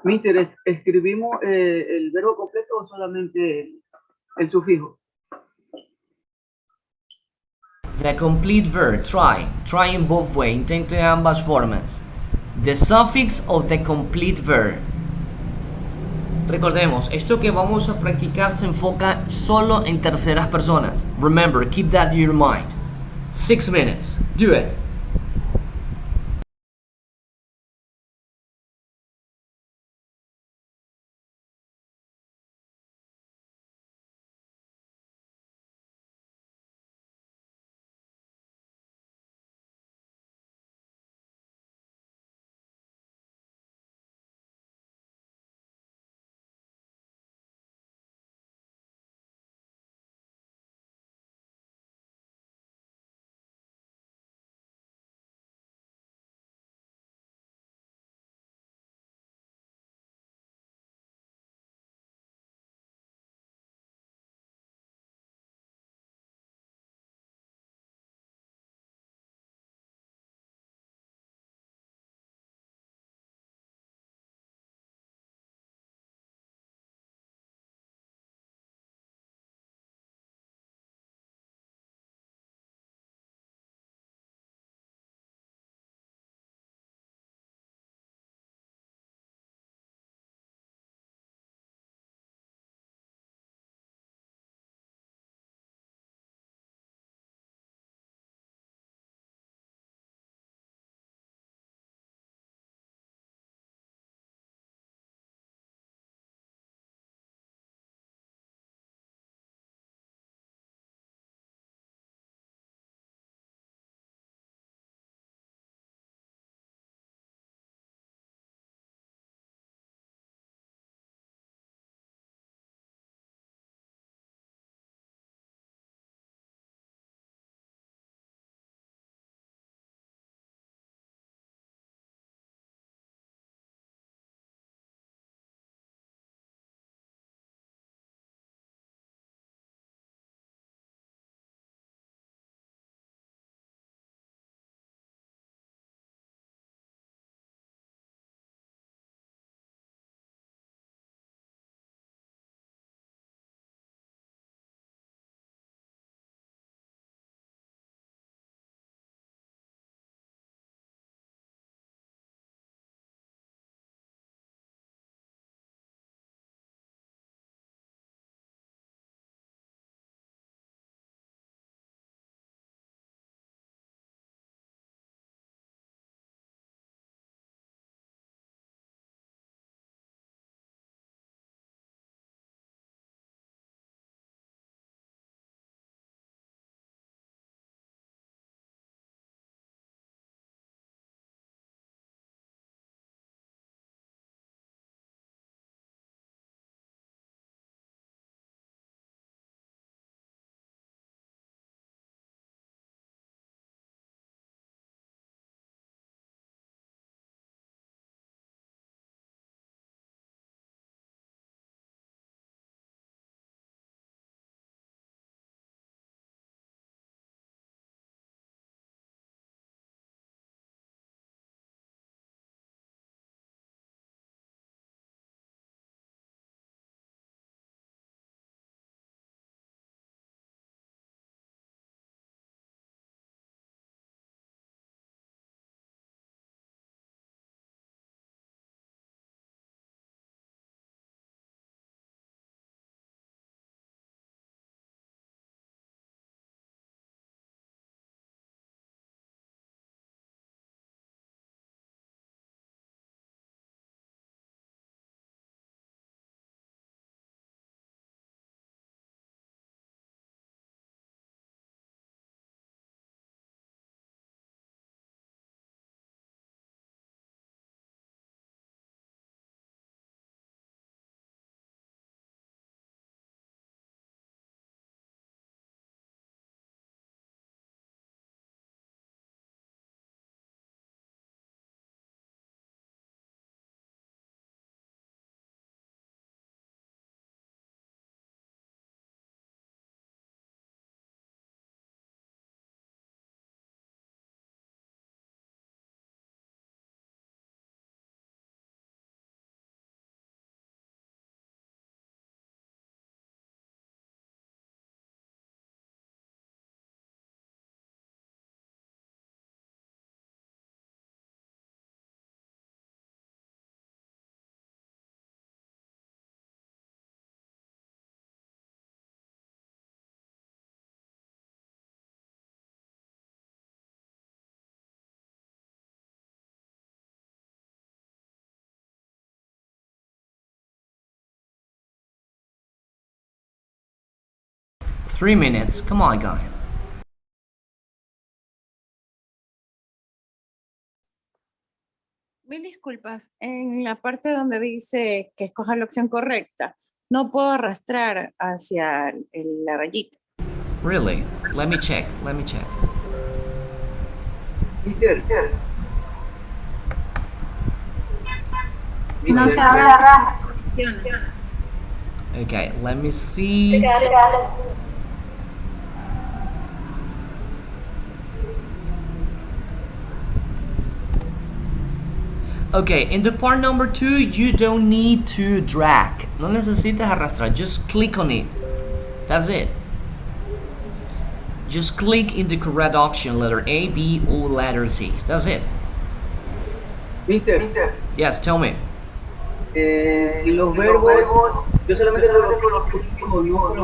Mister, ¿escribimos el verbo completo o solamente el sufijo? The complete verb, try in both ways, intente ambas formas. The suffix of the complete verb. Recordemos, esto que vamos a practicar se enfoca solo en terceras personas. Remember, keep that in your mind. 6 minutes. Do it. 3 minutes. Come on, guys. Mil disculpas, en la parte donde dice que escoja la opción correcta, no puedo arrastrar hacia la rayita. Really? Let me check. Let me check. No se arrastra. Okay, let me see. Okay, in the part number 2, you don't need to drag. No necesitas arrastrar. Just click on it. That's it. Just click in the correct option, letter A, B, or letter C. That's it. Mister, Yes, tell me. y los verbos, yo solamente los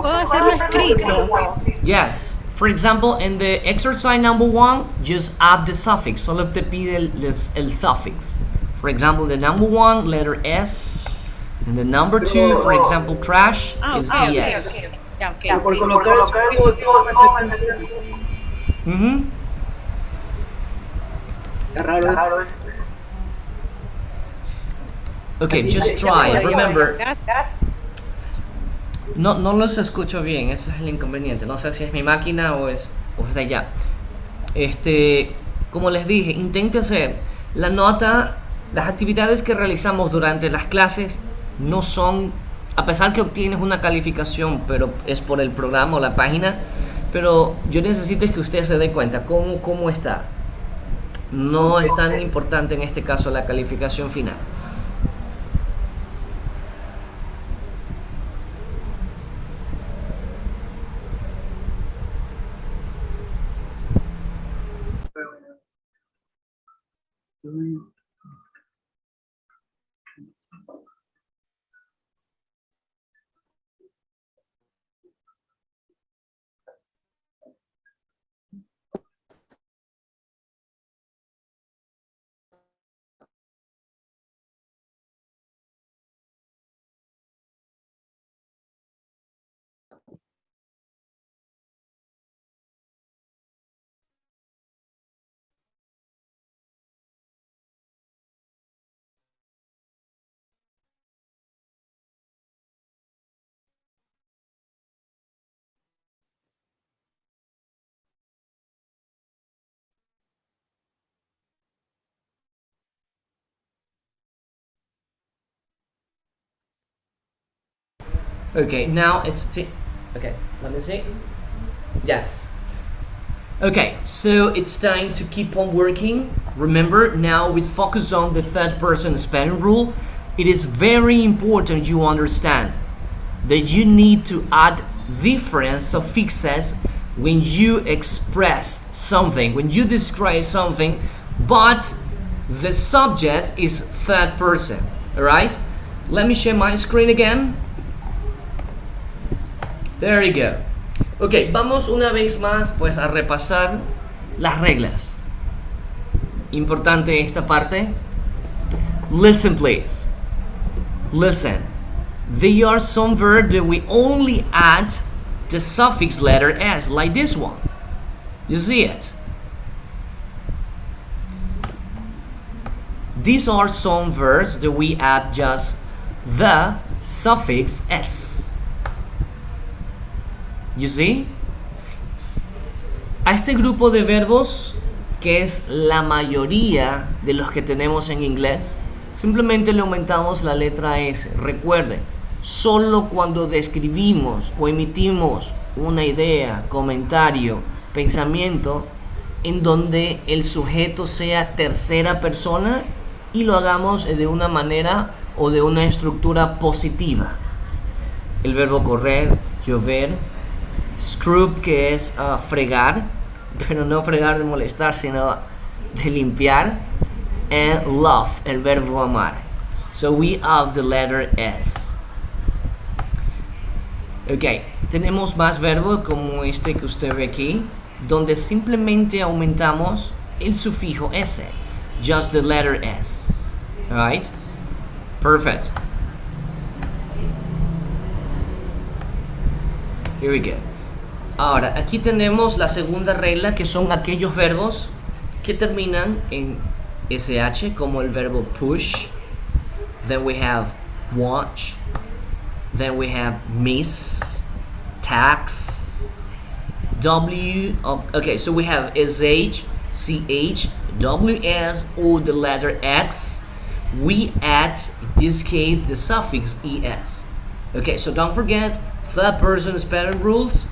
Puedo hacerlo escrito. Yes. For example, in the exercise number 1, just add the suffix. Solo te pide el suffix. For example, the number 1, letter S. And the number 2, for example, crash, is ES. Ya, ok. por colocar los verbos, Mm-hmm. es raro. Okay, just try. Remember, no los escucho bien, eso es el inconveniente. No sé si es mi máquina o es de allá. Como les dije, intente hacer la nota. Las actividades que realizamos durante las clases no son, a pesar que obtienes una calificación, pero es por el programa o la página, pero yo necesito que usted se dé cuenta cómo está. No es tan importante en este caso la calificación final. Okay, now okay, let me see. Yes. Okay, so it's time to keep on working. Remember, now we focus on the third person spelling rule. It is very important you understand that you need to add different suffixes when you express something, when you describe something, but the subject is third person. All right? Let me share my screen again. There you go. Ok, vamos una vez más pues a repasar las reglas. Importante esta parte. Listen please. Listen. There are some verbs that we only add the suffix letter S, like this one. You see it? These are some verbs that we add just the suffix S. You see? A este grupo de verbos, que es la mayoría de los que tenemos en inglés, simplemente le aumentamos la letra S. Recuerden, solo cuando describimos o emitimos una idea, comentario, pensamiento, en donde el sujeto sea tercera persona y lo hagamos de una manera o de una estructura positiva. El verbo correr, llover, scrub, que es fregar, pero no fregar de molestar, sino de limpiar, and love, el verbo amar. So we have the letter S. Ok, tenemos más verbos como este que usted ve aquí, donde simplemente aumentamos el sufijo S, just the letter S. Alright? Perfect. Here we go. Ahora, aquí tenemos la segunda regla, que son aquellos verbos que terminan en SH, como el verbo push. Then we have watch. Then we have miss, tax, okay, so we have SH, CH, WS, or the letter X. We add, in this case, the suffix ES. Okay, so don't forget, third person spelling rules.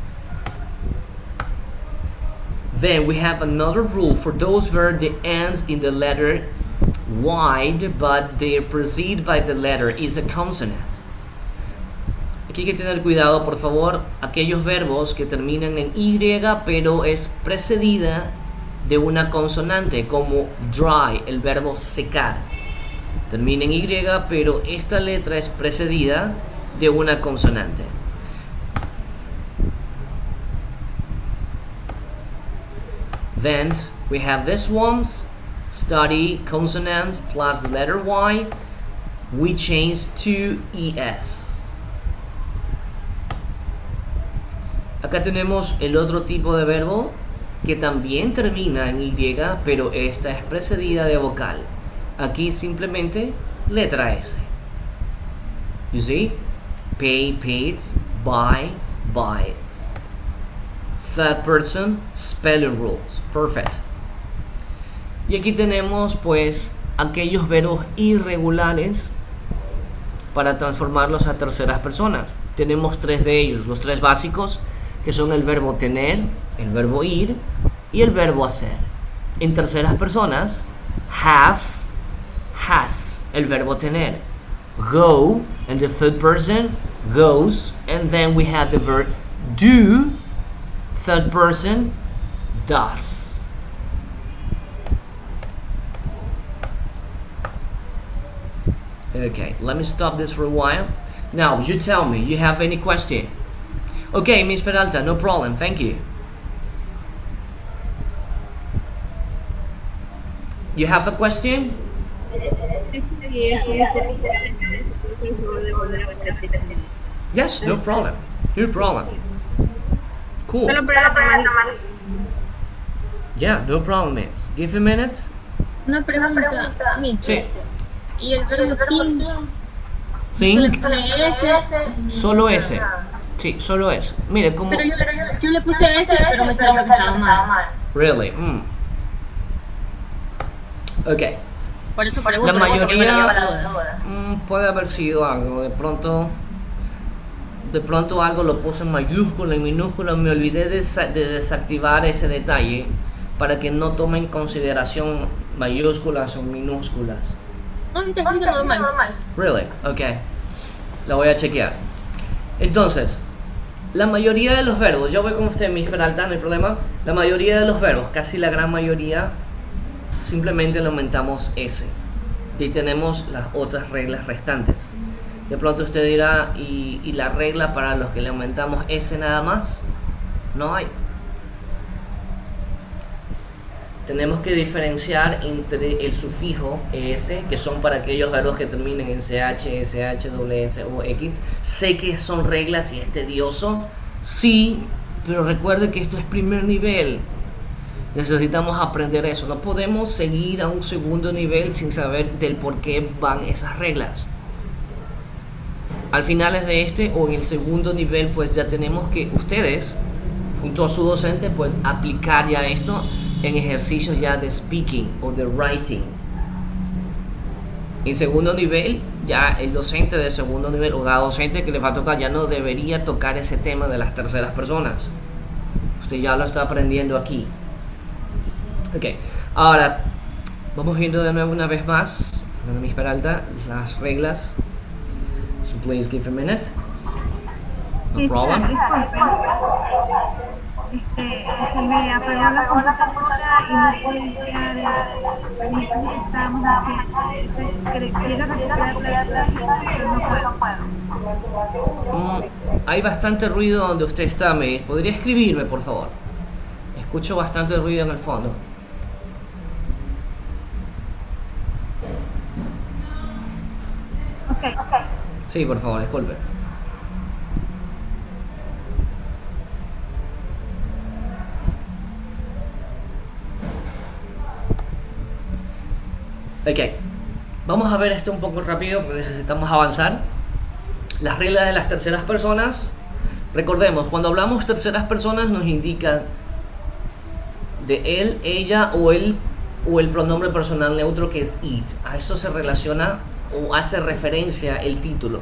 Then we have another rule for those verbs that ends in the letter Y, but they're preceded by the letter is a consonant. Aquí hay que tener cuidado, por favor, aquellos verbos que terminan en Y, pero es precedida de una consonante, como dry, el verbo secar. Termina en Y, pero esta letra es precedida de una consonante. Then we have this ones, study consonants plus the letter Y. We change to ES. Acá tenemos el otro tipo de verbo que también termina en Y, pero esta es precedida de vocal. Aquí simplemente letra S. You see? Pay, pays, buy, buys. Third person, spelling rules. Perfect. Y aquí tenemos pues aquellos verbos irregulares para transformarlos a terceras personas. Tenemos tres de ellos, los tres básicos, que son el verbo tener, el verbo ir y el verbo hacer. En terceras personas, have, has, el verbo tener. Go, and the third person, goes, and then we have the verb do, third person, does. Okay, let me stop this for a while. Now, you tell me, you have any question? Okay, Miss Peralta, no problem, thank you. You have a question? Yes, no problem. No problem. Cool. Yeah, no problem, miss. Give a minute. Una pregunta, Sí. ¿y el verbo Think, think? solo ese. Sí, solo eso. Mire, como... Pero yo le puse ese, pero me salió que estaba mal. Really? Ok. Por eso pregunto, La porque me mayoría lleva la duda. puede haber sido algo. De pronto algo lo puse en mayúscula y minúscula. Me olvidé de desactivar ese detalle para que no tome en consideración mayúsculas o minúsculas. No, está escrito normal. Really? Ok. La voy a chequear. Entonces, la mayoría de los verbos, yo voy con usted, Miss Peralta, no hay problema. La mayoría de los verbos, casi la gran mayoría, simplemente le aumentamos S. Y ahí tenemos las otras reglas restantes. De pronto usted dirá, ¿y la regla para los que le aumentamos S nada más? No hay. Tenemos que diferenciar entre el sufijo ES, que son para aquellos verbos que terminen en CH, SH, WS o X. Sé que son reglas y es tedioso, sí, pero recuerde que esto es primer nivel. Necesitamos aprender eso. No podemos seguir a un segundo nivel sin saber del por qué van esas reglas. Al final de este o en el segundo nivel, pues ya tenemos que ustedes, junto a su docente, pues aplicar ya esto en ejercicios ya de speaking o de writing. En segundo nivel, ya el docente de segundo nivel o la docente que le va a tocar ya no debería tocar ese tema de las terceras personas. Usted ya lo está aprendiendo aquí. Ok, ahora vamos viendo de nuevo una vez más, Miss Peralta, las reglas. So please give a minute. No problem. Se me apagó la computadora y no pude iniciar el meeting que estábamos haciendo. Quiero recuperar pero no puedo. Hay bastante ruido donde usted está, Miss. ¿Podría escribirme, por favor? Escucho bastante ruido en el fondo. Ok. Sí, por favor, disculpe. Ok, vamos a ver esto un poco rápido porque necesitamos avanzar. Las reglas de las terceras personas. Recordemos, cuando hablamos terceras personas nos indica de él, ella o el pronombre personal neutro que es it. A eso se relaciona o hace referencia el título.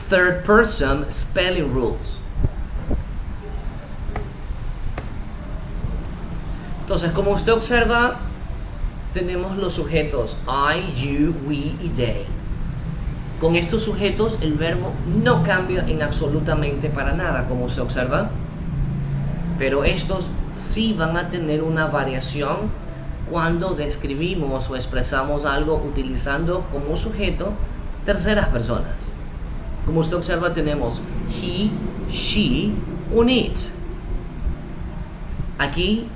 Third person spelling rules. Entonces, como usted observa, tenemos los sujetos I, you, we y they. Con estos sujetos el verbo no cambia en absolutamente para nada, como usted observa. Pero estos sí van a tener una variación cuando describimos o expresamos algo utilizando como sujeto terceras personas. Como usted observa, tenemos he, she, un it. Aquí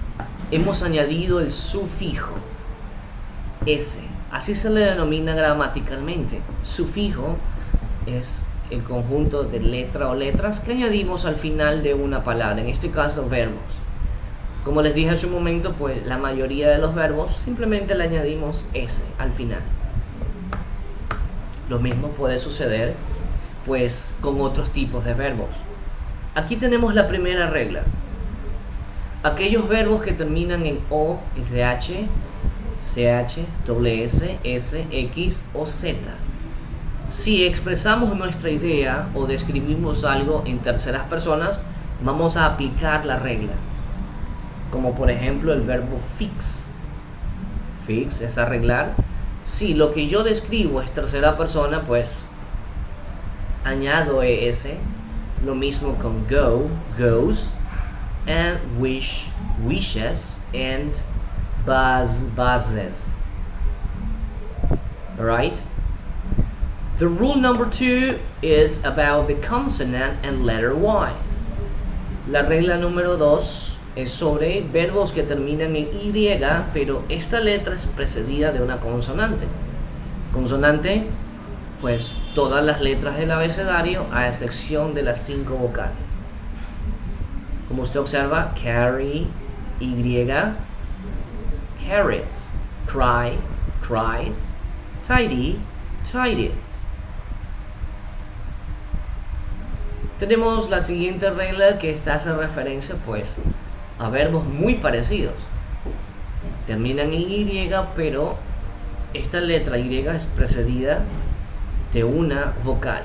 hemos añadido el sufijo s. Así se le denomina gramaticalmente. Sufijo es el conjunto de letra o letras que añadimos al final de una palabra, en este caso verbos. Como les dije hace un momento, pues la mayoría de los verbos simplemente le añadimos s al final. Lo mismo puede suceder pues con otros tipos de verbos. Aquí tenemos la primera regla. Aquellos verbos que terminan en o, sh, ch, ws, s, x o z. Si expresamos nuestra idea o describimos algo en terceras personas, vamos a aplicar la regla. Como por ejemplo el verbo fix. Fix es arreglar. Si lo que yo describo es tercera persona, pues añado es. Lo mismo con go, goes, and wish, wishes, and buzz, buzzes. Alright? The rule number 2 is about the consonant and letter Y. La regla número 2 es sobre verbos que terminan en Y, pero esta letra es precedida de una consonante. Consonante, pues todas las letras del abecedario a excepción de las 5 vocales. Como usted observa, carry, Y, carrots, cry, cries, tidy, tidies. Tenemos la siguiente regla que esta hace referencia pues a verbos muy parecidos. Terminan en Y, pero esta letra Y es precedida de una vocal.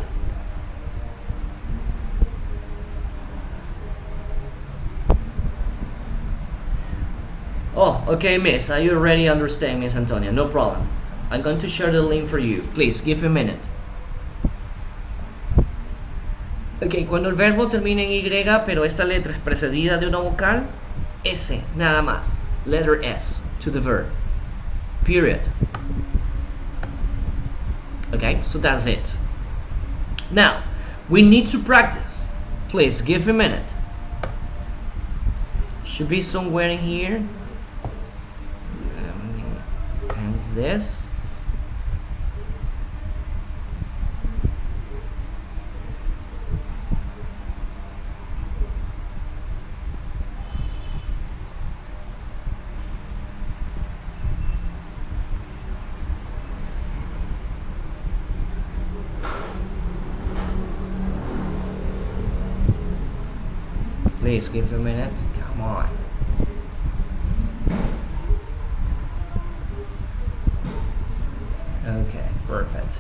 Oh, okay, miss. Are you already understand, Miss Antonia? No problem. I'm going to share the link for you. Please, give a minute. Ok, cuando el verbo termina en Y, pero esta letra es precedida de una vocal, S, nada más. Letter S to the verb. Period. Okay, so that's it. Now, we need to practice. Please, give a minute. Should be somewhere in here. Hence this. Please give a minute. Come on. Okay, perfect.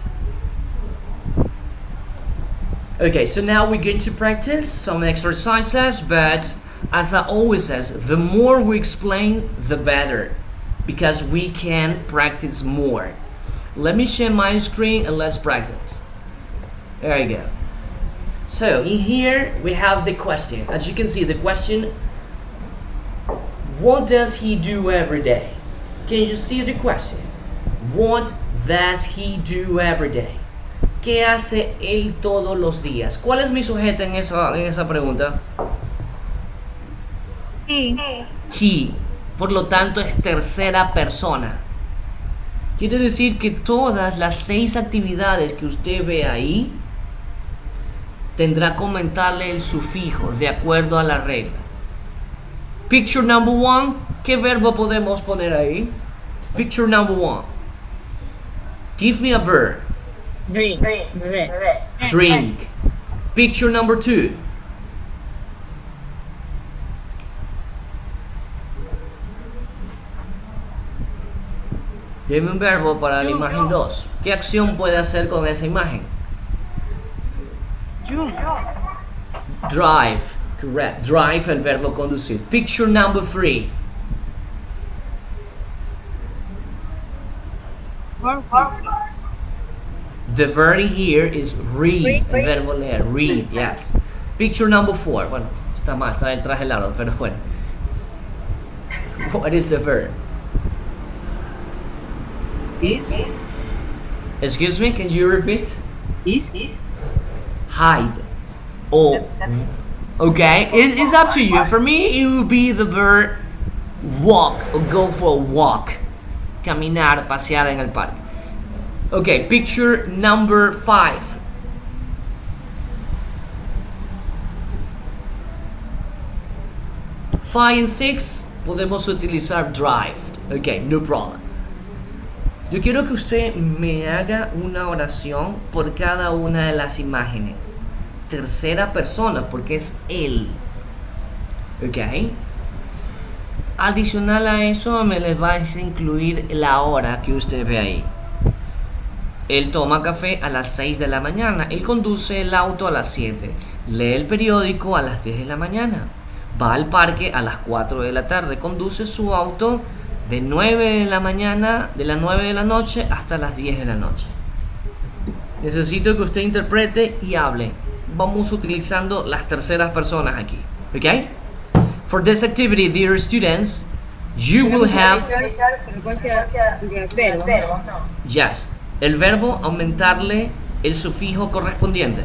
Okay, so now we're going to practice some exercises, but as I always says, the more we explain, the better, because we can practice more. Let me share my screen and let's practice. There you go. So in here we have the question. As you can see, the question, what does he do every day? Can you see the question? What does he do every day? ¿Qué hace él todos los días? ¿Cuál es mi sujeto en esa pregunta? He. Por lo tanto es tercera persona. Quiere decir que todas las 6 actividades que usted ve ahí tendrá que comentarle el sufijo de acuerdo a la regla. Picture number 1. ¿Qué verbo podemos poner ahí? Picture number 1. Give me a verb. Drink. Bebé. Drink. Picture number 2. Dime un verbo para la imagen 2. ¿Qué acción puede hacer con esa imagen? Drive. Correct. Drive, el verbo conducir. Picture number 3. The verb here is read. El verbo leer. Read, yes. Picture number 4. Bueno, está mal, está detrás del árbol, pero bueno. What is the verb? Is. Excuse me, can you repeat? Is. Hide. Oh. Okay, it's up to you. For me, it would be the verb walk or go for a walk. Caminar, pasear en el parque. Okay, picture number 5. Five and 6 podemos utilizar drive. Okay, no problem. Yo quiero que usted me haga una oración por cada una de las imágenes. Tercera persona, porque es él. Ok. Adicional a eso, me les va a incluir la hora que usted ve ahí. Él toma café a las 6 de la mañana. Él conduce el auto a las 7. Lee el periódico a las 10 de la mañana. Va al parque a las 4 de la tarde. Conduce su auto de 9 de la mañana, de las 9 de la noche hasta las 10 de la noche. Necesito que usted interprete y hable. Vamos utilizando las terceras personas aquí. ¿Ok? For this activity, dear students, you will have... Yes. El verbo, aumentarle el sufijo correspondiente.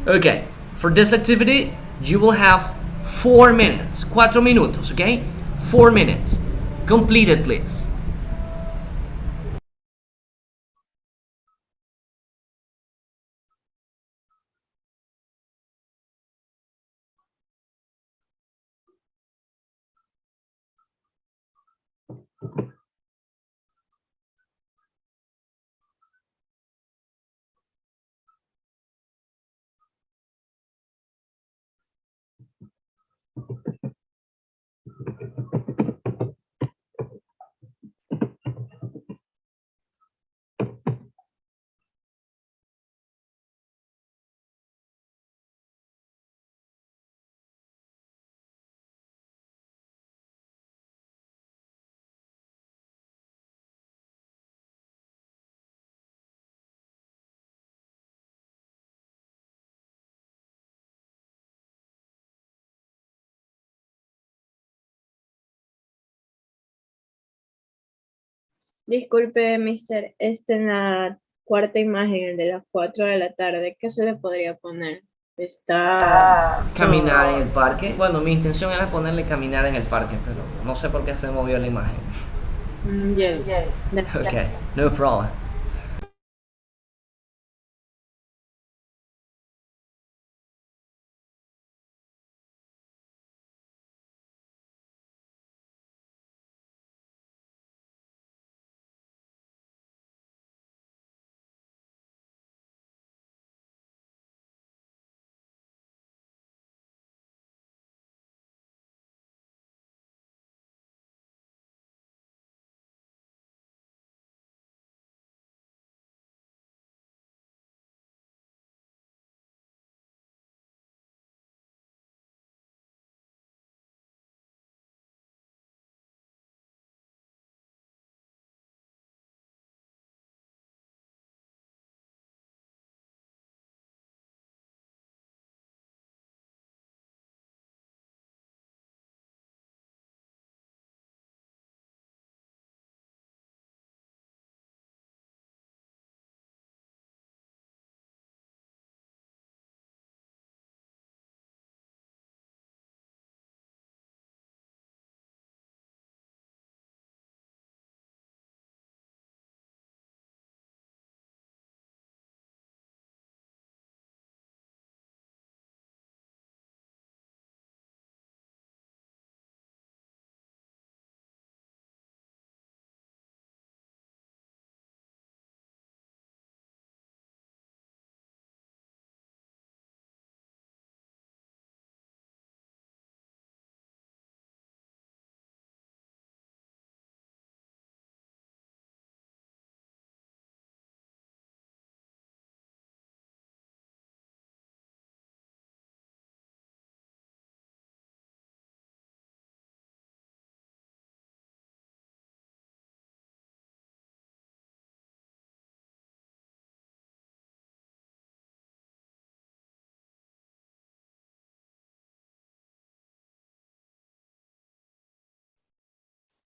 Okay. For this activity, you will have 4 minutes. 4 minutos, okay? 4 minutes. Complete it, please. Disculpe, mister, en la cuarta imagen, el de las 4 de la tarde, ¿qué se le podría poner? Está... Caminar en el parque. Bueno, mi intención era ponerle caminar en el parque, pero no sé por qué se movió la imagen. Yes. Okay, no problem.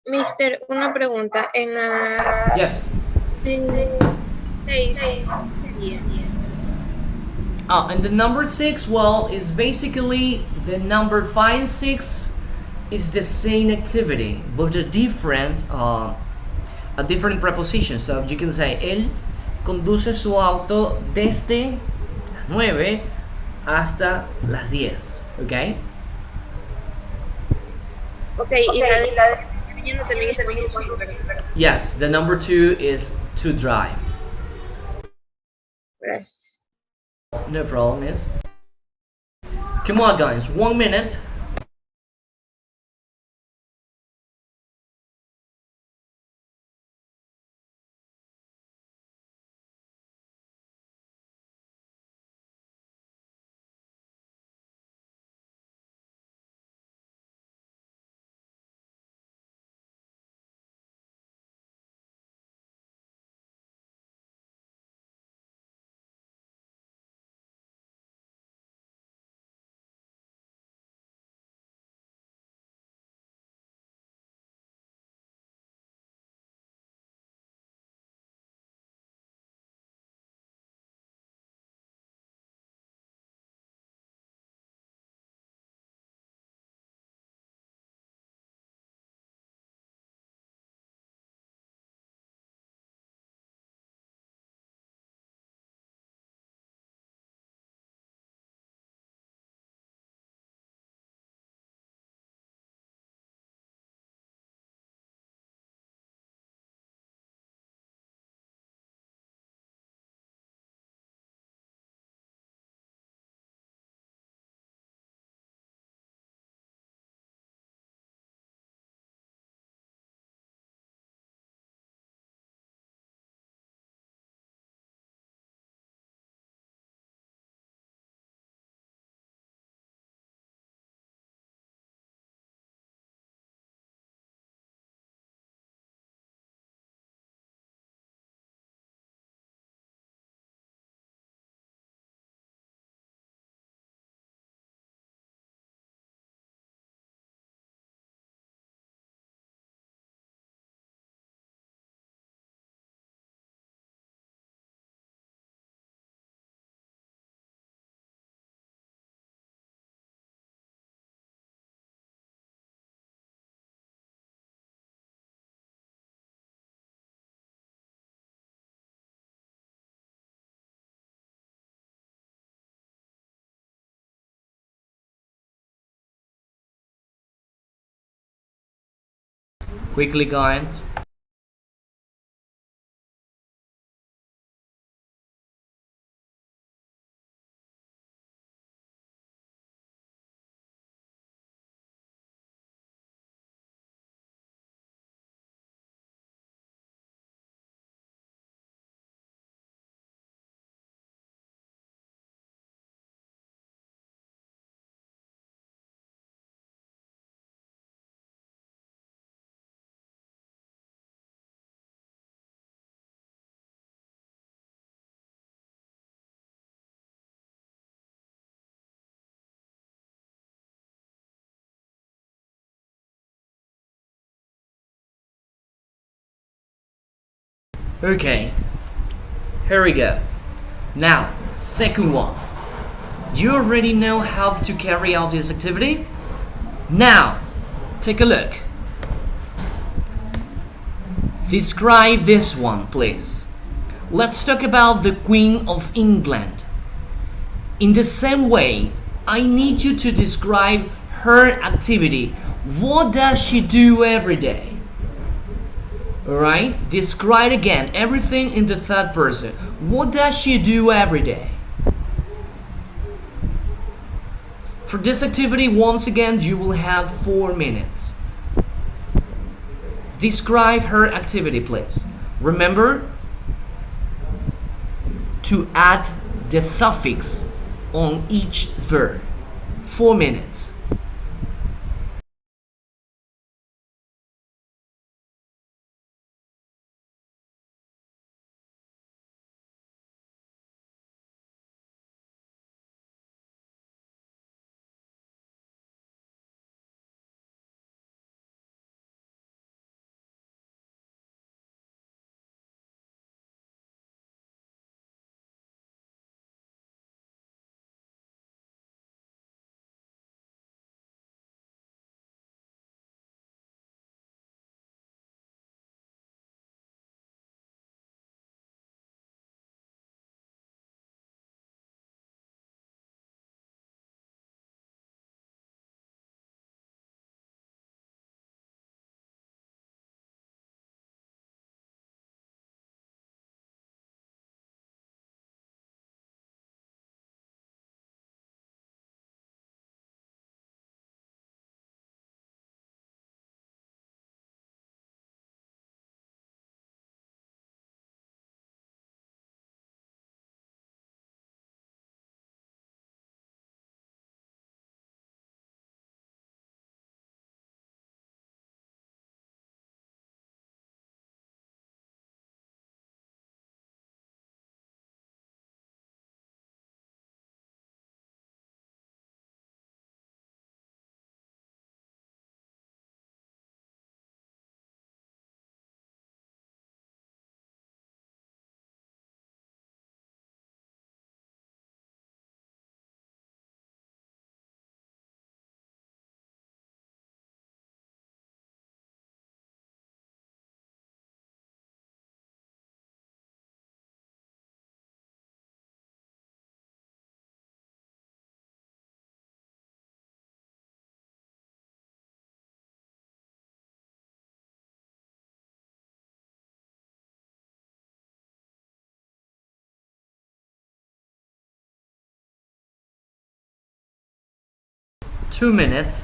Mister, una pregunta. En la Yes. en 6 sería. And the number 6, well, is basically the number 5 and 6 is the same activity, but a different preposition. So you can say, él conduce su auto desde las 9 hasta las 10. Okay? Okay, y la de mañana también es conducir, ¿verdad? Yes, the number 2 is to drive. Gracias. No problem, miss. Come on, guys, 1 minute. Quickly, guys. Okay, here we go. Now, second one. You already know how to carry out this activity? Now, take a look. Describe this one, please. Let's talk about the Queen of England. In the same way, I need you to describe her activity. What does she do every day? Alright? Describe again everything in the third person. What does she do every day? For this activity, once again, you will have 4 minutes. Describe her activity, please. Remember to add the suffix on each verb. 4 minutes. 2 minutes.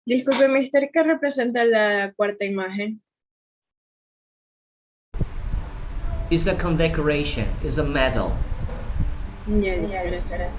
Disculpe, mister, ¿qué representa la cuarta imagen? It's a condecoration. It's a medal. Ya, listo, gracias.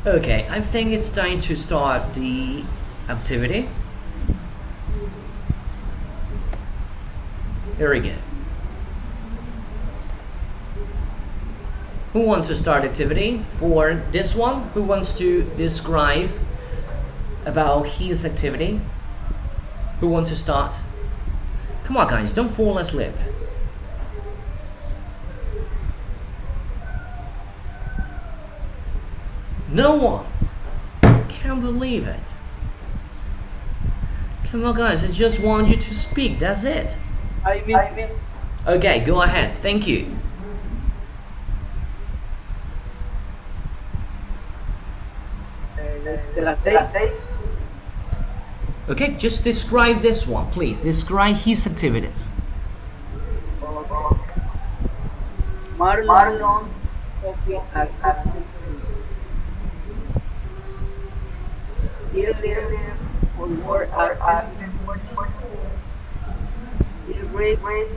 Okay, I think it's time to start the activity. Very good. Who wants to start activity for this one? Who wants to describe about his activity? Who wants to start? Come on, guys, don't fall asleep. No one. Can't believe it. Come on, guys, I just want you to speak. That's it. Okay, go ahead. Thank you. Okay, just describe this one, please. Describe his activities. Marlon, Sophie, and He left for work at 7 in the morning. He read the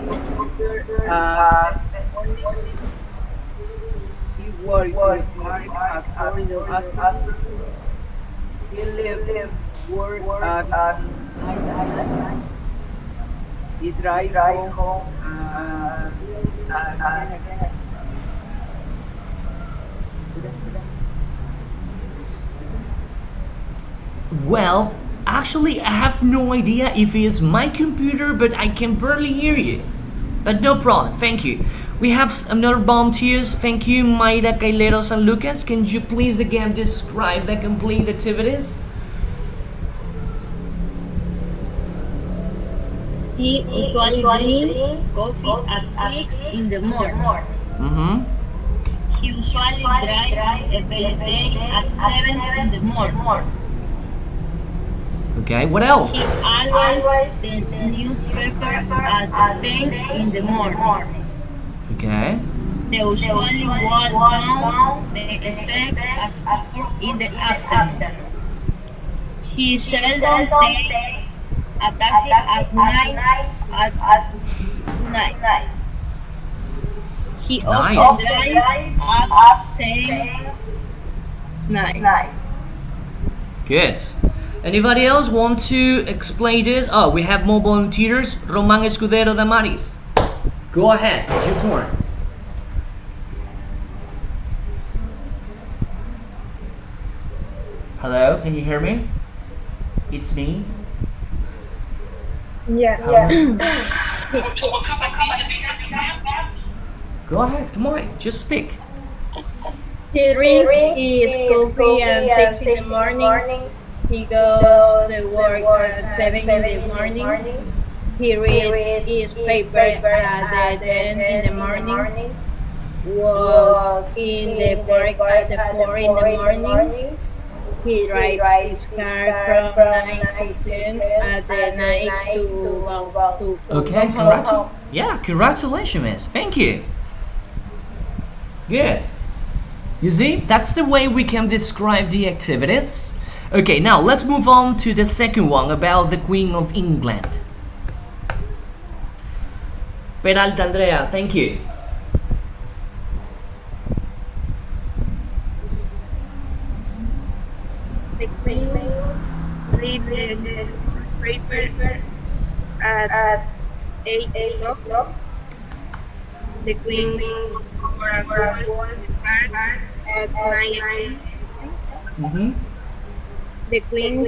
newspaper at 7 morning. He worked in the park at 4 in the afternoon. He left work at 9 at night. He drive home at Well, actually, I have no idea if it's my computer, but I can barely hear you. But no problem, thank you. We have another volunteers. Thank you, Mayra, Caileros, and Lucas. Can you please again describe the complete activities? He usually drinks coffee at 6 in the morning. Mm-hmm. He usually drives every day at 7 in the morning. Okay, what else? He always the newspaper at 10 in the morning. Okay. They usually walk down the street at 4 in the afternoon. He seldom takes a taxi at night. He often Nice. drives at 10 night. Good. Anybody else want to explain this? Oh, we have more volunteers. Roman Escudero Damaris. Go ahead, it's your turn. Hello, can you hear me? It's me. Yeah. Hello? Go ahead, come on, just speak. He drinks his coffee at 6 in the morning. He goes to work at 7 in the morning. He reads his paper at 10 in the morning. Walk in the park at 4 in the morning. He drives his car from 9 to 10 at the night to Okay, go home. yeah, congratulations, miss. Thank you. Good. You see, that's the way we can describe the activities. Okay, now let's move on to the second one about the Queen of England. Peralta Andrea, thank you. The queen read the newspaper at 8 o'clock. The queen for a walk in the park at 9 a.m. Mm-hmm. The queen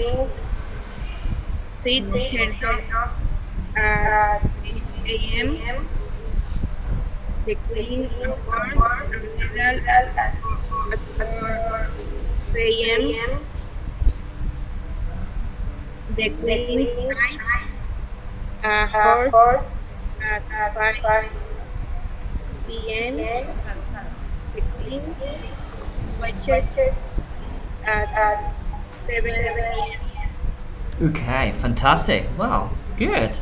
feeds her dog at 8 a.m. The queen awards a medal at 4 a.m. The queen rides a horse at 5 p.m. The queen watches at 7 p.m. Okay, fantastic. Wow, good.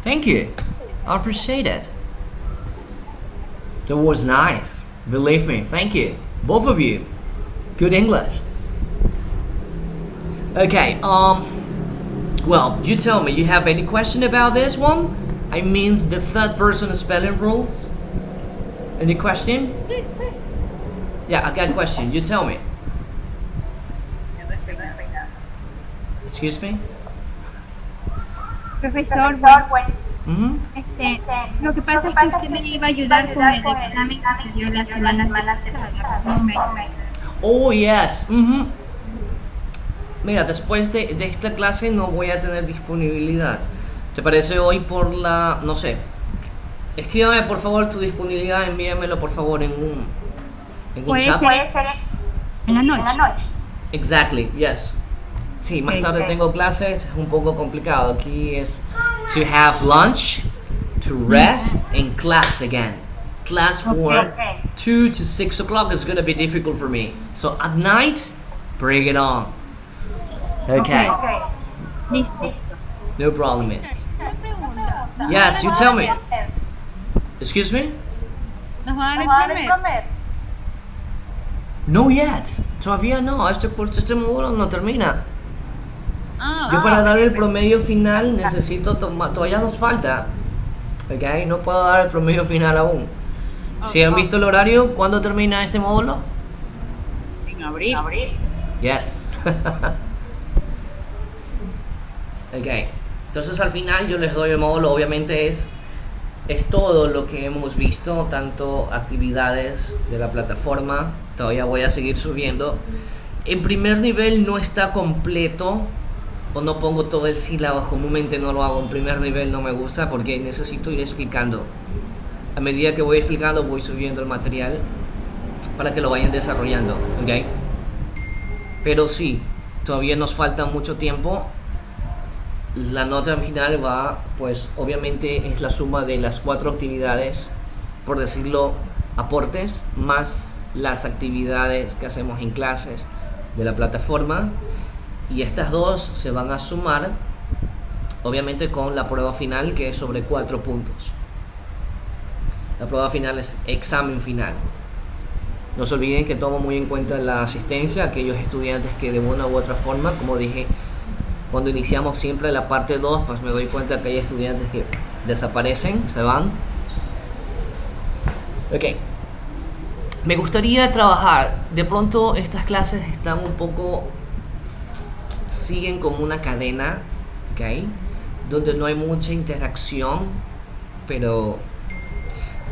Thank you. I appreciate it. That was nice. Believe me. Thank you. Both of you. Good English. Okay, well, you tell me, you have any question about this one? I mean the third person spelling rules. Any question? Yeah, I got a question. You tell me. Excuse me? Profesor, Mm-hmm. lo que pasa es que usted me iba a ayudar con el examen que se dio la semana pasada. Oh, yes. Mm-hmm. Mira, después de esta clase no voy a tener disponibilidad. ¿Te parece hoy por la... no sé? Escríbame por favor tu disponibilidad, envíamelo por favor en un chat. Puede ser en la noche. Exactly, yes. Sí, más tarde tengo clases, es un poco complicado. Aquí es to have lunch, to rest, and class again. Class for 2 to 6 o'clock is gonna be difficult for me. So at night, bring it on. Okay. Listo. No problem, mates. Yes, you tell me. Excuse me? ¿Nos van a dar el primer? No yet. Todavía no, este módulo no termina. Ah, Yo para dar el promedio final necesito tomar, todavía nos falta. Ok, no puedo dar el promedio final aún. Si han visto el horario, ¿cuándo termina este módulo? en abril. Yes. Ok, entonces al final yo les doy el módulo, obviamente es todo lo que hemos visto, tanto actividades de la plataforma, todavía voy a seguir subiendo. En primer nivel no está completo, o no pongo todo el sílabo, comúnmente no lo hago en primer nivel, no me gusta porque necesito ir explicando. A medida que voy explicando voy subiendo el material para que lo vayan desarrollando, ¿ok? Pero sí, todavía nos falta mucho tiempo. La nota final va, pues obviamente es la suma de las 4 actividades, por decirlo, aportes, más las actividades que hacemos en clases de la plataforma, y estas 2 se van a sumar obviamente con la prueba final, que es sobre 4 puntos. La prueba final es examen final. No se olviden que tomo muy en cuenta la asistencia a aquellos estudiantes que de una u otra forma, como dije, cuando iniciamos siempre la parte 2, pues me doy cuenta que hay estudiantes que desaparecen, se van. Ok. Me gustaría trabajar, de pronto estas clases están un poco, siguen como una cadena, ok, donde no hay mucha interacción, pero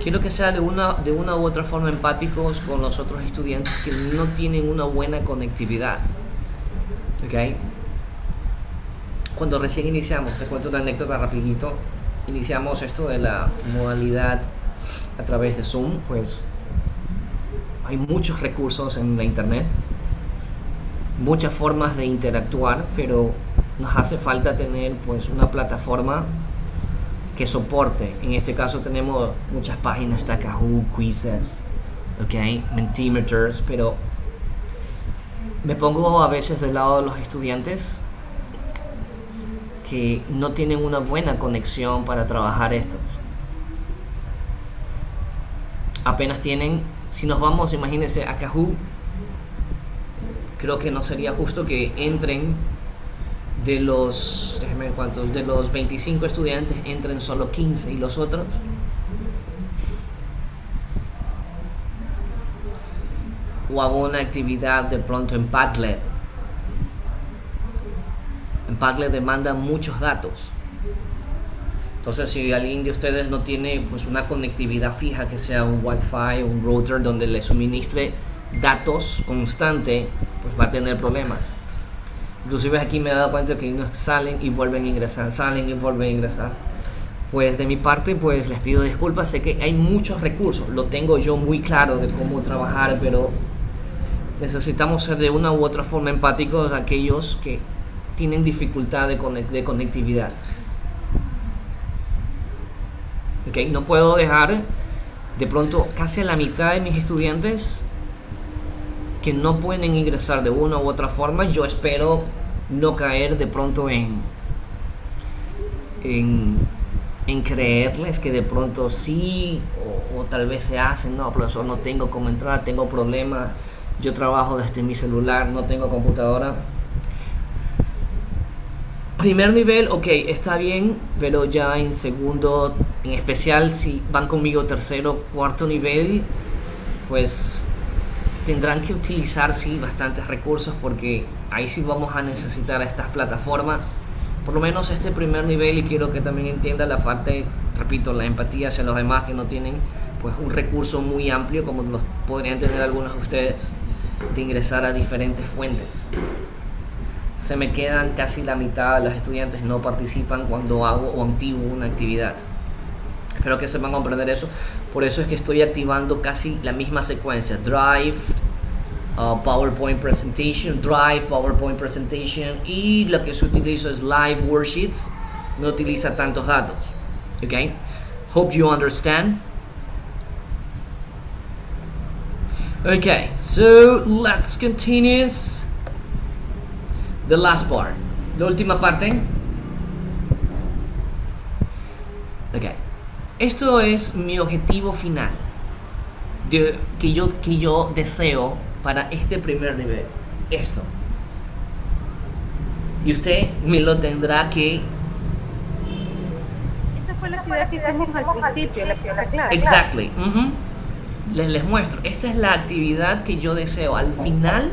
quiero que sea de una u otra forma empáticos con los otros estudiantes que no tienen una buena conectividad, ok. Cuando recién iniciamos, te cuento una anécdota rapidito, iniciamos esto de la modalidad a través de Zoom, pues hay muchos recursos en la internet, muchas formas de interactuar, pero nos hace falta tener pues una plataforma que soporte. En este caso tenemos muchas páginas, está Kahoot, Quizzes, okay, Mentimeters, pero me pongo a veces del lado de los estudiantes que no tienen una buena conexión para trabajar esto. Apenas tienen, si nos vamos, imagínense, a Kahoot, creo que no sería justo que entren de los, déjenme ver cuántos, de los 25 estudiantes entren solo 15 y los otros. O hago una actividad de pronto en Padlet. En Padlet demanda muchos datos. Entonces, si alguien de ustedes no tiene pues una conectividad fija, que sea un Wi-Fi, un router donde le suministre datos constante, pues va a tener problemas. Inclusive aquí me he dado cuenta que salen y vuelven a ingresar, salen y vuelven a ingresar. Pues de mi parte, pues les pido disculpas, sé que hay muchos recursos, lo tengo yo muy claro de cómo trabajar, pero necesitamos ser de una u otra forma empáticos a aquellos que tienen dificultad de conectividad. Okay, no puedo dejar de pronto casi a la mitad de mis estudiantes que no pueden ingresar de una u otra forma. Yo espero no caer de pronto en creerles que de pronto sí o tal vez se hacen. No, profesor, no tengo cómo entrar, tengo problemas, yo trabajo desde mi celular, no tengo computadora. Primer nivel, ok, está bien, pero ya en segundo, en especial si van conmigo tercero, cuarto nivel, pues tendrán que utilizar sí bastantes recursos, porque ahí sí vamos a necesitar estas plataformas, por lo menos este primer nivel, y quiero que también entienda la parte, repito, la empatía hacia los demás que no tienen pues un recurso muy amplio como los podrían tener algunos de ustedes, de ingresar a diferentes fuentes. Se me quedan casi la mitad de los estudiantes no participan cuando hago o activo una actividad. Espero que sepan comprender eso. Por eso es que estoy activando casi la misma secuencia. Drive, PowerPoint Presentation, Drive, PowerPoint Presentation, y lo que se utiliza es Live Worksheets. No utiliza tantos datos. Okay? Hope you understand. Okay, so let's continue. The last part, la última parte. Ok, esto es mi objetivo final, que yo deseo para este primer nivel. Esto. Y usted me lo tendrá que... Esa fue la actividad que hicimos al principio, la primera clase. Exactly. Les muestro. Esta es la actividad que yo deseo al final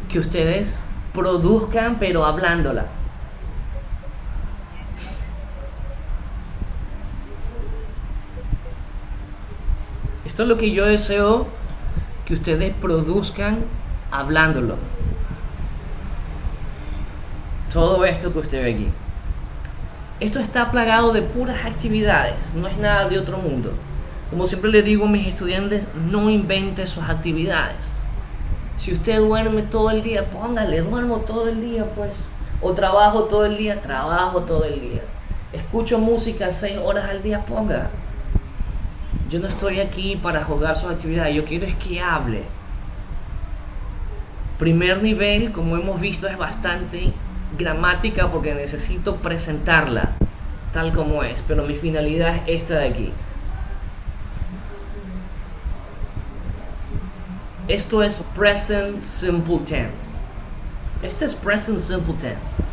que ustedes produzcan, pero hablándola. Esto es lo que yo deseo que ustedes produzcan hablándolo. Todo esto que usted ve aquí. Esto está plagado de puras actividades, no es nada de otro mundo. Como siempre les digo a mis estudiantes, no invente sus actividades. Si usted duerme todo el día, póngale, duermo todo el día, pues. O trabajo todo el día, trabajo todo el día. Escucho música 6 horas al día, ponga. Yo no estoy aquí para jugar sus actividades, yo quiero es que hable. Primer nivel, como hemos visto, es bastante gramática porque necesito presentarla tal como es, pero mi finalidad es esta de aquí. Esto es present simple tense. Este es present simple tense.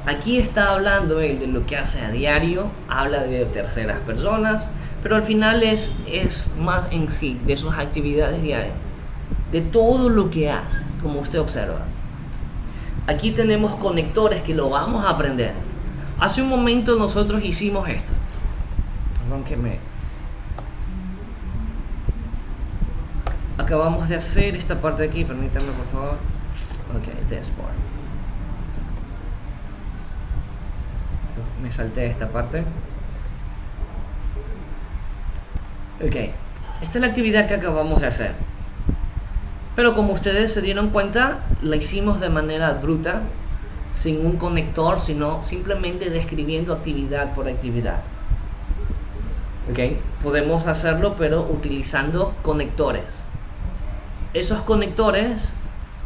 Aquí está hablando él de lo que hace a diario, habla de terceras personas, pero al final es más en sí, de sus actividades diarias, de todo lo que hace, como usted observa. Aquí tenemos conectores que lo vamos a aprender. Hace un momento nosotros hicimos esto. Perdón que me... Acabamos de hacer esta parte de aquí, permítanme por favor. Ok, this part. Me salté esta parte. Ok, esta es la actividad que acabamos de hacer. Pero como ustedes se dieron cuenta, la hicimos de manera bruta, sin un conector, sino simplemente describiendo actividad por actividad. Ok, podemos hacerlo pero utilizando conectores. Esos conectores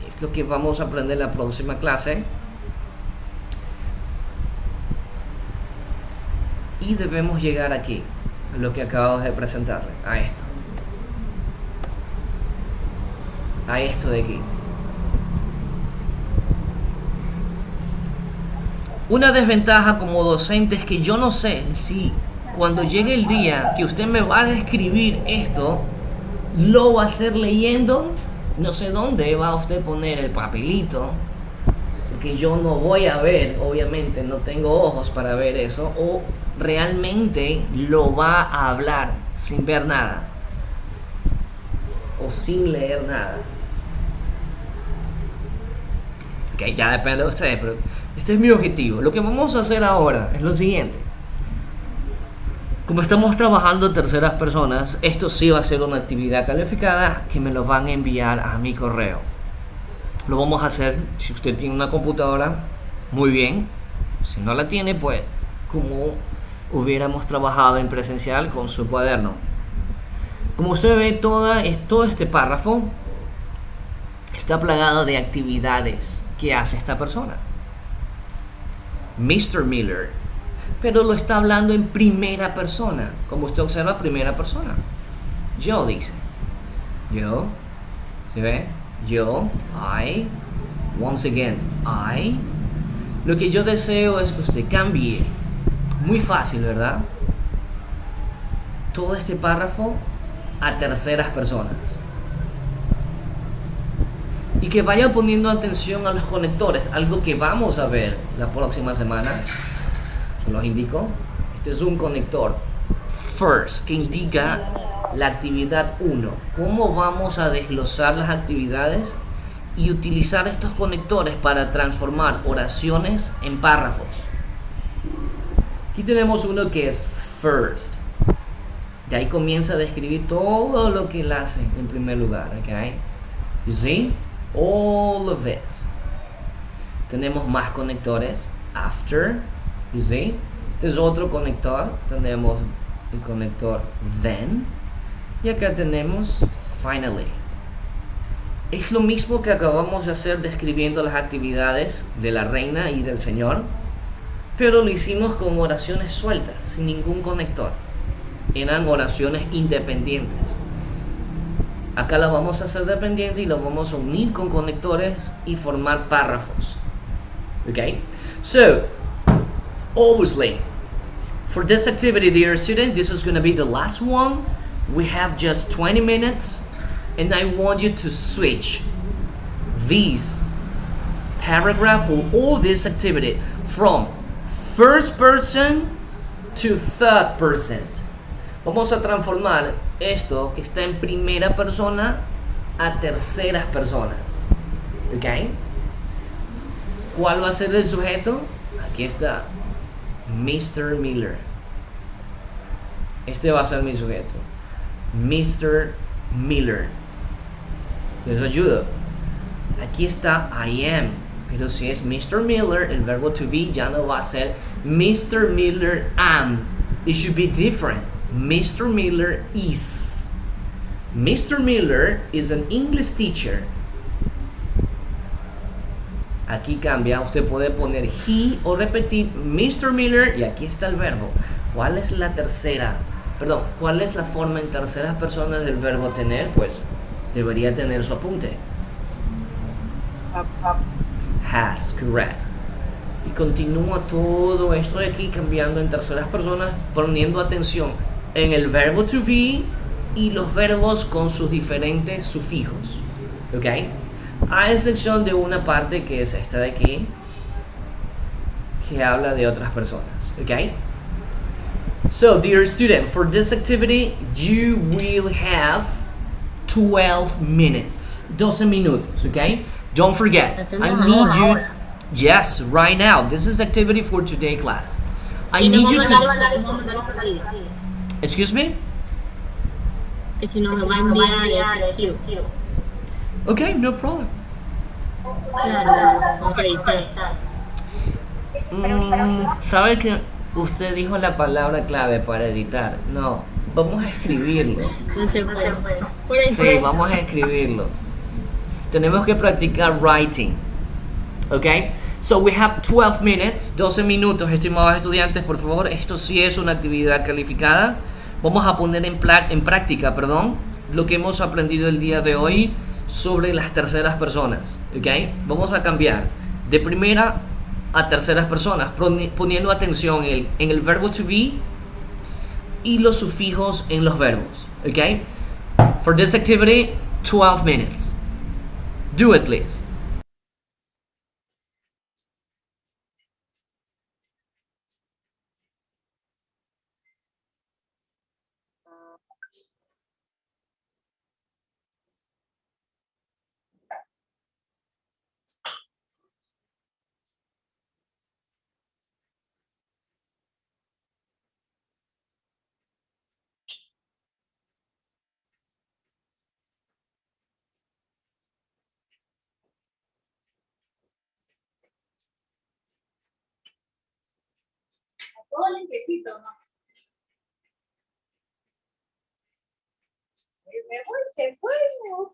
es lo que vamos a aprender en la próxima clase. Y debemos llegar aquí, a lo que acabamos de presentarle, a esto. A esto de aquí. Una desventaja como docente es que yo no sé si cuando llegue el día que usted me va a describir esto, lo va a hacer leyendo, no sé dónde va a usted poner el papelito, porque yo no voy a ver, obviamente no tengo ojos para ver eso, o realmente lo va a hablar sin ver nada o sin leer nada. Ok, ya depende de ustedes, pero este es mi objetivo. Lo que vamos a hacer ahora es lo siguiente. Como estamos trabajando terceras personas, esto sí va a ser una actividad calificada que me lo van a enviar a mi correo. Lo vamos a hacer, si usted tiene una computadora, muy bien. Si no la tiene, pues como hubiéramos trabajado en presencial con su cuaderno. Como usted ve, todo este párrafo está plagado de actividades que hace esta persona. Mr. Miller. Pero lo está hablando en primera persona. Como usted observa, primera persona. Yo dice. Yo. ¿Se ve? Yo. I. Once again. I. Lo que yo deseo es que usted cambie. Muy fácil, ¿verdad? Todo este párrafo a terceras personas. Y que vaya poniendo atención a los conectores. Algo que vamos a ver la próxima semana. Se los indico. Este es un conector first que indica la actividad 1. Cómo vamos a desglosar las actividades y utilizar estos conectores para transformar oraciones en párrafos. Aquí tenemos uno que es first. De ahí comienza a describir todo lo que él hace en primer lugar. Okay? You see? All of this. Tenemos más conectores. After. You see? Este es otro conector. Tenemos el conector then. Y acá tenemos finally. Es lo mismo que acabamos de hacer describiendo las actividades de la reina y del señor, pero lo hicimos con oraciones sueltas, sin ningún conector. Eran oraciones independientes. Acá la vamos a hacer dependiente y la vamos a unir con conectores y formar párrafos. Okay? So, obviously, for this activity, dear student, this is going to be the last one. We have just 20 minutes, and I want you to switch this paragraph or all this activity from first person to third person. Vamos a transformar esto que está en primera persona a terceras personas. ¿Ok? ¿Cuál va a ser el sujeto? Aquí está. Mr. Miller. Este va a ser mi sujeto. Mr. Miller. Les ayudo. Aquí está I am. Pero si es Mr. Miller, el verbo to be ya no va a ser Mr. Miller am. It should be different. Mr. Miller is. Mr. Miller is an English teacher. Aquí cambia, usted puede poner he o repetir Mr. Miller y aquí está el verbo. ¿Cuál es la tercera? Perdón, ¿cuál es la forma en terceras personas del verbo tener? Pues debería tener su apunte. Has, correct. Y continúa todo esto de aquí cambiando en terceras personas, poniendo atención en el verbo to be y los verbos con sus diferentes sufijos. ¿Ok? A excepción de una parte que es esta de aquí, que habla de otras personas. ¿Ok? So, dear student, for this activity, you will have 12 minutes. 12 minutos, ¿ok? Don't forget, I need you. Yes, right now. This is activity for today class. I need you to. Excuse me? Que si no me va a enviar ese archivo. Okay, no problem. ¿Sabe que usted dijo la palabra clave para editar? No, vamos a escribirlo. No se puede. Sí, vamos a escribirlo. Tenemos que practicar writing. ¿Ok? So we have 12 minutes, 12 minutos, estimados estudiantes, por favor. Esto sí es una actividad calificada. Vamos a poner en práctica, lo que hemos aprendido el día de hoy sobre las terceras personas. ¿Ok? Vamos a cambiar de primera a terceras personas, poniendo atención en el verbo to be y los sufijos en los verbos. ¿Ok? For this activity, 12 minutes. Do it, please. Todo limpiecito, ¿no? Me voy, se fue, me voy.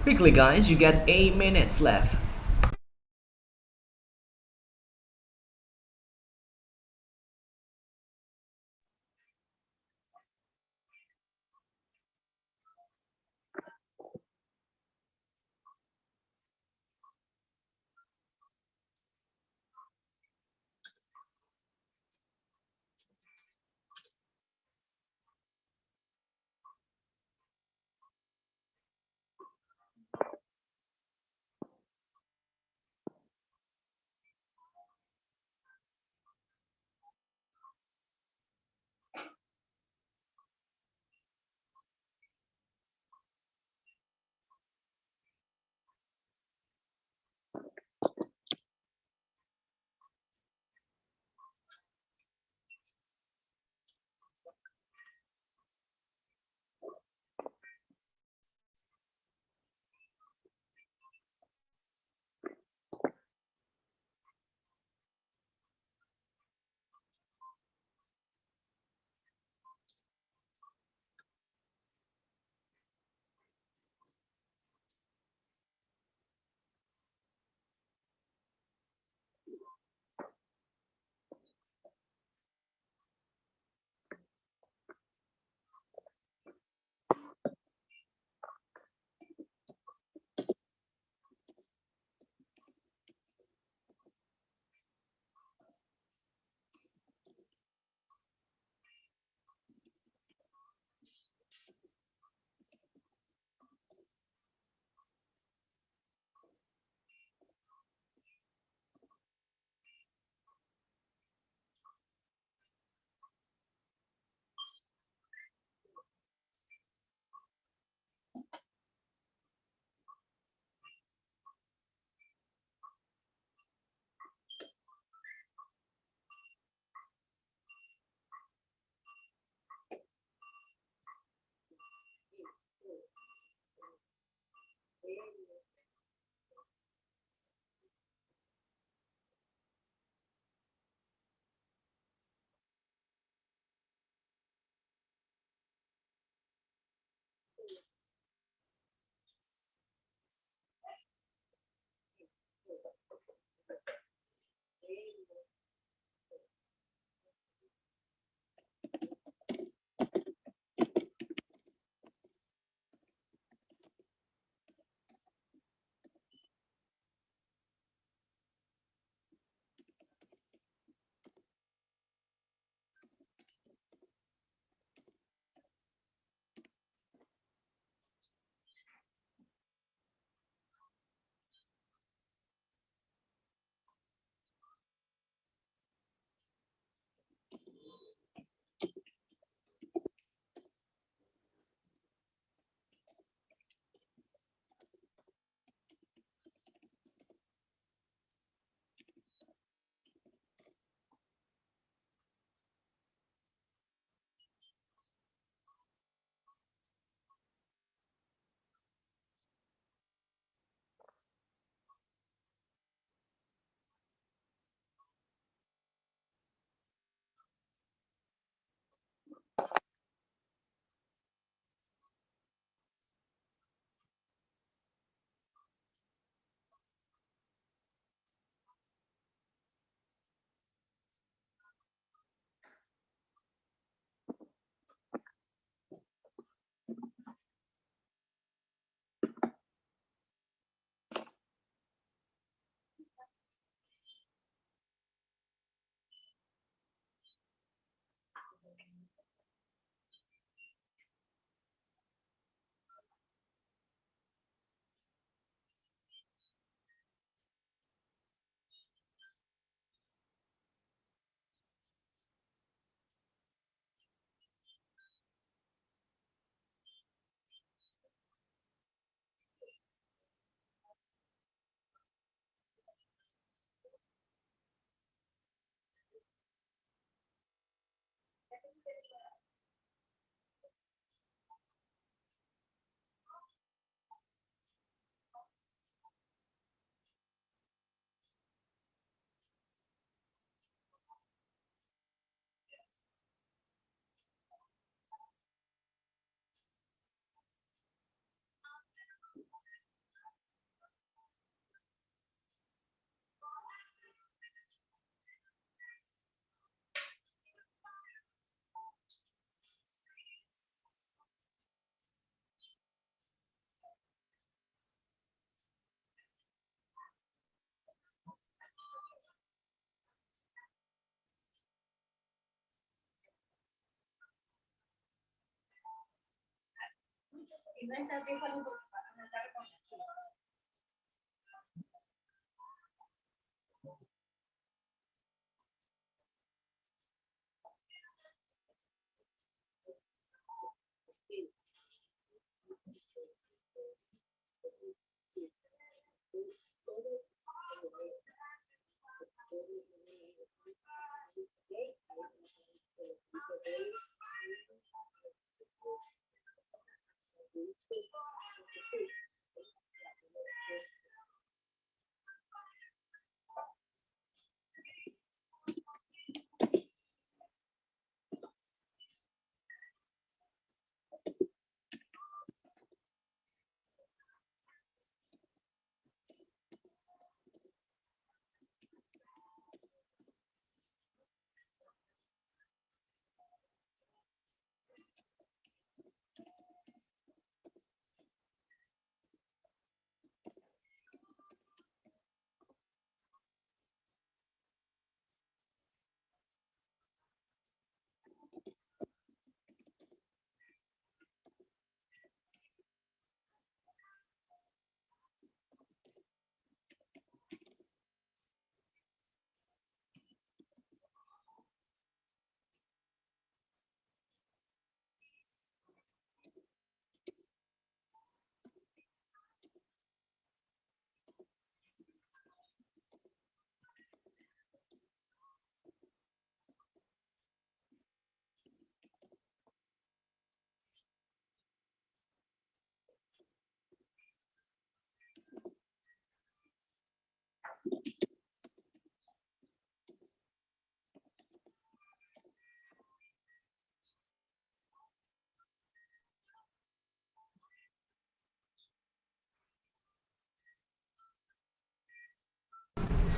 Quickly, guys, you get 8 minutes left.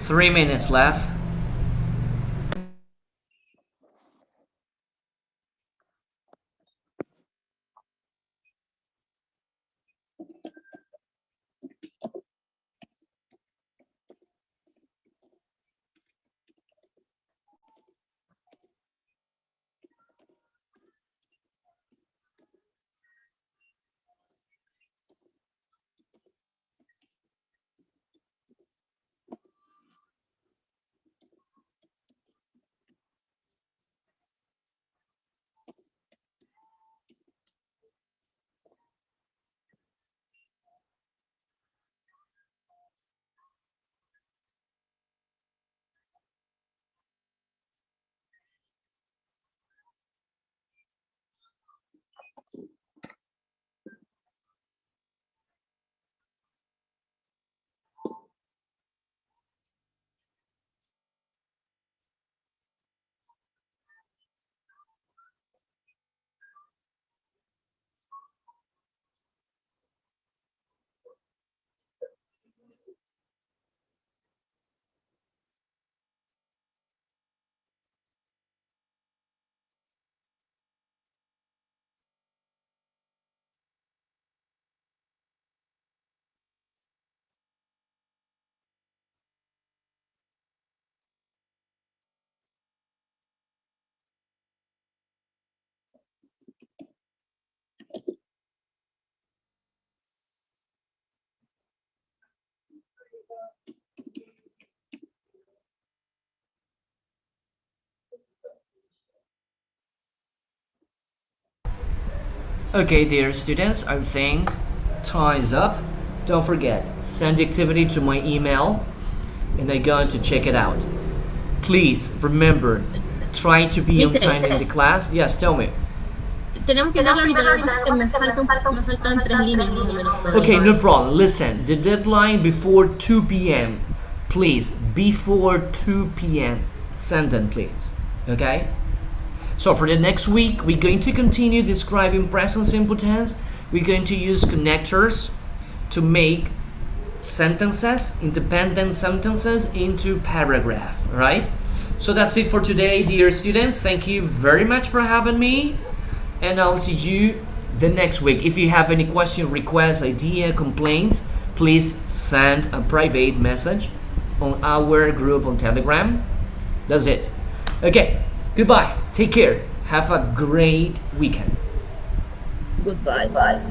3 minutes left. Okay, dear students, I think time is up. Don't forget, send the activity to my email and I'm going to check it out. Please remember, try to be on time in the class. Yes, tell me. Tenemos que darle ahorita, lo que pasa es que me faltan 3 líneas más o menos. Okay, no problem. Listen, the deadline before 2 p.m. Please, before 2 p.m. Send them, please. Okay? So for the next week, we're going to continue describing present simple tense. We're going to use connectors to make sentences, independent sentences into paragraph, right? So that's it for today, dear students. Thank you very much for having me. And I'll see you the next week. If you have any question, requests, idea, complaints, please send a private message on our group on Telegram. That's it. Okay, goodbye. Take care. Have a great weekend. Goodbye. Bye.